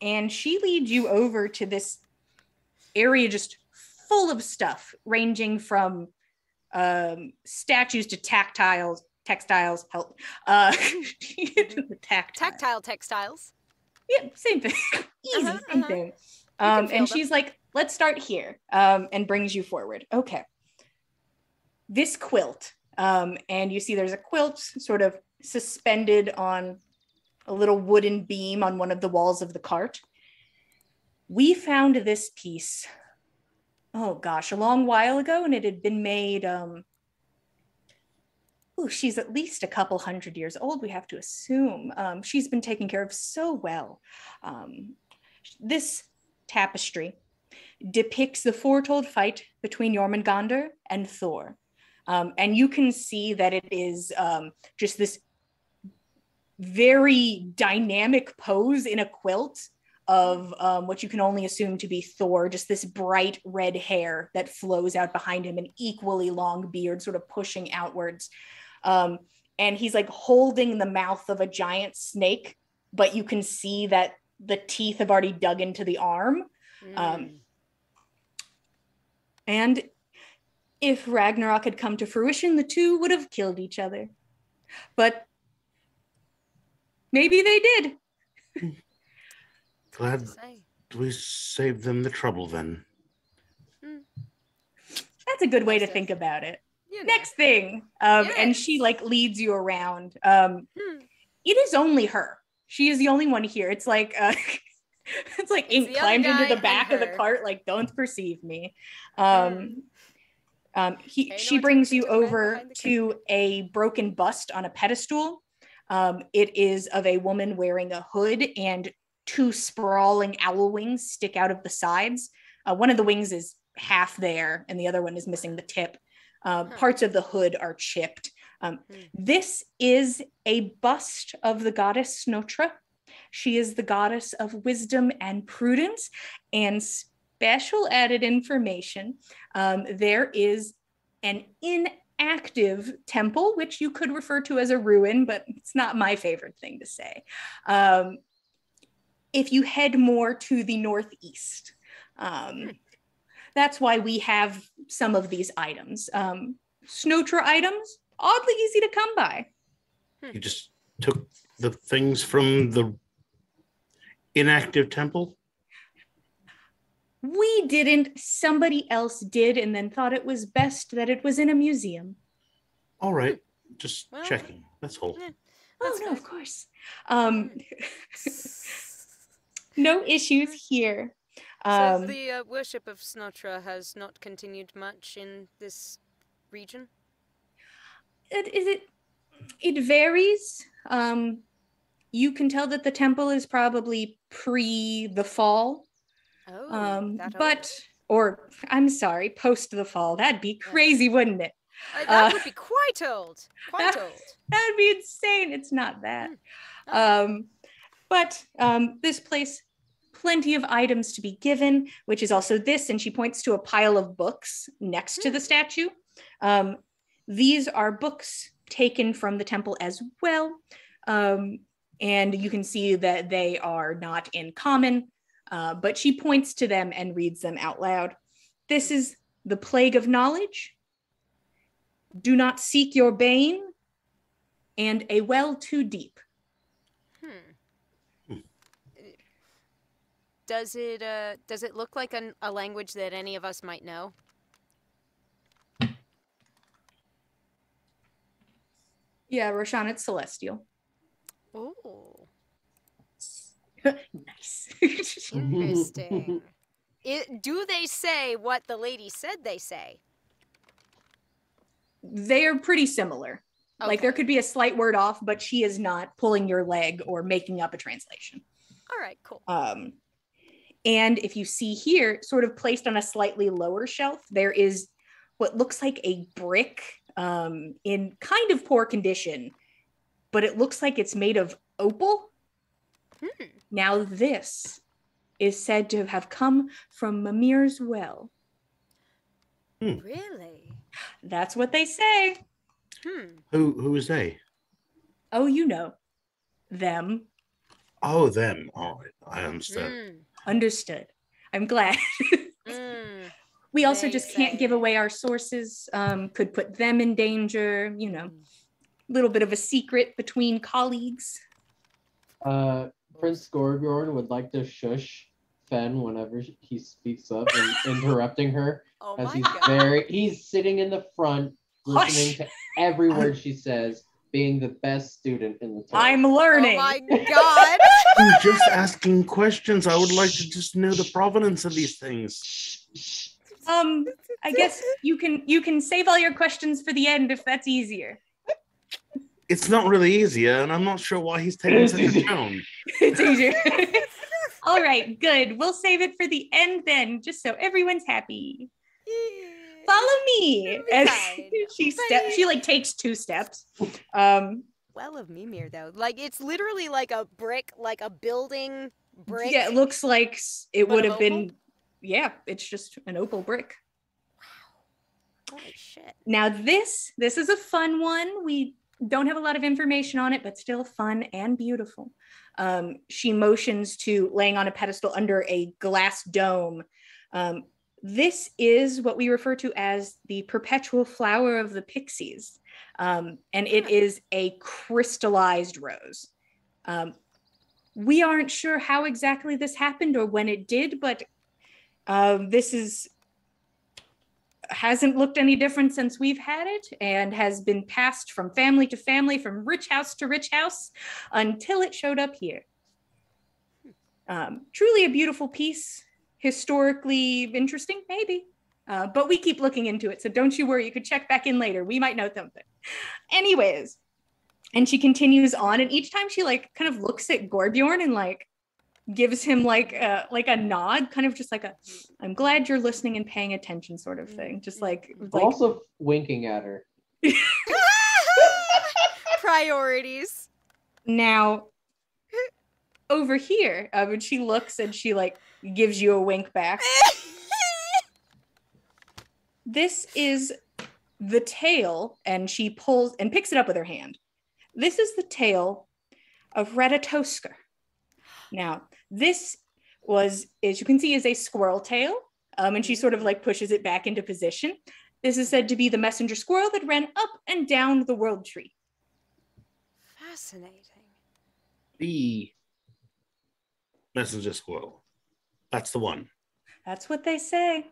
And she leads you over to this area just full of stuff, ranging from statues to textiles. Help. Tactile textiles. Yeah, same thing. Easy, same thing. And she's like, let's start here, and brings you forward. Okay. This quilt, And you see there's a quilt sort of suspended on a little wooden beam on one of the walls of the cart. We found this piece, oh gosh, a long while ago, and it had been made, she's at least a couple hundred years old, we have to assume. She's been taken care of so well. This tapestry depicts the foretold fight between Jorman Gander and Thor. And you can see that it is just this very dynamic pose in a quilt of what you can only assume to be Thor, just this bright red hair that flows out behind him, an equally long beard sort of pushing outwards. And he's like holding the mouth of a giant snake, but you can see that the teeth have already dug into the arm. And if Ragnarok had come to fruition, the two would have killed each other. But maybe they did. Glad we saved them the trouble then. That's a good way to think about it. You know. Next thing, and she like leads you around. It is only her. She is the only one here. It's like it's like Ink climbed into the back of the cart, like, don't perceive me. She brings you over to a broken bust on a pedestal. It is of a woman wearing a hood, and two sprawling owl wings stick out of the sides. One of the wings is half there, and the other one is missing the tip. Parts of the hood are chipped. This is a bust of the goddess Snotra. She is the goddess of wisdom and prudence. And special added information, there is an inactive temple, which you could refer to as a ruin, but it's not my favorite thing to say. If you head more to the northeast, that's why we have some of these items. Snotra items, oddly easy to come by. You just took the things from the inactive temple? We didn't. Somebody else did, and then thought it was best that it was in a museum. All right. Just checking. That's all. No, of course. No issues here. So the worship of Snotra has not continued much in this region? It varies. You can tell that the temple is probably pre the fall. I'm sorry, post the fall. That'd be crazy, wouldn't it? That would be quite old. Quite old. That'd be insane. It's not that. But this place, plenty of items to be given, which is also this, and she points to a pile of books next to the statue. These are books taken from the temple as well. And you can see that they are not in common, but she points to them and reads them out loud. This is the Plague of Knowledge, Do Not Seek Your Bane, and A Well Too Deep. Does it look like a language that any of us might know? Yeah, Roshan, it's Celestial. Oh. Nice. Interesting. Do they say what the lady said they say? They are pretty similar. Okay. Like there could be a slight word off, but she is not pulling your leg or making up a translation. All right, cool. And if you see here, sort of placed on a slightly lower shelf, there is what looks like a brick in kind of poor condition, but it looks like it's made of opal. Now this is said to have come from Mimir's well. Really? That's what they say. Who is they? Oh, you know. Them. Oh, them. Oh, I understand. Understood. I'm glad. We also just can't give away our sources. Could put them in danger, you know. Little bit of a secret between colleagues. Prince Scorpion would like to shush Fen whenever he speaks up and interrupting her. Oh as my God. he's sitting in the front listening to every word she says, being the best student in the tour. I'm learning. Oh my god. I'm just asking questions. I would like to just know the provenance of these things. I guess you can save all your questions for the end if that's easier. It's not really easier, and I'm not sure why he's taking such a tone. It's easier. All right, good. We'll save it for the end then, just so everyone's happy. Follow me. As she like takes 2 steps. Well of Mimir though. Like it's literally like a brick, like a building brick. Yeah, it looks like it But would an have been opal? yeah, it's just an opal brick. Holy shit. Now this is a fun one. We don't have a lot of information on it, but still fun and beautiful. She motions to laying on a pedestal under a glass dome. This is what we refer to as the perpetual flower of the pixies. And it is a crystallized rose. We aren't sure how exactly this happened or when it did, but this hasn't looked any different since we've had it and has been passed from family to family, from rich house to rich house until it showed up here. Truly a beautiful piece. Historically interesting, maybe. But we keep looking into it, so don't you worry. You could check back in later. We might know something. Anyways, and she continues on, and each time she like kind of looks at Gorbjorn and like gives him like a nod, kind of just like a "I'm glad you're listening and paying attention" sort of thing. Just like Also winking at her. Priorities. Now, over here, when she looks and she like gives you a wink back. This is the tail, and she pulls and picks it up with her hand. This is the tail of Retitoska. Now, this was, as you can see, is a squirrel tail, and she sort of like pushes it back into position. This is said to be the messenger squirrel that ran up and down the world tree. Fascinating. The messenger squirrel. That's the one. That's what they say.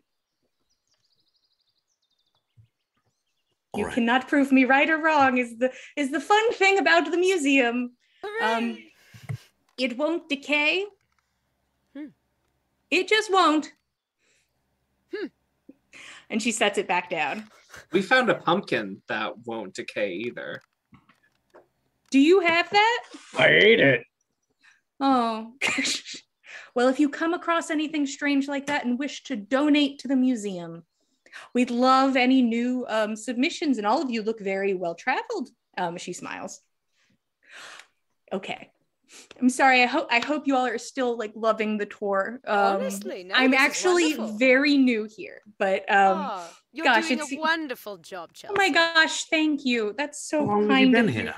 All You right. cannot prove me right or wrong is the fun thing about the museum. It won't decay. It just won't. And she sets it back down. We found a pumpkin that won't decay either. Do you have that? I ate it. Oh. Well, if you come across anything strange like that and wish to donate to the museum, we'd love any new submissions, and all of you look very well traveled. She smiles. Okay. I'm sorry. I hope you all are still like loving the tour. Honestly, no, I'm this is actually wonderful. very new here, but You're gosh, doing it's a wonderful job, Chelsea. oh my gosh, thank you. That's so How long kind have you been of you. here?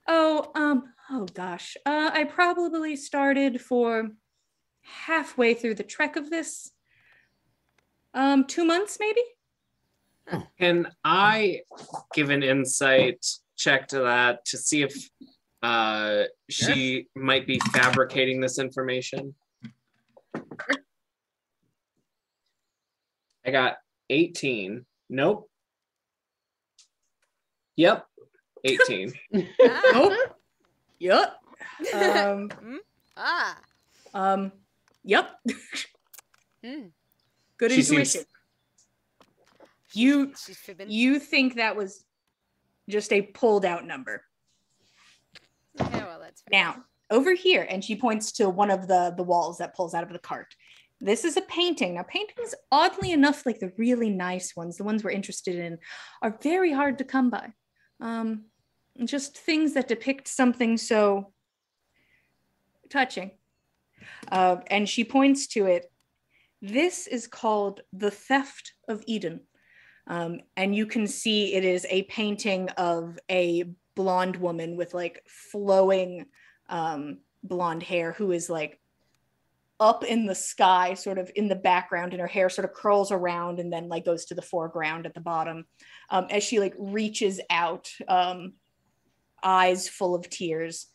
Oh gosh. I probably started for halfway through the trek of this. 2 months maybe? Can I give an insight check to that to see if she might be fabricating this information? I got 18. Nope. Yep. 18. Nope. Yep. Yep. Good She intuition. seems- She's fibbing. You think that was just a pulled out number. Yeah, well, that's fair. Now, over here, and she points to one of the walls that pulls out of the cart. This is a painting. Now, paintings, oddly enough, like the really nice ones, the ones we're interested in, are very hard to come by. Just things that depict something so touching. And she points to it. This is called The Theft of Eden. And you can see it is a painting of a blonde woman with like flowing blonde hair who is like up in the sky, sort of in the background, and her hair sort of curls around and then like goes to the foreground at the bottom as she like reaches out, eyes full of tears,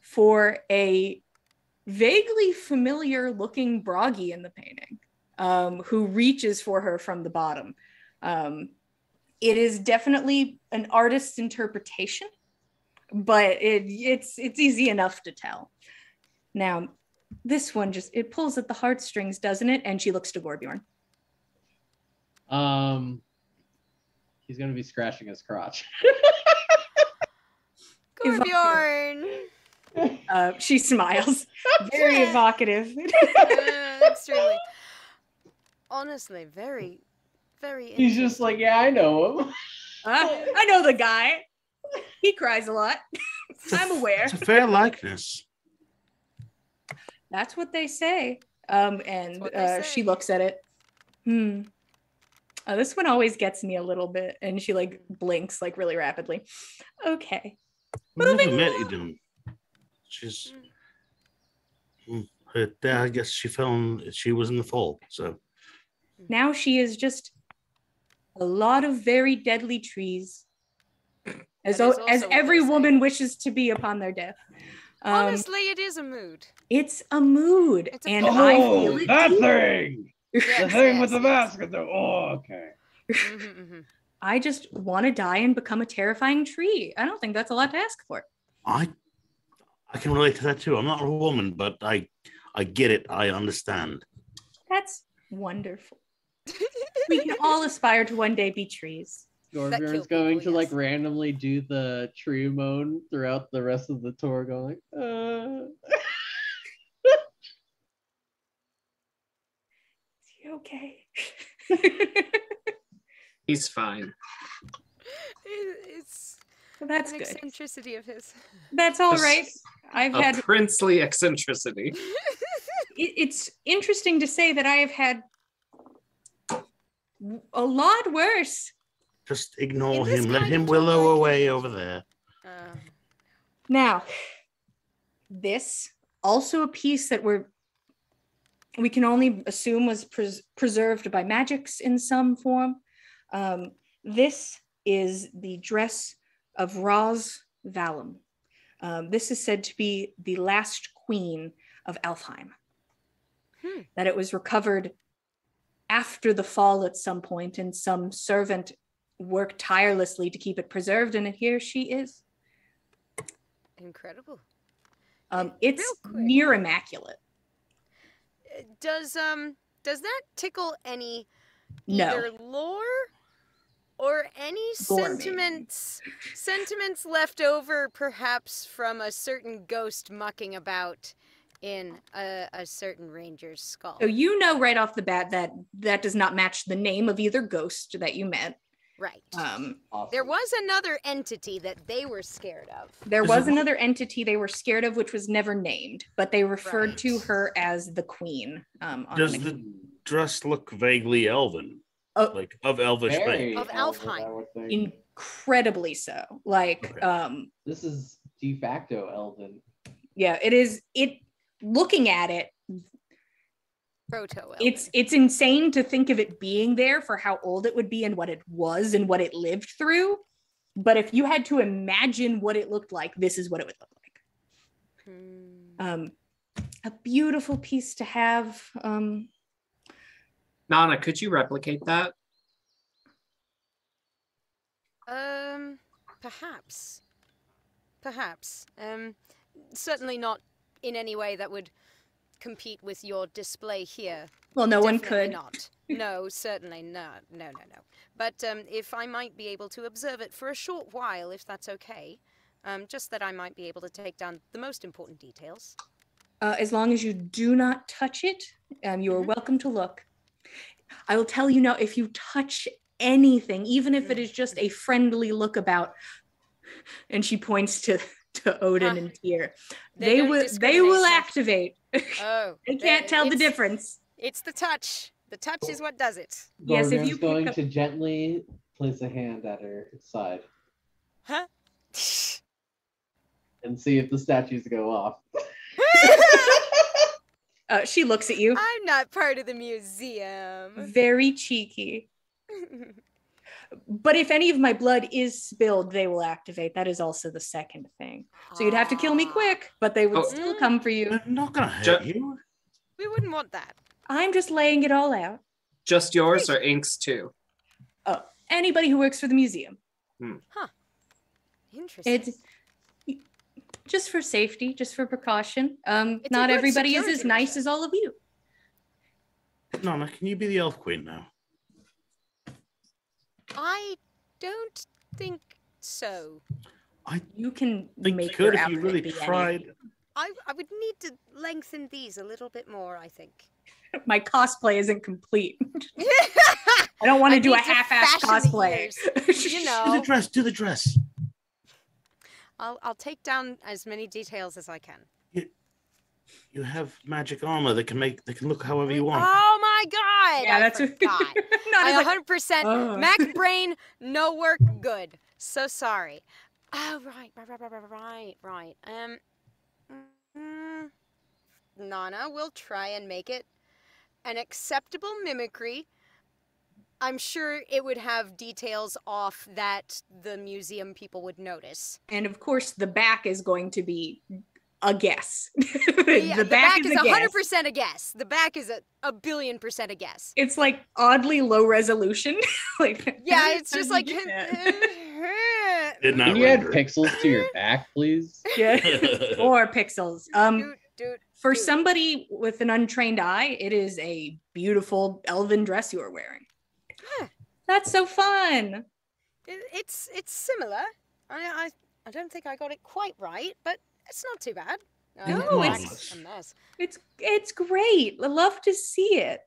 for a vaguely familiar looking Broggy in the painting, who reaches for her from the bottom. It is definitely an artist's interpretation, but it's easy enough to tell. Now, this one it pulls at the heartstrings, doesn't it? And she looks to Gorbjorn. He's gonna be scratching his crotch. Gorbjorn! She smiles. Very evocative. Extremely. Honestly, very, very He's just like, yeah, I know him. I know the guy. He cries a lot. I'm aware. It's a fair likeness. That's what they say. She looks at it. This one always gets me a little bit, and she like blinks like really rapidly. Okay. We never met Eden. She's. I guess she was in the fall. So now she is just a lot of very deadly trees, as every woman wishes to be upon their death. Honestly, it is a mood. It's a mood, I feel it. That thing. The thing with the mask. Oh, okay. I just want to die and become a terrifying tree. I don't think that's a lot to ask for. I can relate to that too. I'm not a woman, but I get it. I understand. That's wonderful. We can all aspire to one day be trees. Gorbjorn's going to like randomly do the tree moan throughout the rest of the tour, going, Is he okay? He's fine. It's that's an good. eccentricity of his. That's all right. I've had princely eccentricity. It's interesting to say that I have had a lot worse. Just ignore him. Let him willow away over there. Now, this also a piece that we can only assume was preserved by magics in some form. This is the dress of Raz Valum. This is said to be the last queen of Elfheim. That it was recovered after the fall at some point, and some servant worked tirelessly to keep it preserved, and here she is. Incredible. It's near immaculate. Does that tickle any No. either lore or any sentiments left over perhaps from a certain ghost mucking about in a certain ranger's skull? So you know right off the bat that does not match the name of either ghost that you met. Right. Awesome. There was another entity that they were scared of. There was another entity they were scared of, which was never named, but they referred to her as the queen. Does the dress look vaguely elven? Like of elvish faith? Of Elfheim. Incredibly so. Like, okay. This is de facto elven. Yeah, it is. Looking at it, Proto-elven. it's insane to think of it being there for how old it would be and what it was and what it lived through. But if you had to imagine what it looked like, this is what it would look like. A beautiful piece to have. Nanna, could you replicate that? Perhaps. Certainly not in any way that would compete with your display here. Well, no one Definitely could. Not. No, certainly not. No. But if I might be able to observe it for a short while, if that's okay, just that I might be able to take down the most important details. As long as you do not touch it, you are welcome to look. I will tell you now, if you touch anything, even if it is just a friendly look about, and she points to Odin and Tyr, they will activate. Oh, they can't tell the difference. It's the touch. The touch is what does it. Yes, if you going to gently place a hand at her side. Huh? And see if the statues go off. She looks at you. I'm not part of the museum. Very cheeky. But if any of my blood is spilled, they will activate. That is also the second thing. So you'd have to kill me quick, but they would still come for you. They're not gonna hurt you. We wouldn't want that. I'm just laying it all out. Just yours or Ink's too? Oh, anybody who works for the museum. Huh. Interesting. It's just for safety, just for precaution. It's a Not good everybody is as security nice measure. as all of you. Nanna, can you be the elf queen now? I don't think so. You can Think make you could your if you outfit really be tried. anything. I would need to lengthen these a little bit more, I think. My cosplay isn't complete. I don't want to do a need to half-ass fashion the cosplay. You Do know, the dress. Do the dress. I'll take down as many details as I can. You have magic armor that can look however you want. Oh my god! Yeah, I that's forgot. Not as I like, 100% oh. Mac brain, no work, good. So sorry. Oh right. Nanna will try and make it an acceptable mimicry. I'm sure it would have details off that the museum people would notice. and of course, the back is going to be a guess. Yeah, the back is a guess. 100% a guess. The back is a billion% a guess. It's like oddly low resolution. Like Yeah, it's just like. Did Can not you add render. pixels to your back, please? yeah, 4 pixels. Dude, For dude. somebody with an untrained eye, it is a beautiful elven dress you are wearing. Huh. That's so fun. It's similar. I don't think I got it quite right, but it's not too bad. No, it's- a mess. It's great. I love to see it.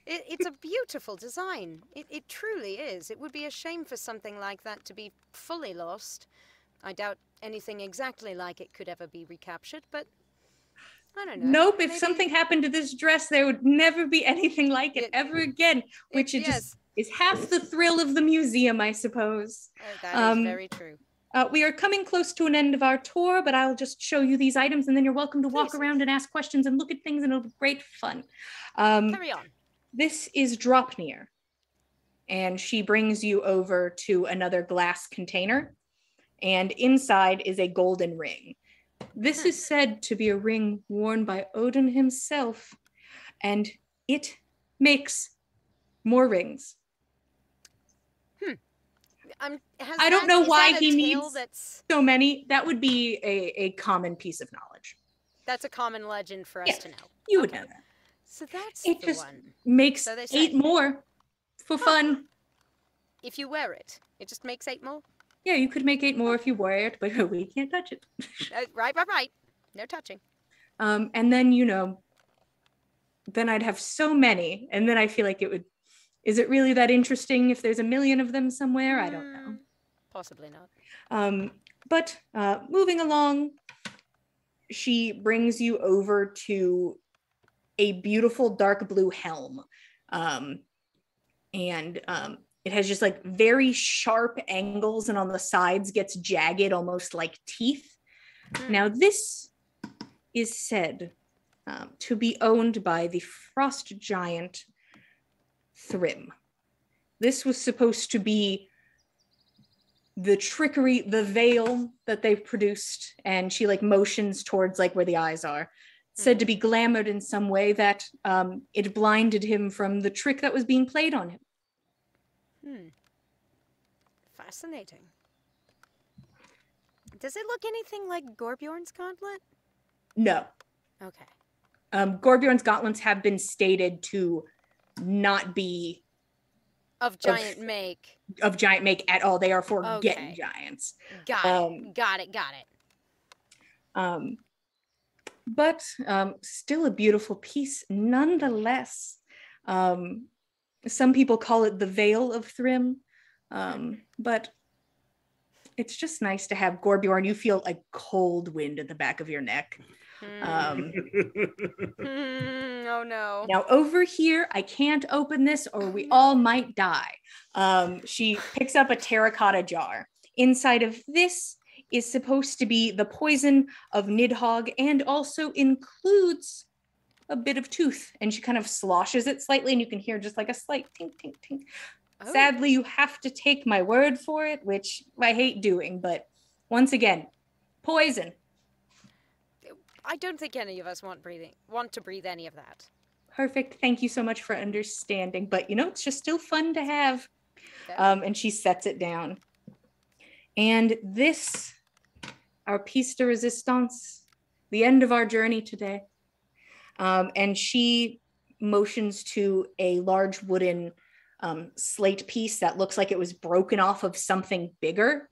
It's a beautiful design. It truly is. It would be a shame for something like that to be fully lost. I doubt anything exactly like it could ever be recaptured, but I don't know. Nope. If Maybe- something happened to this dress, there would never be anything like it ever again. Which it just is half the thrill of the museum, I suppose. That is very true. We are coming close to an end of our tour, but I'll just show you these items, and then you're welcome to walk Please. around and ask questions and look at things, and it'll be great fun. Carry on. This is Dropnir, and she brings you over to another glass container, and inside is a golden ring. This is said to be a ring worn by Odin himself, and it makes more rings. I don't know why he needs so many. That would be a common piece of knowledge. That's a common legend for us Yeah, to know. You would know that. So that's It the just one. makes So they say. 8 more for fun. If you wear it, it just makes 8 more. Yeah, you could make 8 more if you wear it, but we can't touch it. Right. No touching. And then, then I'd have so many. And then I feel like it would, is it really that interesting if there's a million of them somewhere? I don't know. Possibly not. But moving along, she brings you over to a beautiful dark blue helm. It has just like very sharp angles, and on the sides gets jagged, almost like teeth. Now, this is said to be owned by the frost giant Thrym. This was supposed to be the trickery, the veil that they've produced, and she like motions towards like where the eyes are. Said to be glamored in some way that it blinded him from the trick that was being played on him. Fascinating. Does it look anything like Gorbjorn's gauntlet? No. Okay. Gorbjorn's gauntlets have been stated to not be Of giant make. of giant make at all. They are for Okay. getting giants. Got it. But still a beautiful piece nonetheless. Some people call it the Veil of Thrym, but it's just nice to have Gorbjorn. You feel like cold wind at the back of your neck. Oh no. Now over here, I can't open this or we all might die. She picks up a terracotta jar. Inside of this is supposed to be the poison of Nidhogg and also includes a bit of tooth. And she kind of sloshes it slightly and you can hear just like a slight tink, tink, tink. Oh. Sadly, you have to take my word for it, which I hate doing. But once again, poison. I don't think any of us want to breathe any of that. Perfect. Thank you so much for understanding. But it's just still fun to have. And she sets it down. And this, our piece de resistance, the end of our journey today. And she motions to a large wooden slate piece that looks like it was broken off of something bigger.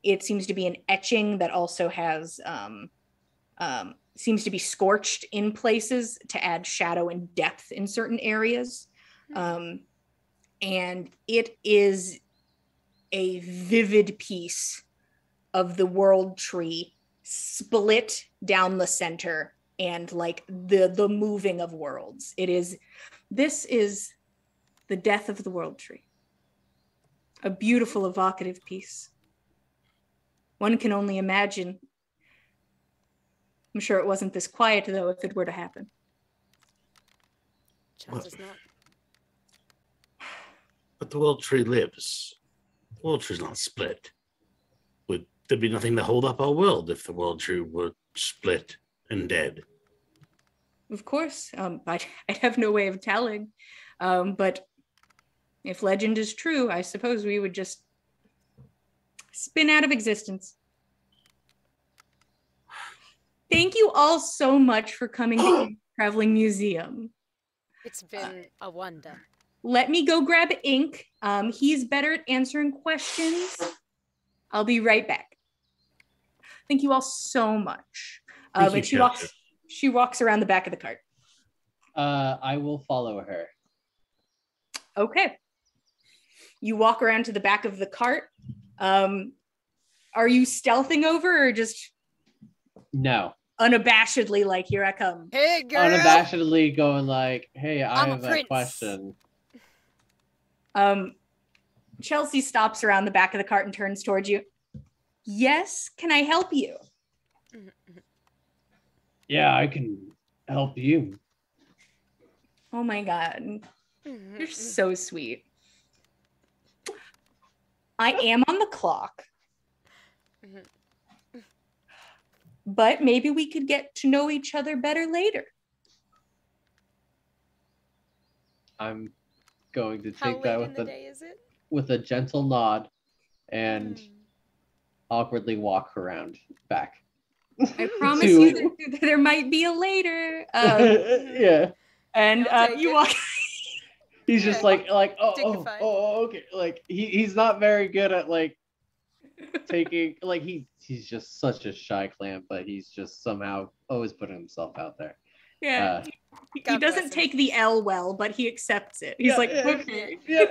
It seems to be an etching that also has, seems to be scorched in places to add shadow and depth in certain areas. And it is a vivid piece of the world tree split down the center and like the moving of worlds. This is the death of the world tree. A beautiful, evocative piece. One can only imagine. I'm sure it wasn't this quiet, though, if it were to happen. Chances not. But the world tree lives. The world tree's not split. Would there be nothing to hold up our world if the world tree were split and dead? Of course. I'd have no way of telling. But if legend is true, I suppose we would just spin out of existence. Thank you all so much for coming to the Traveling Museum. It's been a wonder. Let me go grab ink. He's better at answering questions. I'll be right back. Thank you all so much. And she walks around the back of the cart. I will follow her. Okay. You walk around to the back of the cart. Are you stealthing over or just No. unabashedly like, here I come? Hey, girl! Unabashedly going like, hey, I I'm a have a prince. question. Chelsea stops around the back of the cart and turns towards you. Yes, can I help you? Yeah, I can help you. Oh my God. You're so sweet. I am on the clock. But maybe we could get to know each other better later. I'm going to How take that late in the day is it? with a gentle nod and awkwardly walk around back. I promise you that there might be a later. Yeah. And you walk. He's just like okay. Like he's not very good at like taking like he's just such a shy clam, but he's just somehow always putting himself out there. Yeah. He doesn't take the L well, but he accepts it. He's okay. Yeah.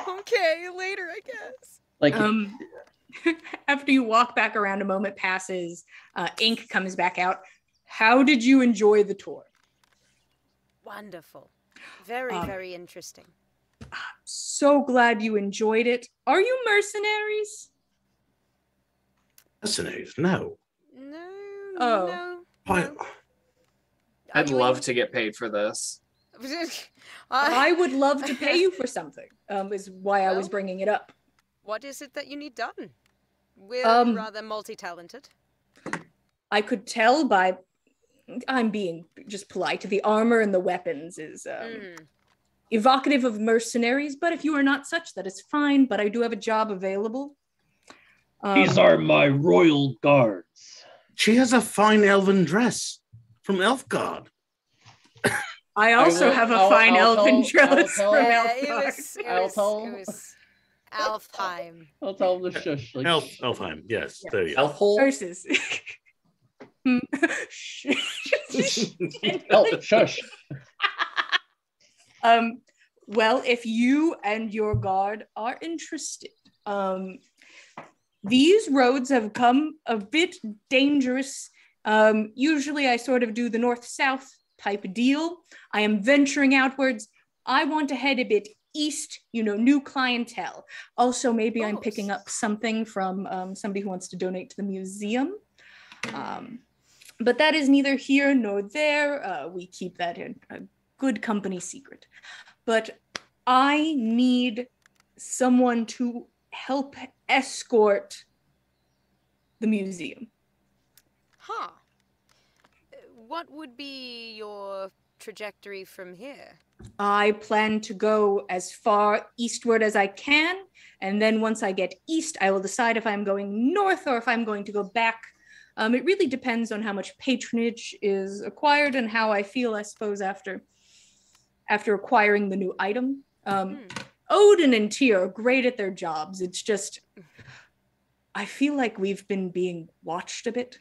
Okay, later, I guess. Like after you walk back around, a moment passes, ink comes back out. How did you enjoy the tour? Wonderful. Very, very interesting. So glad you enjoyed it. Are you mercenaries? Mercenaries? No. No. Oh. No. Why? No. I'd love to get paid for this. I would love to pay you for something, is why I was Well, bringing it up. What is it that you need done? We're rather multi-talented. I could tell by, I'm being just polite, the armor and the weapons is evocative of mercenaries, but if you are not such, that is fine, but I do have a job available. these are my royal guards. She has a fine elven dress from Elfgard. I also have a fine elven dress from Elfgard. It was Alfheim. I'll tell him to shush. Like, Elfheim, yes. There you go. Elfhole? Versus. Shush. Well, if you and your guard are interested, these roads have come a bit dangerous. Usually I sort of do the north-south type deal. I am venturing outwards. I want to head a bit east, new clientele. Also, maybe I'm picking up something from somebody who wants to donate to the museum. But that is neither here nor there. We keep that in a good company secret. But I need someone to help escort the museum. Huh. What would be your trajectory from here? I plan to go as far eastward as I can, and then once I get east, I will decide if I'm going north or if I'm going to go back. It really depends on how much patronage is acquired and how I feel, I suppose, after acquiring the new item. Odin and Tyr are great at their jobs. It's just, I feel like we've been being watched a bit.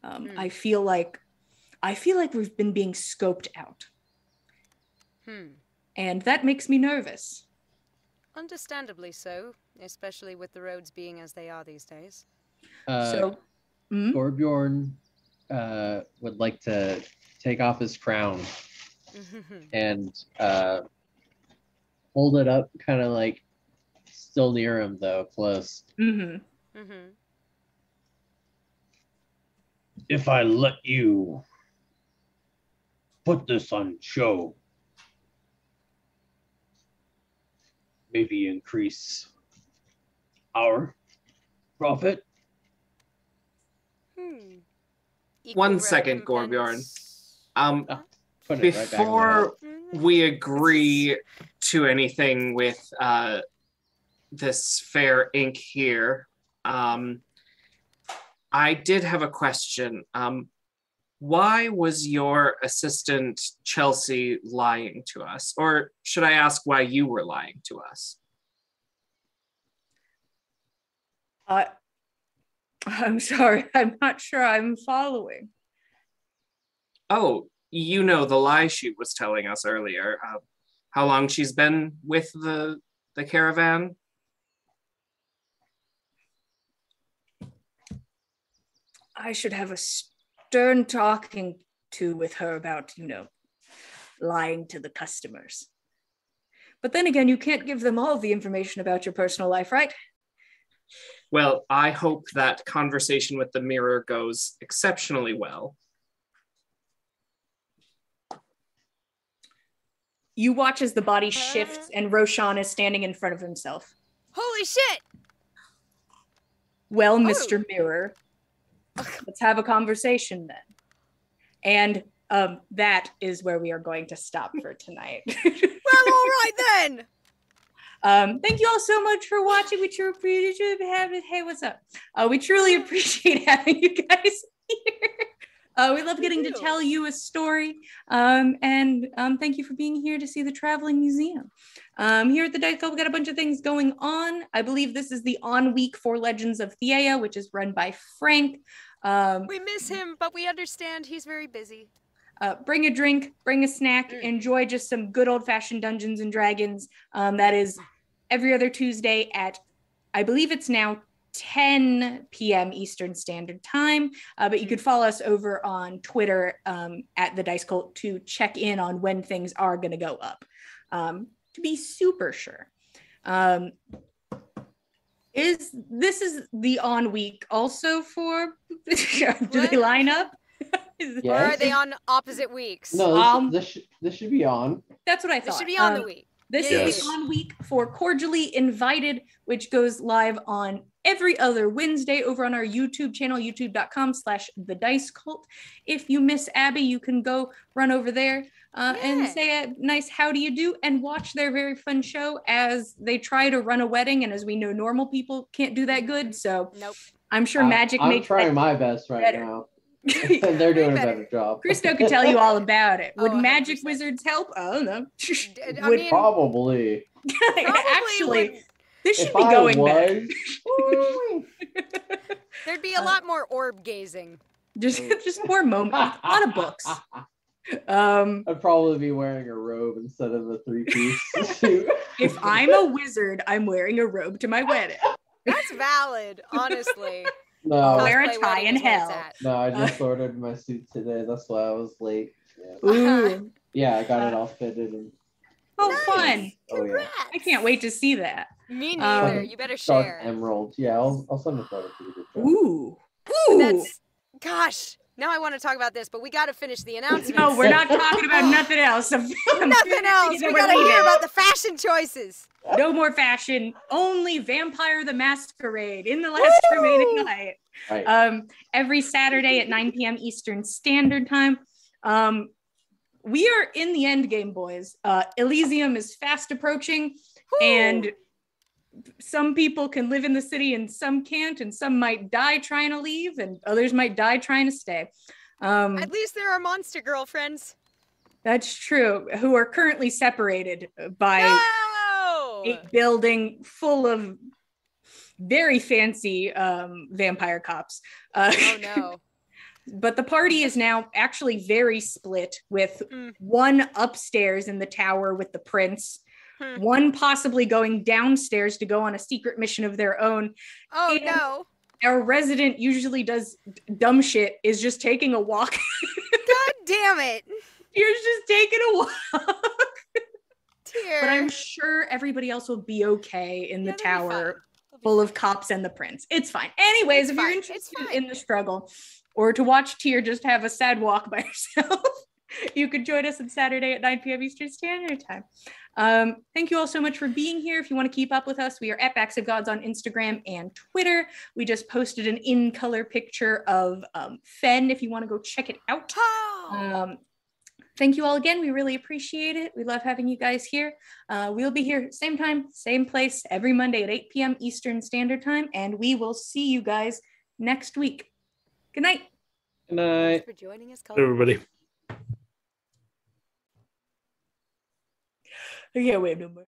I feel like we've been being scoped out. And that makes me nervous. Understandably so, especially with the roads being as they are these days. Gorbjorn would like to take off his crown and hold it up, kind of like still near him, though, close. If I let you put this on show, maybe increase our profit. One second, Gorbjorn. Put it right back Before we agree to anything with this fair ink here, I did have a question. Why was your assistant Chelsea lying to us? Or should I ask why you were lying to us? I'm sorry, I'm not sure I'm following. Oh, you know the lie she was telling us earlier. How long she's been with the caravan? I should have a stern talking to with her about, lying to the customers. But then again, you can't give them all the information about your personal life, right? Well, I hope that conversation with the mirror goes exceptionally well. You watch as the body shifts and Roshan is standing in front of himself. Holy shit! Well, Mr. Mirror, let's have a conversation then. And that is where we are going to stop for tonight. Well, all right then. Thank you all so much for watching. We truly appreciate having. Hey, what's up? We truly appreciate having you guys here. We love getting to tell you a story. And thank you for being here to see the traveling museum. Here at the Dice Cult, we got a bunch of things going on. I believe this is the on week for Legends of Theia, which is run by Frank. We miss him, but we understand he's very busy. Bring a drink, bring a snack, enjoy just some good old-fashioned Dungeons and Dragons. That is every other Tuesday at, I believe it's now 10 p.m. Eastern Standard Time. But you could follow us over on Twitter at the Dice Cult to check in on when things are going to go up. To be super sure. This is the on week also for, do they line up? Yes. Or are they on opposite weeks? No, this should be on. That's what I thought. This should be on the week. This is the on week for Cordially Invited, which goes live on every other Wednesday over on our YouTube channel, youtube.com/The Dice Cult. If you miss Abby, you can go run over there and say a nice how do you do and watch their very fun show as they try to run a wedding. And as we know, normal people can't do that good. So I'm sure magic makes I'm trying my best right now. They're doing a better job. Christo could tell you all about it. Would magic wizards help? I don't know. Probably. Actually, this should be going better. There'd be a lot more orb gazing. Just more moments. A lot of books. I'd probably be wearing a robe instead of a three-piece suit. If I'm a wizard, I'm wearing a robe to my wedding. That's valid, honestly. No, I'll wear a tie in hell. No, I just ordered my suit today. That's why I was late. Yeah. Ooh. Yeah, I got it all fitted. And... Oh, nice. Fun. Congrats. Oh, yeah. I can't wait to see that. Me neither. You better share. Emerald. Yeah, I'll send a photo to you. Ooh. Gosh. Now I want to talk about this, but we got to finish the announcements. No, we're not talking about nothing else. Nothing else. We got to hear about the fashion choices. No more fashion. Only Vampire the Masquerade in the last remaining night. Right. Every Saturday at 9 p.m. Eastern Standard Time. we are in the end game, boys. Elysium is fast approaching, and some people can live in the city and some can't, and some might die trying to leave, and others might die trying to stay. At least there are monster girlfriends. That's true, who are currently separated by No! a building full of very fancy vampire cops. Oh no. But the party is now actually very split, with one upstairs in the tower with the prince, one possibly going downstairs to go on a secret mission of their own. Oh and no. our resident usually does dumb shit is just taking a walk. God damn it. You're just taking a walk. Tear. But I'm sure everybody else will be okay in the they'll be tower fine. full of cops and the prince. It's fine. Anyways, if you're interested in the struggle, or to watch Tyr just have a sad walk by herself, you could join us on Saturday at 9 p.m. Eastern Standard Time. Thank you all so much for being here. If you want to keep up with us, we are at Backs of Gods on Instagram and Twitter. We just posted an in-color picture of Fen if you want to go check it out. Thank you all again. We really appreciate it. We love having you guys here. We'll be here same time, same place, every Monday at 8 p.m. Eastern Standard Time, and we will see you guys next week. Good night. Good night. Thanks for joining us, Everybody. Yeah, we have no more.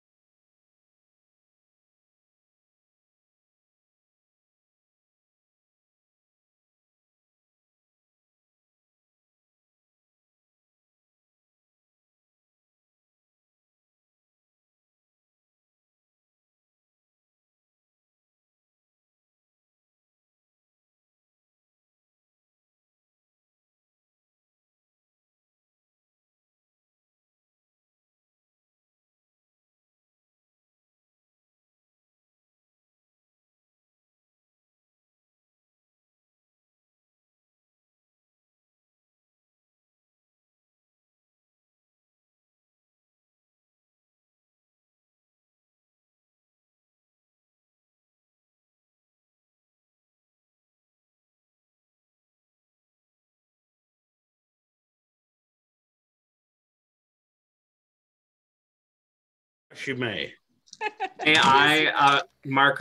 She may. May I mark